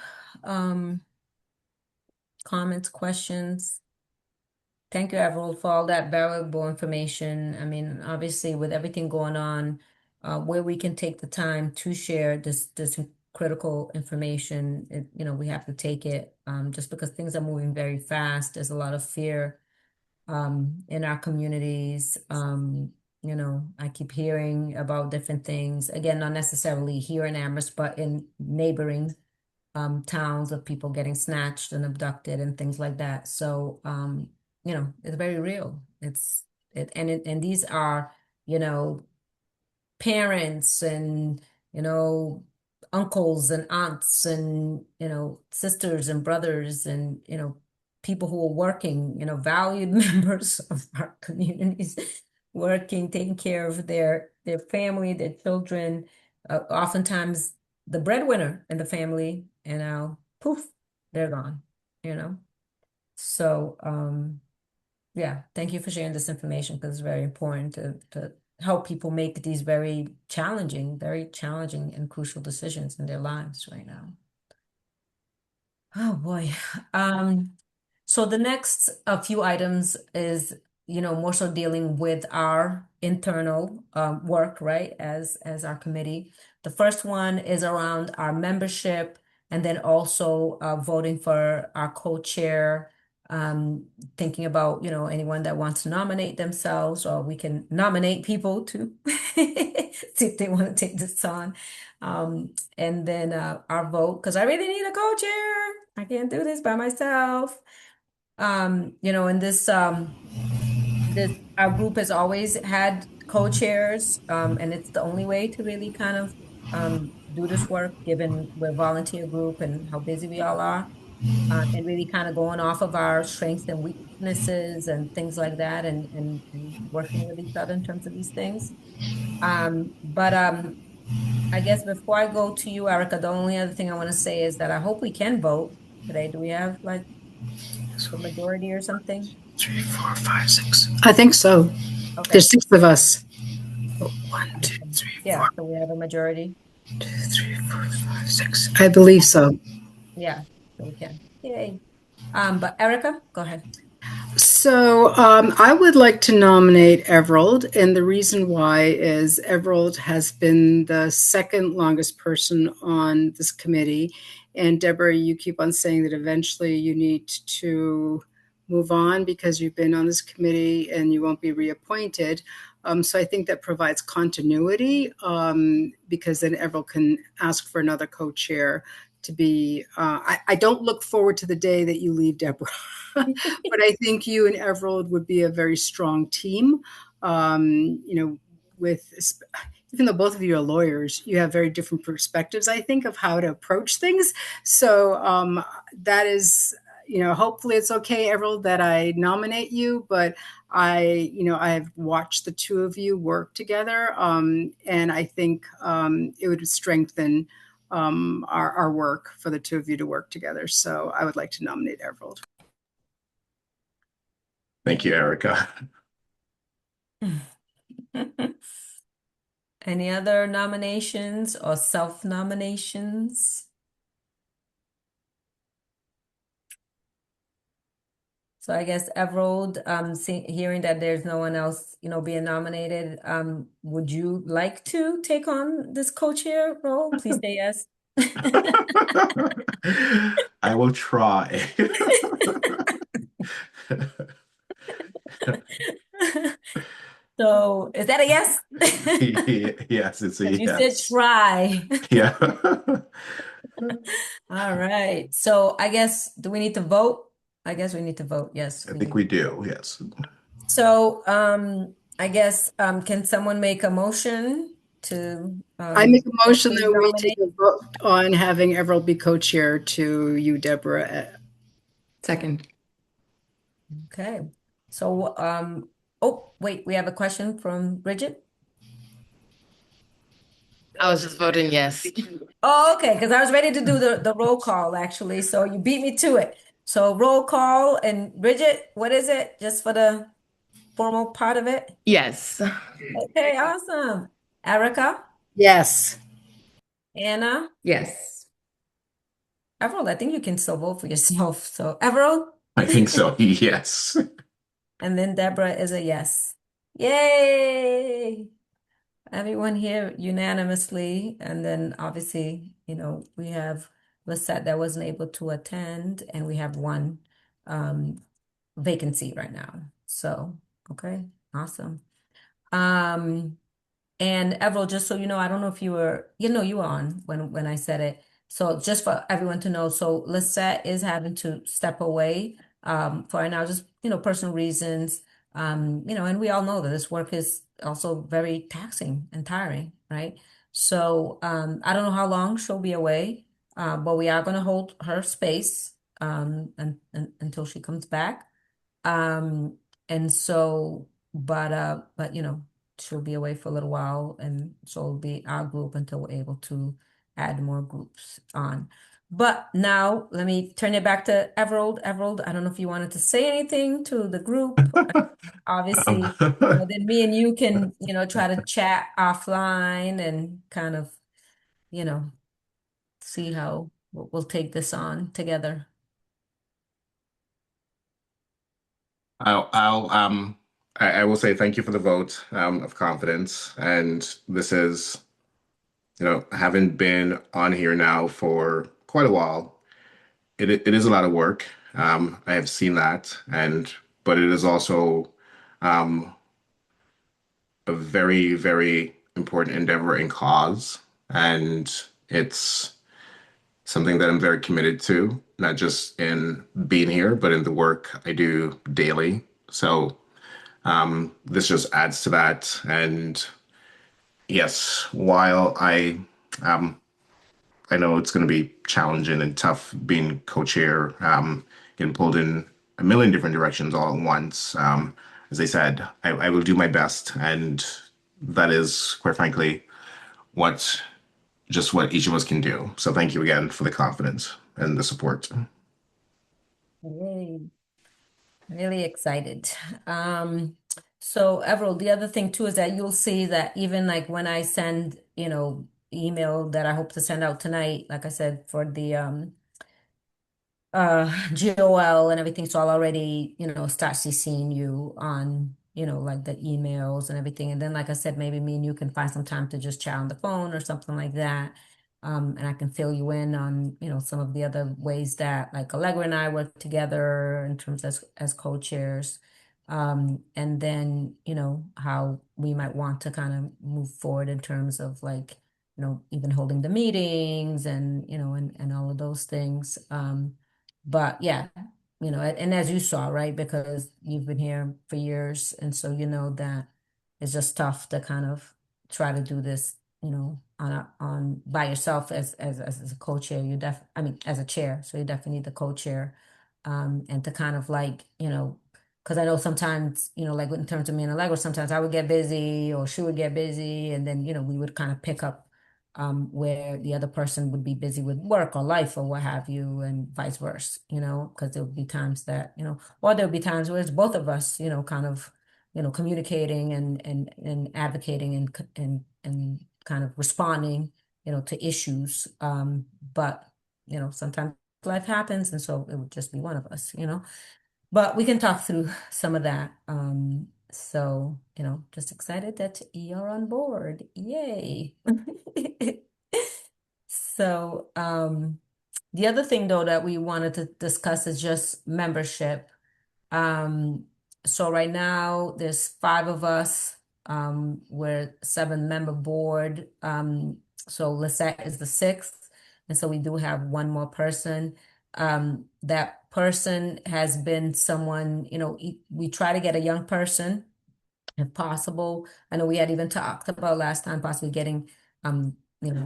comments, questions? Thank you, everyone, for all that valuable information. I mean, obviously, with everything going on, where we can take the time to share this critical information, we have to take it, just because things are moving very fast. There's a lot of fear in our communities. I keep hearing about different things. Again, not necessarily here in Amherst, but in neighboring towns of people getting snatched and abducted and things like that. So, it's very real. And these are, you know, parents and, uncles and aunts and, sisters and brothers and, people who are working, valued members of our communities, working, taking care of their family, their children, oftentimes the breadwinner in the family, and now poof, they're gone, you know? So, yeah, thank you for sharing this information because it's very important to help people make these very challenging and crucial decisions in their lives right now. Oh boy. So the next few items is, more so dealing with our internal work, right, as our committee. The first one is around our membership, and then also voting for our co-chair, thinking about, anyone that wants to nominate themselves, or we can nominate people to see if they want to take this on. And then our vote, because I really need a co-chair. I can't do this by myself. And this our group has always had co-chairs, and it's the only way to really kind of do this work, given we're a volunteer group and how busy we all are, and really kind of going off of our strengths and weaknesses and things like that, and working with each other in terms of these things. But I guess before I go to you, Erica, the only other thing I want to say is that I hope we can vote today. Do we have like the majority or something? 3, 4, 5, 6. I think so. Okay. There's 6 of us. 1, 2, 3, Yeah, 4, so we have a majority. 2, 3, 4, 5, 6. I believe so. Yeah, so we can. Yay. But Erica, go ahead. So I would like to nominate Everald, and the reason why is Everald has been the second longest person on this committee. And Deborah, you keep on saying that eventually you need to move on because you've been on this committee and you won't be reappointed. So I think that provides continuity, because then Everald can ask for another co-chair to be. I don't look forward to the day that you leave, Deborah. But I think you and Everald would be a very strong team. With even though both of you are lawyers, you have very different perspectives, I think, of how to approach things. So that is, hopefully it's okay, Everald, that I nominate you. But I have watched the two of you work together, and I think it would strengthen our work for the two of you to work together. So I would like to nominate Everald. Thank you, Erica. Any other nominations or self-nominations? So I guess Everald, hearing that there's no one else, being nominated, would you like to take on this co-chair role? Please say yes. I will try. So is that a yes? Yes, it's a You said yes. try. Yeah. All right. So I guess, do we need to vote? I guess we need to vote. Yes, I we think need. we do, yes. So, I guess, can someone make a motion to, I make a motion officially that we take nominate? a vote on having Everald be co-chair to you, Deborah. Second. Okay. So, oh, wait, we have a question from Bridget. I was just voting yes. Oh, okay, because I was ready to do the roll call actually. So you beat me to it. So roll call and Bridget, what is it? Just for the formal part of it? Yes. Okay, awesome. Erica, Yes. Anna, Yes. Everald, I think you can still vote for yourself. So Everald, I think so, yes. and then Deborah is a yes. Yay! Everyone here unanimously. And then obviously, we have Lisette that wasn't able to attend, and we have one vacancy right now. So, okay, awesome. Um, and Everald, just so you know, I don't know if you were on when I said it. So just for everyone to know, so Lisette is having to step away for right now, just personal reasons. And we all know that this work is also very taxing and tiring, right? So I don't know how long she'll be away, but we are going to hold her space until she comes back. Um, and so, but she'll be away for a little while, and so it'll be our group until we're able to add more groups on. But now let me turn it back to Everald. Everald, I don't know if you wanted to say anything to the group. Um, Obviously, then me and you can, try to chat offline and kind of, you know, see how we'll take this on together. I will say thank you for the vote of confidence. And this is, having been on here now for quite a while, it is a lot of work. I have seen that, but it is also um, a very, very important endeavor and cause. And it's something that I'm very committed to, not just in being here, but in the work I do daily. So this just adds to that. And yes, while I know it's going to be challenging and tough being co-chair, getting pulled in a million different directions all at once. As I said, I will do my best, and that is, quite frankly, what what each of us can do. So thank you again for the confidence and the support. Yay. Really excited. So Everald, the other thing too is that you'll see that even like when I send, email that I hope to send out tonight, like I said, for the GOL and everything. So I'll already, start CCing you on, like the emails and everything. And then, like I said, maybe me and you can find some time to just chat on the phone or something like that. And I can fill you in on, some of the other ways that like Allegra and I work together in terms as co-chairs. And then, how we might want to kind of move forward in terms of like, even holding the meetings and, and all of those things. But yeah, and as you saw, right, because you've been here for years, and so you know that it's just tough to kind of try to do this, on by yourself as a co-chair. I mean, as a chair, so you definitely need the co-chair, and to kind of like, because I know sometimes, like in terms of me and Allegra, sometimes I would get busy or she would get busy, and then we would kind of pick up where the other person would be busy with work or life or what have you, and vice versa, because there would be times that, or there would be times where it's both of us, kind of, communicating and advocating and kind of responding, to issues. But, sometimes life happens, and so it would just be one of us, but we can talk through some of that. So, just excited that you're on board. Yay. So, the other thing though that we wanted to discuss is just membership. Um, so right now there's five of us. We're seven member board. So Lisette is the sixth. And so we do have one more person. That person has been someone, we try to get a young person if possible. I know we had even talked about last time possibly getting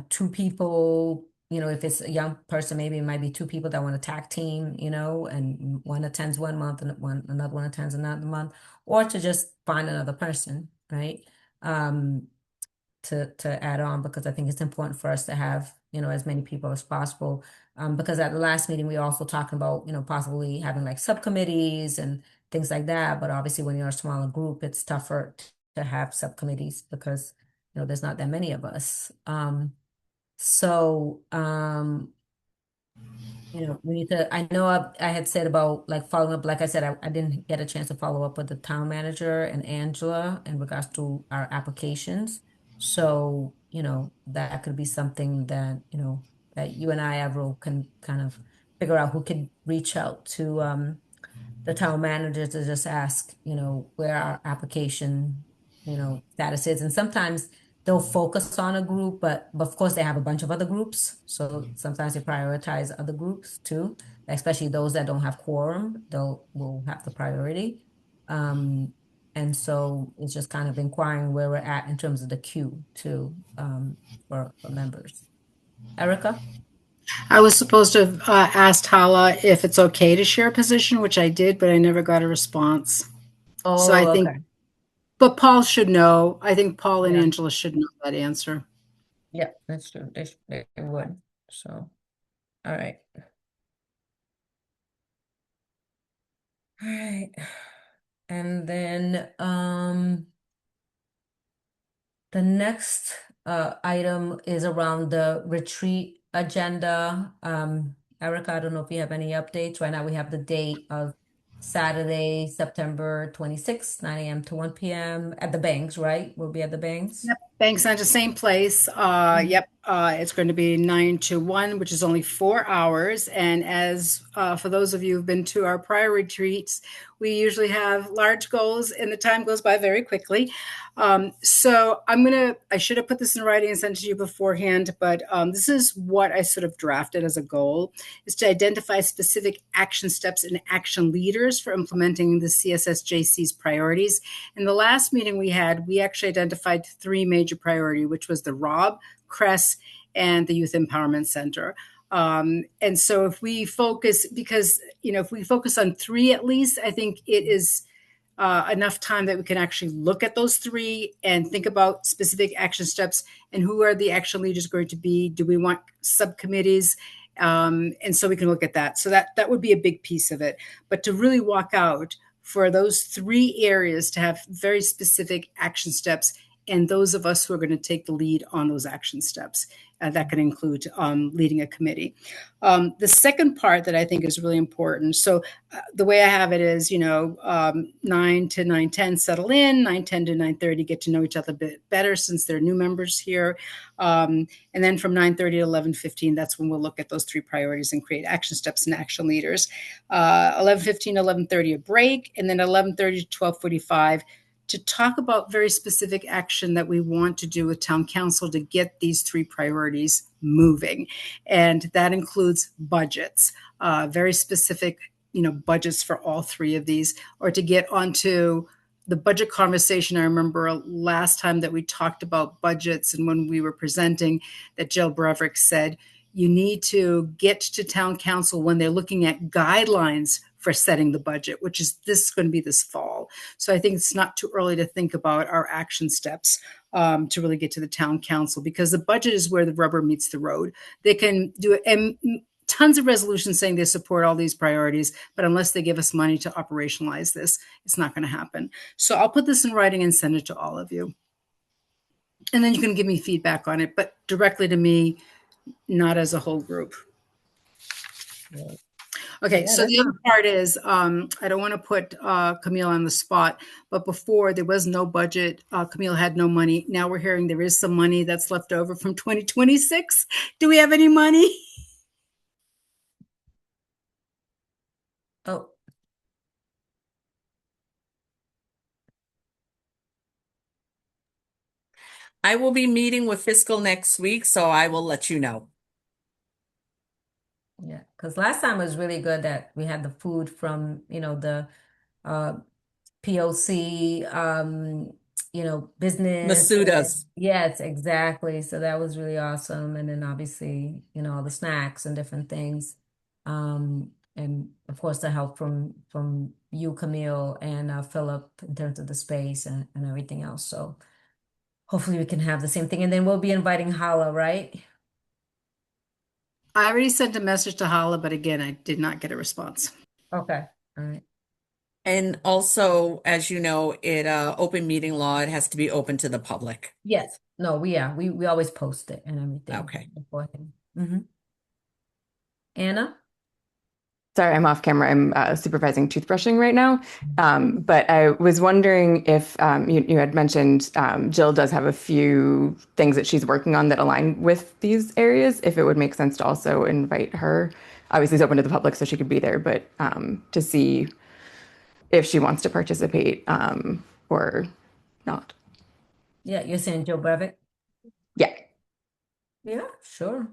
two people, if it's a young person, maybe it might be two people that want to tag team, and one attends 1 month and another one attends another month, or to just find another person, right? Um, to add on, because I think it's important for us to have, as many people as possible. Because at the last meeting, we also talking about, possibly having like subcommittees and things like that. But obviously, when you're a smaller group, it's tougher to have subcommittees because, there's not that many of us. So, we need to, I know I had said about like following up, like I said, I didn't get a chance to follow up with the town manager and Angela in regards to our applications. So, that could be something that, that you and I, Avril, can kind of figure out who could reach out to, the town manager to just ask, where our application, status is. And sometimes they'll focus on a group, but of course they have a bunch of other groups. So sometimes they prioritize other groups too, especially those that don't have quorum, will have the priority. Um, and so it's just kind of inquiring where we're at in terms of the queue too, for members. Erica? I was supposed to have asked Hala if it's okay to share a position, which I did, but I never got a response. So I Oh, think, okay. but Paul should know. I think Paul and Yeah. Angela should know that answer. Yeah, that's true. They would. So, all right. All right. And then the next item is around the retreat agenda. Erica, I don't know if you have any updates. Right now we have the date of Saturday, September 26th, 9 a.m. to 1 p.m. at the Banks, right? We'll be at the Banks. Yep, Banks at the same place. Yep, it's going to be 9 to 1, which is only 4 hours. And as for those of you who've been to our prior retreats, we usually have large goals, and the time goes by very quickly. So I should have put this in writing and sent it to you beforehand, but this is what I sort of drafted as a goal, is to identify specific action steps and action leaders for implementing the CSSJC's priorities. In the last meeting we had, we actually identified three major priorities, which was the ROB, CRESS, and the Youth Empowerment Center. And so if we focus, because, if we focus on three at least, I think it is enough time that we can actually look at those three and think about specific action steps and who are the action leaders going to be. Do we want subcommittees? And so we can look at that. So that would be a big piece of it. But to really walk out for those three areas to have very specific action steps, and those of us who are going to take the lead on those action steps. That can include leading a committee. The second part that I think is really important. So the way I have it is, 9 to 9:10 settle in, 9:10 to 9:30 get to know each other a bit better since they're new members here. And then from 9:30 to 11:15, that's when we'll look at those three priorities and create action steps and action leaders. 11:15 to 11:30 a break, and then 11:30 to 12:45 to talk about very specific action that we want to do with town council to get these three priorities moving. And that includes budgets, very specific, budgets for all three of these, or to get onto the budget conversation. I remember last time that we talked about budgets, and when we were presenting, that Jill Breverick said, you need to get to town council when they're looking at guidelines for setting the budget, which is going to be this fall. So I think it's not too early to think about our action steps to really get to the town council, because the budget is where the rubber meets the road. They can do it, and tons of resolutions saying they support all these priorities, but unless they give us money to operationalize this, it's not going to happen. So I'll put this in writing and send it to all of you. And then you can give me feedback on it, but directly to me, not as a whole group. Yeah. Okay, Yeah, so the other part is, I don't want to put Camille on the spot, but before there was no budget, Camille had no money. Now we're hearing there is some money that's left over from 2026. Do we have any money? Oh, I will be meeting with fiscal next week, so I will let you know. Yeah, because last time was really good that we had the food from, the uh POC, business. Masudas. Yes, exactly. So that was really awesome. And then obviously, all the snacks and different things. And of course the help from you, Camille, and Philip in terms of the space and everything else. So hopefully we can have the same thing. And then we'll be inviting Hala, right? I already sent a message to Hala, but again, I did not get a response. Okay. All right. And also, as you know, open meeting law, it has to be open to the public. Yes. No, we always post it and everything Okay. beforehand. Anna? Sorry, I'm off camera. I'm supervising toothbrushing right now. But I was wondering if you had mentioned Jill does have a few things that she's working on that align with these areas. If it would make sense to also invite her. Obviously, it's open to the public, so she could be there, but to see if she wants to participate or not. Yeah, you're saying Joe Brevitt? Yeah. Yeah, sure.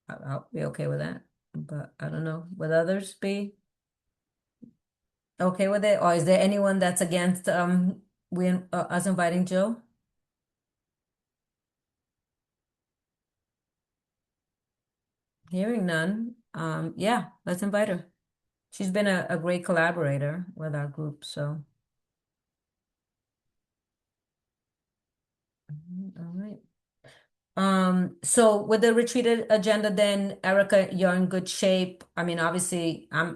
I'll be okay with that. But I don't know. Would others be okay with it? Or is there anyone that's against us inviting Jill? Hearing none. Yeah, let's invite her. She's been a great collaborator with our group, so. All right. So with the retreated agenda, then Erica, you're in good shape. I mean, obviously, I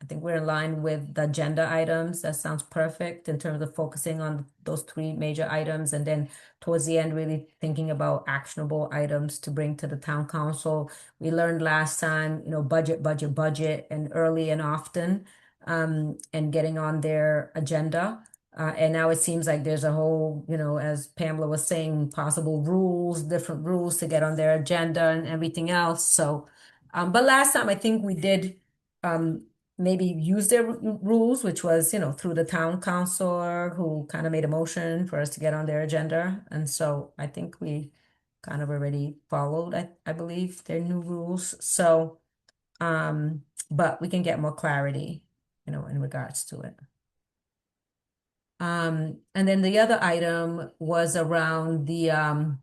think we're in line with the agenda items. That sounds perfect in terms of focusing on those three major items, and then towards the end, really thinking about actionable items to bring to the town council. We learned last time, budget, budget, budget, and early and often, and getting on their agenda. And now it seems like there's a whole, as Pamela was saying, possible rules, different rules to get on their agenda and everything else. So, but last time I think we did maybe use their rules, which was, through the town councilor who kind of made a motion for us to get on their agenda. And so I think we kind of already followed, I believe, their new rules. So, but we can get more clarity, in regards to it. And then the other item was around the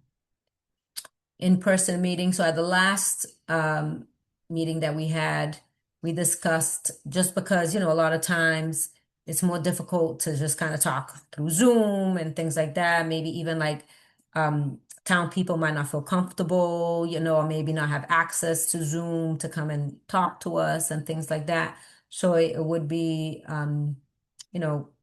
in-person meeting. So at the last meeting that we had, we discussed just because, a lot of times it's more difficult to just kind of talk through Zoom and things like that. Maybe even like town people might not feel comfortable, or maybe not have access to Zoom to come and talk to us and things like that. So it would be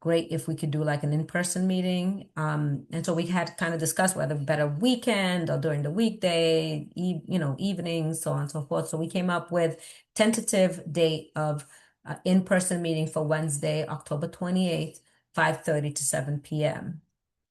great if we could do like an in-person meeting. And so we had kind of discussed whether better weekend or during the weekday, evenings, so on and so forth. So we came up with tentative date of in-person meeting for Wednesday, October 28th, 5:30 to 7 p.m.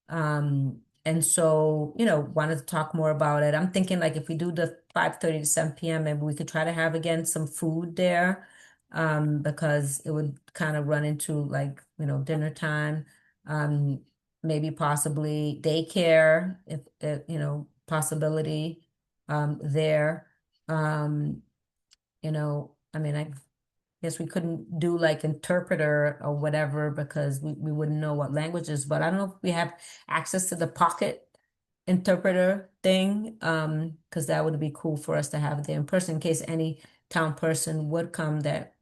And so, wanted to talk more about it. I'm thinking like if we do the 5:30 to 7 p.m., maybe we could try to have again some food there, because it would kind of run into like, dinner time, um, maybe possibly daycare, if possibility, there. Um, I mean, I guess we couldn't do like interpreter or whatever because we wouldn't know what languages, but I don't know if we have access to the pocket interpreter thing, because that would be cool for us to have there in person in case any town person would come that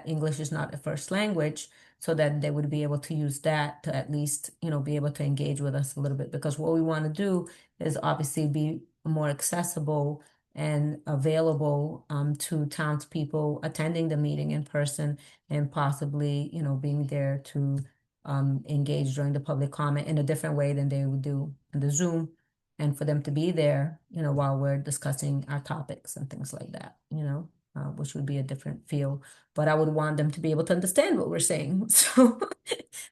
English is not a first language, so that they would be able to use that to at least, be able to engage with us a little bit. Because what we want to do is obviously be more accessible and available to townspeople attending the meeting in person and possibly, being there to engage during the public comment in a different way than they would do in the Zoom, and for them to be there, while we're discussing our topics and things like that, which would be a different feel. But I would want them to be able to understand what we're saying. So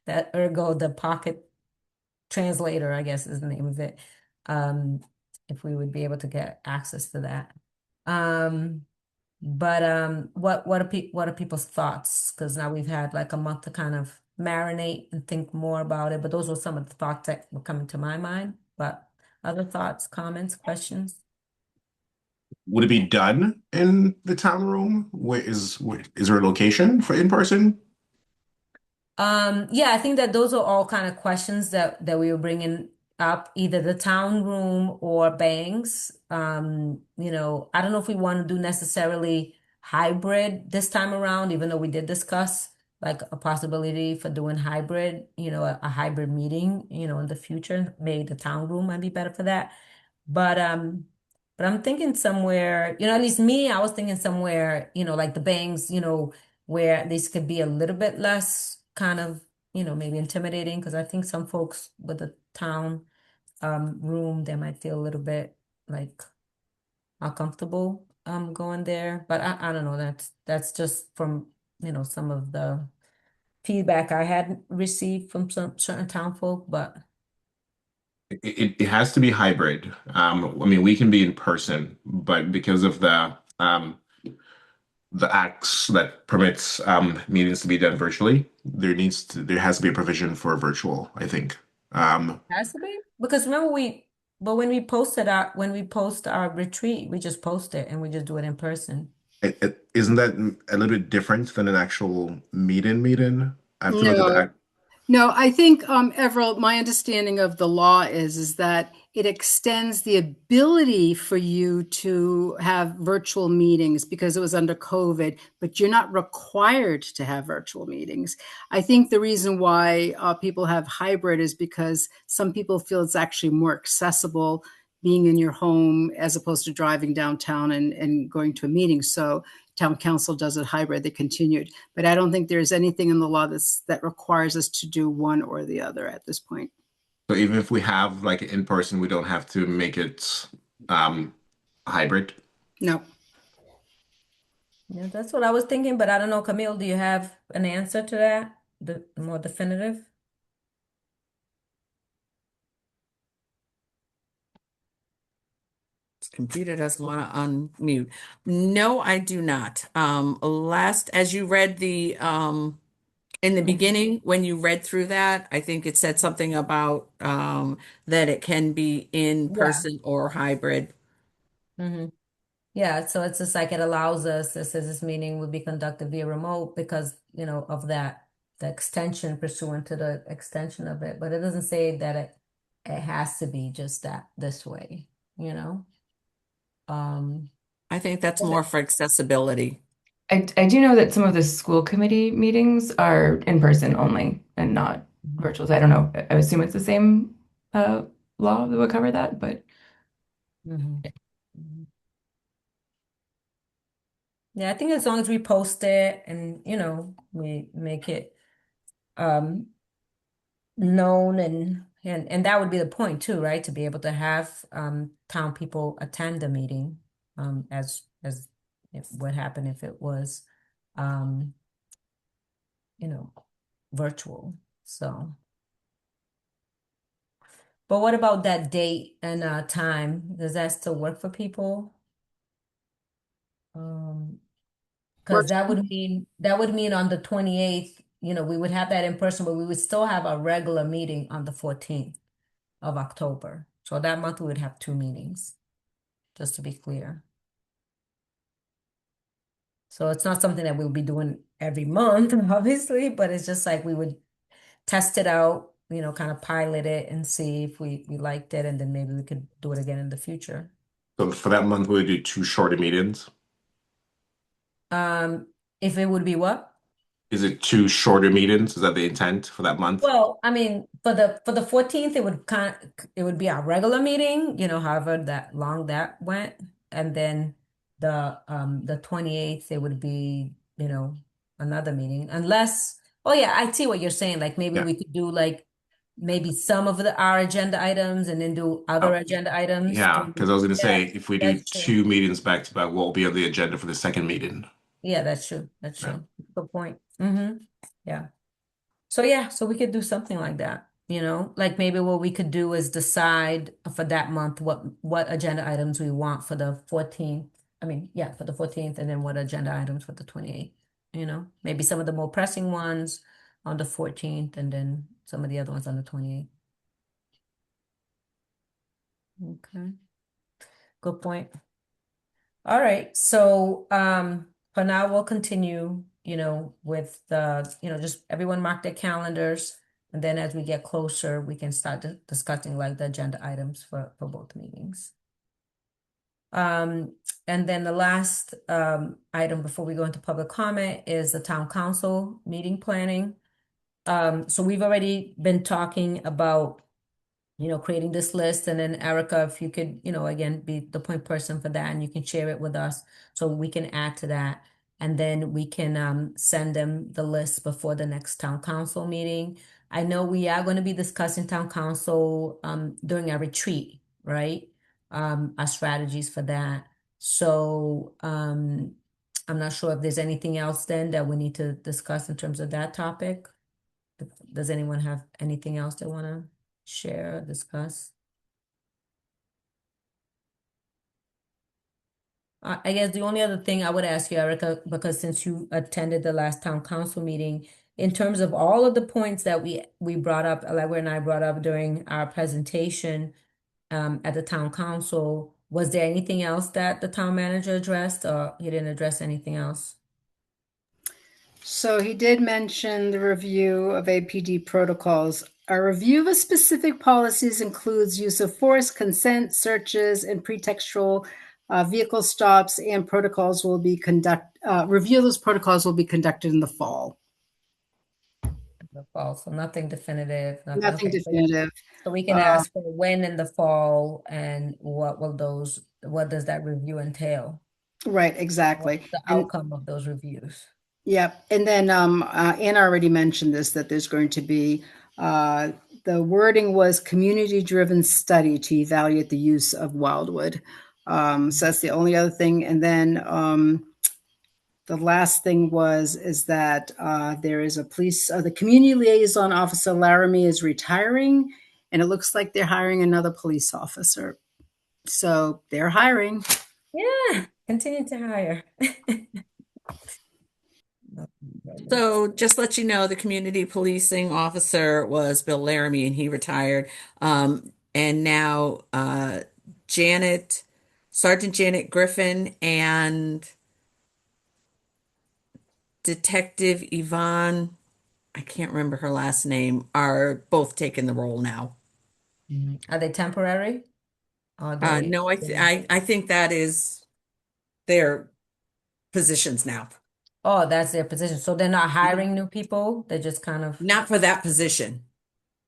that ergo the pocket translator, I guess is the name of it. If we would be able to get access to that. But what are people's thoughts? Because now we've had like a month to kind of marinate and think more about it. But those were some of the thoughts that were coming to my mind. But other thoughts, comments, questions? would it be done in the town room? Is there a location for in person? Yeah, I think that those are all kind of questions that we were bringing up, either the town room or banks. I don't know if we want to do necessarily hybrid this time around, even though we did discuss like a possibility for doing hybrid, a hybrid meeting, in the future. Maybe the town room might be better for that. But um, but I'm thinking somewhere, at least me, I was thinking somewhere, like the banks, where this could be a little bit less kind of, maybe intimidating, because I think some folks with the town room, they might feel a little bit like uncomfortable going there. But I don't know, that's just from, some of the feedback I had received from some certain town folk, but It has to be hybrid. I mean, we can be in person, but because of the acts that permits meetings to be done virtually, there has to be a provision for virtual, I think. has to be because remember but when we post our retreat, we just post it and we just do it in person. Isn't that a little bit different than an actual meeting? I have to look at the No. act. No, I think, Everett, my understanding of the law is that it extends the ability for you to have virtual meetings because it was under COVID, but you're not required to have virtual meetings. I think the reason why people have hybrid is because some people feel it's actually more accessible being in your home as opposed to driving downtown and going to a meeting. So town council does it hybrid, they continued. But I don't think there's anything in the law that requires us to do one or the other at this point. So even if we have like in person, we don't have to make it um hybrid. No. Yeah, that's what I was thinking, but I don't know, Camille, do you have an answer to that? The more definitive? This computer doesn't want to unmute. No, I do not. As you read in the beginning, when you read through that, I think it said something about that it can be in Yeah. person or hybrid. hmm Yeah, so it's just like it allows us, it says this meeting will be conducted via remote because, of that, the extension pursuant to the extension of it, but it doesn't say that it has to be just that this way, you know? Um, I think that's more for accessibility. I do know that some of the school committee meetings are in person only and not virtual. So I don't know. I assume it's the same law that would cover that, but mhm. Yeah, I think as long as we post it and, we make it um known and that would be the point too, right? To be able to have town people attend the meeting as if, what happened if it was um you know virtual. So, but what about that date and time? Does that still work for people? Um because Works. that would mean on the 28th, we would have that in person, but we would still have a regular meeting on the 14th of October. So that month we would have two meetings, just to be clear. So it's not something that we'll be doing every month, obviously, but it's just like we would test it out, kind of pilot it and see if we liked it, and then maybe we could do it again in the future. So for that month, we do two shorter meetings. Um, if it would be what? Is it two shorter meetings? Is that the intent for that month? Well, I mean, for the 14th, it would be our regular meeting, however that long that went. And then the 28th, it would be, another meeting. Unless, oh yeah, I see what you're saying. Like maybe Yeah. we could do like maybe some of our agenda items and then do other Oh, agenda items. yeah, because I was going to Yeah, say if we do that's true. two meetings back to back, what will be on the agenda for the second meeting? Yeah, that's true. That's Yeah. true. Good point. Yeah. So yeah, so we could do something like that, like maybe what we could do is decide for that month what agenda items we want for the 14th. I mean, yeah, for the 14th, and then what agenda items for the 28th, maybe some of the more pressing ones on the 14th and then some of the other ones on the 28th. Okay. Good point. All right, so for now we'll continue, with the, just everyone mark their calendars, and then as we get closer, we can start discussing like the agenda items for both meetings. And then the last item before we go into public comment is the town council meeting planning. So we've already been talking about creating this list. And then Erica, if you could, again, be the point person for that and you can share it with us so we can add to that. And then we can send them the list before the next town council meeting. I know we are going to be discussing town council during our retreat, right? Our strategies for that. So I'm not sure if there's anything else then that we need to discuss in terms of that topic. Does anyone have anything else they want to share or discuss? I guess the only other thing I would ask you, Erica, because since you attended the last town council meeting, in terms of all of the points that we brought up, Allegra and I brought up during our presentation at the town council, was there anything else that the town manager addressed, or he didn't address anything else? So he did mention the review of APD protocols. A review of specific policies includes use of force, consent, searches, and pretextual vehicle stops, and protocols will be review of those protocols will be conducted in the fall. The fall, so nothing definitive, nothing. Nothing Okay, definitive. so we can ask for when in the fall, and what does that review entail? Right, exactly. What's the And outcome of those reviews? yeah, and then Anna already mentioned this, that there's going to be the wording was community-driven study to evaluate the use of Wildwood. So that's the only other thing. And then the last thing is that there is the community liaison officer, Laramie, is retiring, and it looks like they're hiring another police officer. So they're hiring. Yeah, continue to hire. So just let you know, the community policing officer was Bill Laramie and he retired. And now Sergeant Janet Griffin and Detective Yvonne, I can't remember her last name, are both taking the role now. Are they temporary? Are they? No, I think that is their positions now. Oh, that's their position. So they're not hiring new people. They're just kind of, Not for that position.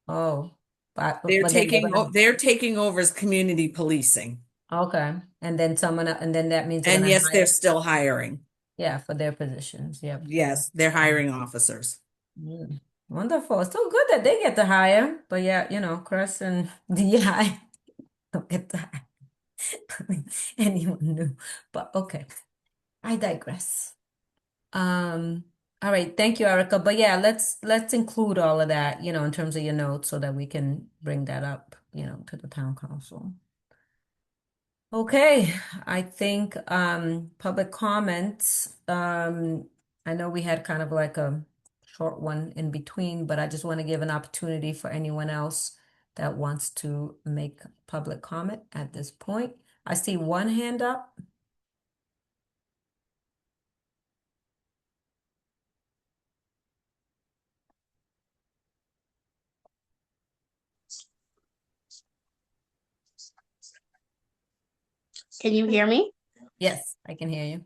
oh, They're but then they're taking gonna, they're taking over as community policing. okay. And then that means they're And gonna yes, they're hire, still hiring. yeah, for their positions. Yep. Yes, they're hiring officers. Mm. Wonderful. It's so good that they get to hire, but yeah, Chris and DI don't get to hire anyone new. But okay, I digress. All right, thank you, Erica. But yeah, let's include all of that, in terms of your notes so that we can bring that up, to the town council. Okay, I think public comments. I know we had kind of like a short one in between, but I just want to give an opportunity for anyone else that wants to make public comment at this point. I see one hand up. Can you hear me? Yes, I can hear you.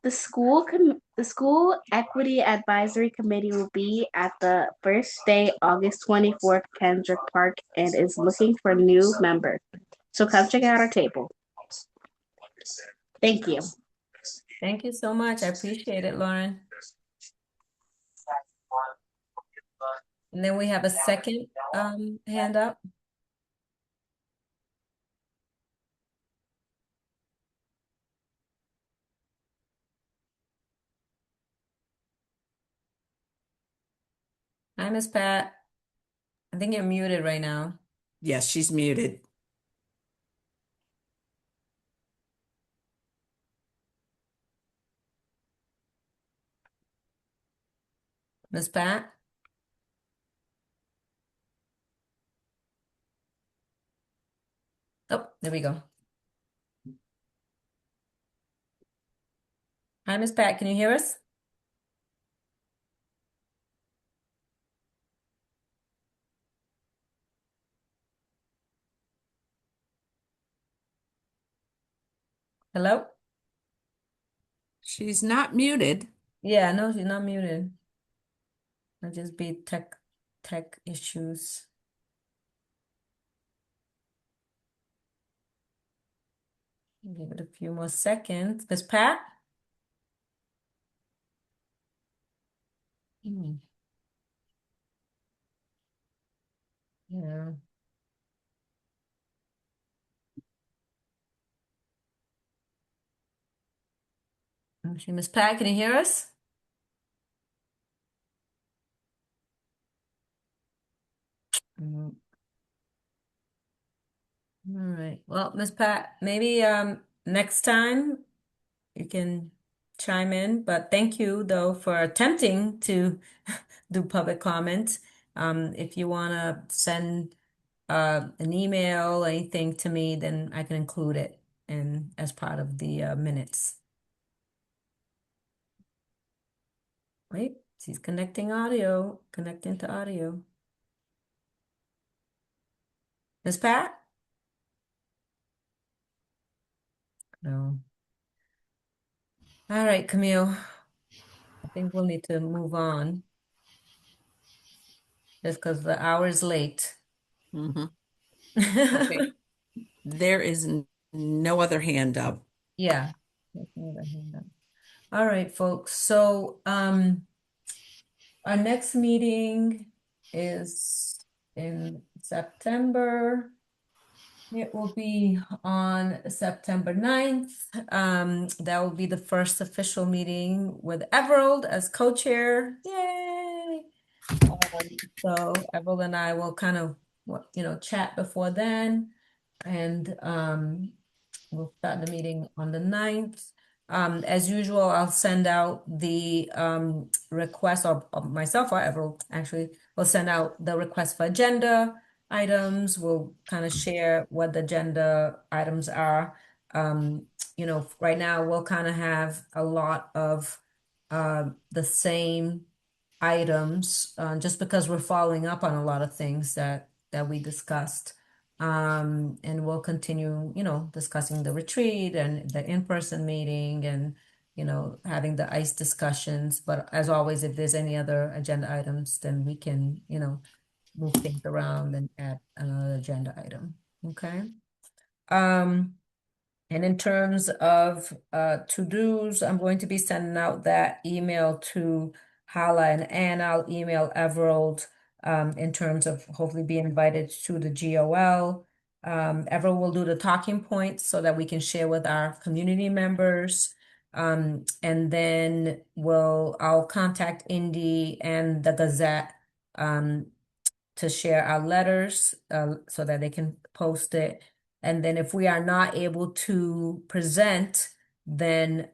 The school equity advisory committee will be at the first day, August 24th, Kendrick Park, and is looking for new members. So come check out our table. Thank you. Thank you so much. I appreciate it, Lauren. And then we have a second hand up. Hi, Miss Pat. I think you're muted right now. Yes, she's muted. Miss Pat? Oh, there we go. Hi, Miss Pat, can you hear us? Hello? She's not muted. Yeah, no, she's not muted. Might just be tech issues. Give it a few more seconds. Miss Pat? Hmm. Yeah. Okay, Miss Pat, can you hear us? Mm, all right. Well, Miss Pat, maybe next time you can chime in, but thank you though for attempting to do public comment. If you want to send an email, anything to me, then I can include it in as part of the minutes. Wait, she's connecting audio, connecting to audio. Miss Pat? No. All right, Camille. I think we'll need to move on just because the hour is late. Mhm. Okay. There is no other hand up. Yeah. That's another hand up. All right, folks. So our next meeting is in September. It will be on September 9th. That will be the first official meeting with Everald as co-chair. Yay! So Everald and I will kind of, chat before then. And we'll start the meeting on the 9th. As usual, I'll send out the request, or myself or Everald actually will send out the request for agenda items. We'll kind of share what the agenda items are. Right now we'll kind of have a lot of the same items, just because we're following up on a lot of things that we discussed. And we'll continue, discussing the retreat and the in-person meeting and, having the ICE discussions. But as always, if there's any other agenda items, then we can, move things around and add another agenda item. Okay. Um, and in terms of to-dos, I'm going to be sending out that email to Hala and Ann. I'll email Everald in terms of hopefully being invited to the GOL. Everald will do the talking points so that we can share with our community members. And then I'll contact Indy and the Gazette to share our letters so that they can post it. And then if we are not able to present, then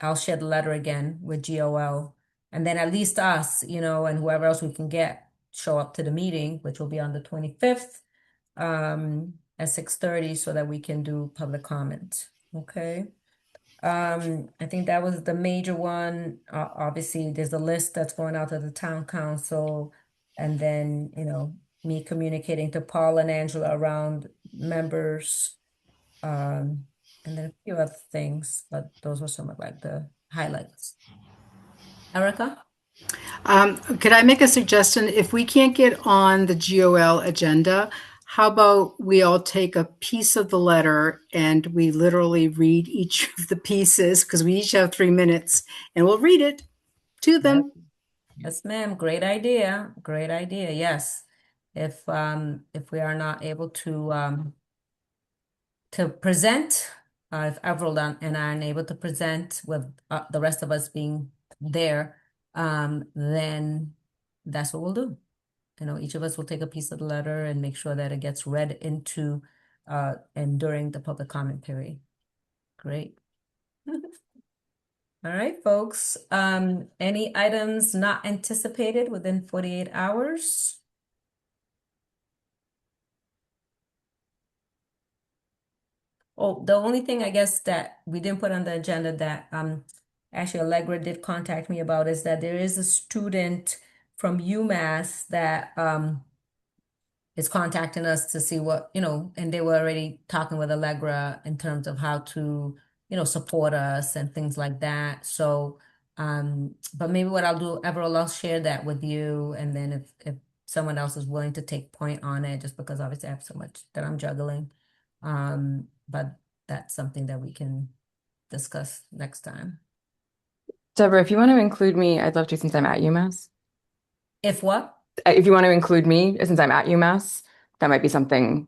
I'll share the letter again with GOL. And then at least us, and whoever else we can get show up to the meeting, which will be on the 25th at 6:30 so that we can do public comment. Okay. I think that was the major one. Obviously, there's a list that's going out to the town council, and then, me communicating to Paul and Angela around members, and then a few other things, but those were some of like the highlights. Erica? Could I make a suggestion? If we can't get on the GOL agenda, how about we all take a piece of the letter and we literally read each of the pieces because we each have 3 minutes and we'll read it to them. Yes, ma'am. Great idea. Great idea. Yes. If we are not able to present, if Avril and I are unable to present with the rest of us being there, then that's what we'll do. Each of us will take a piece of the letter and make sure that it gets read into and during the public comment period. Great. All right, folks. Any items not anticipated within 48 hours? Oh, the only thing I guess that we didn't put on the agenda that actually Allegra did contact me about is that there is a student from UMass that is contacting us to see what, and they were already talking with Allegra in terms of how to, support us and things like that. So, but maybe what I'll do, Everell, I'll share that with you. And then if someone else is willing to take point on it, just because obviously I have so much that I'm juggling. But that's something that we can discuss next time. Deborah, if you want to include me, I'd love to since I'm at UMass. If what? If you want to include me, since I'm at UMass, that might be something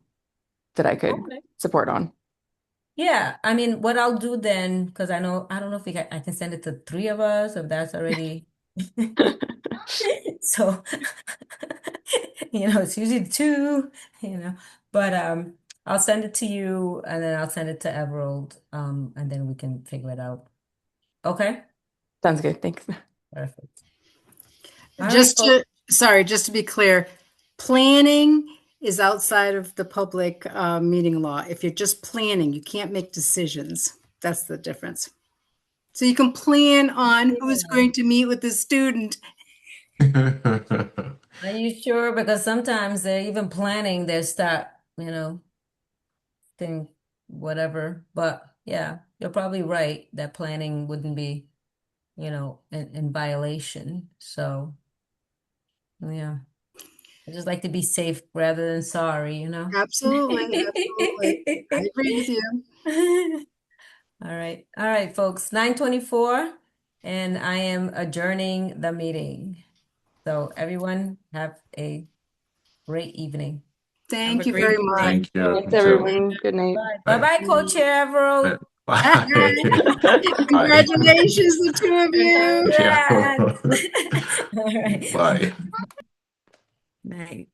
that I could Okay. support on. Yeah, I mean, what I'll do then, because I don't know if I can send it to three of us, if that's already so it's usually two, but I'll send it to you and then I'll send it to Everald, and then we can figure it out. Okay, Sounds good. Thanks. perfect. All right, folks. Just to be clear, planning is outside of the public meeting law. If you're just planning, you can't make decisions. That's the difference. So you can plan on who's going to meet with the student. Are you sure? Because sometimes they're even planning their start, thing, whatever. But yeah, you're probably right that planning wouldn't be, in violation. So yeah, I just like to be safe rather than sorry, Absolutely, absolutely. I agree with you. All right, folks. 9:24, and I am adjourning the meeting. So everyone have a great evening. Thank Have a you great very evening. much. Thank you. Thanks, You too. everyone. Good night. Bye-bye, Co-Chair Everett. Bye. Congratulations, the two of you. Yeah. All right. Bye. Night.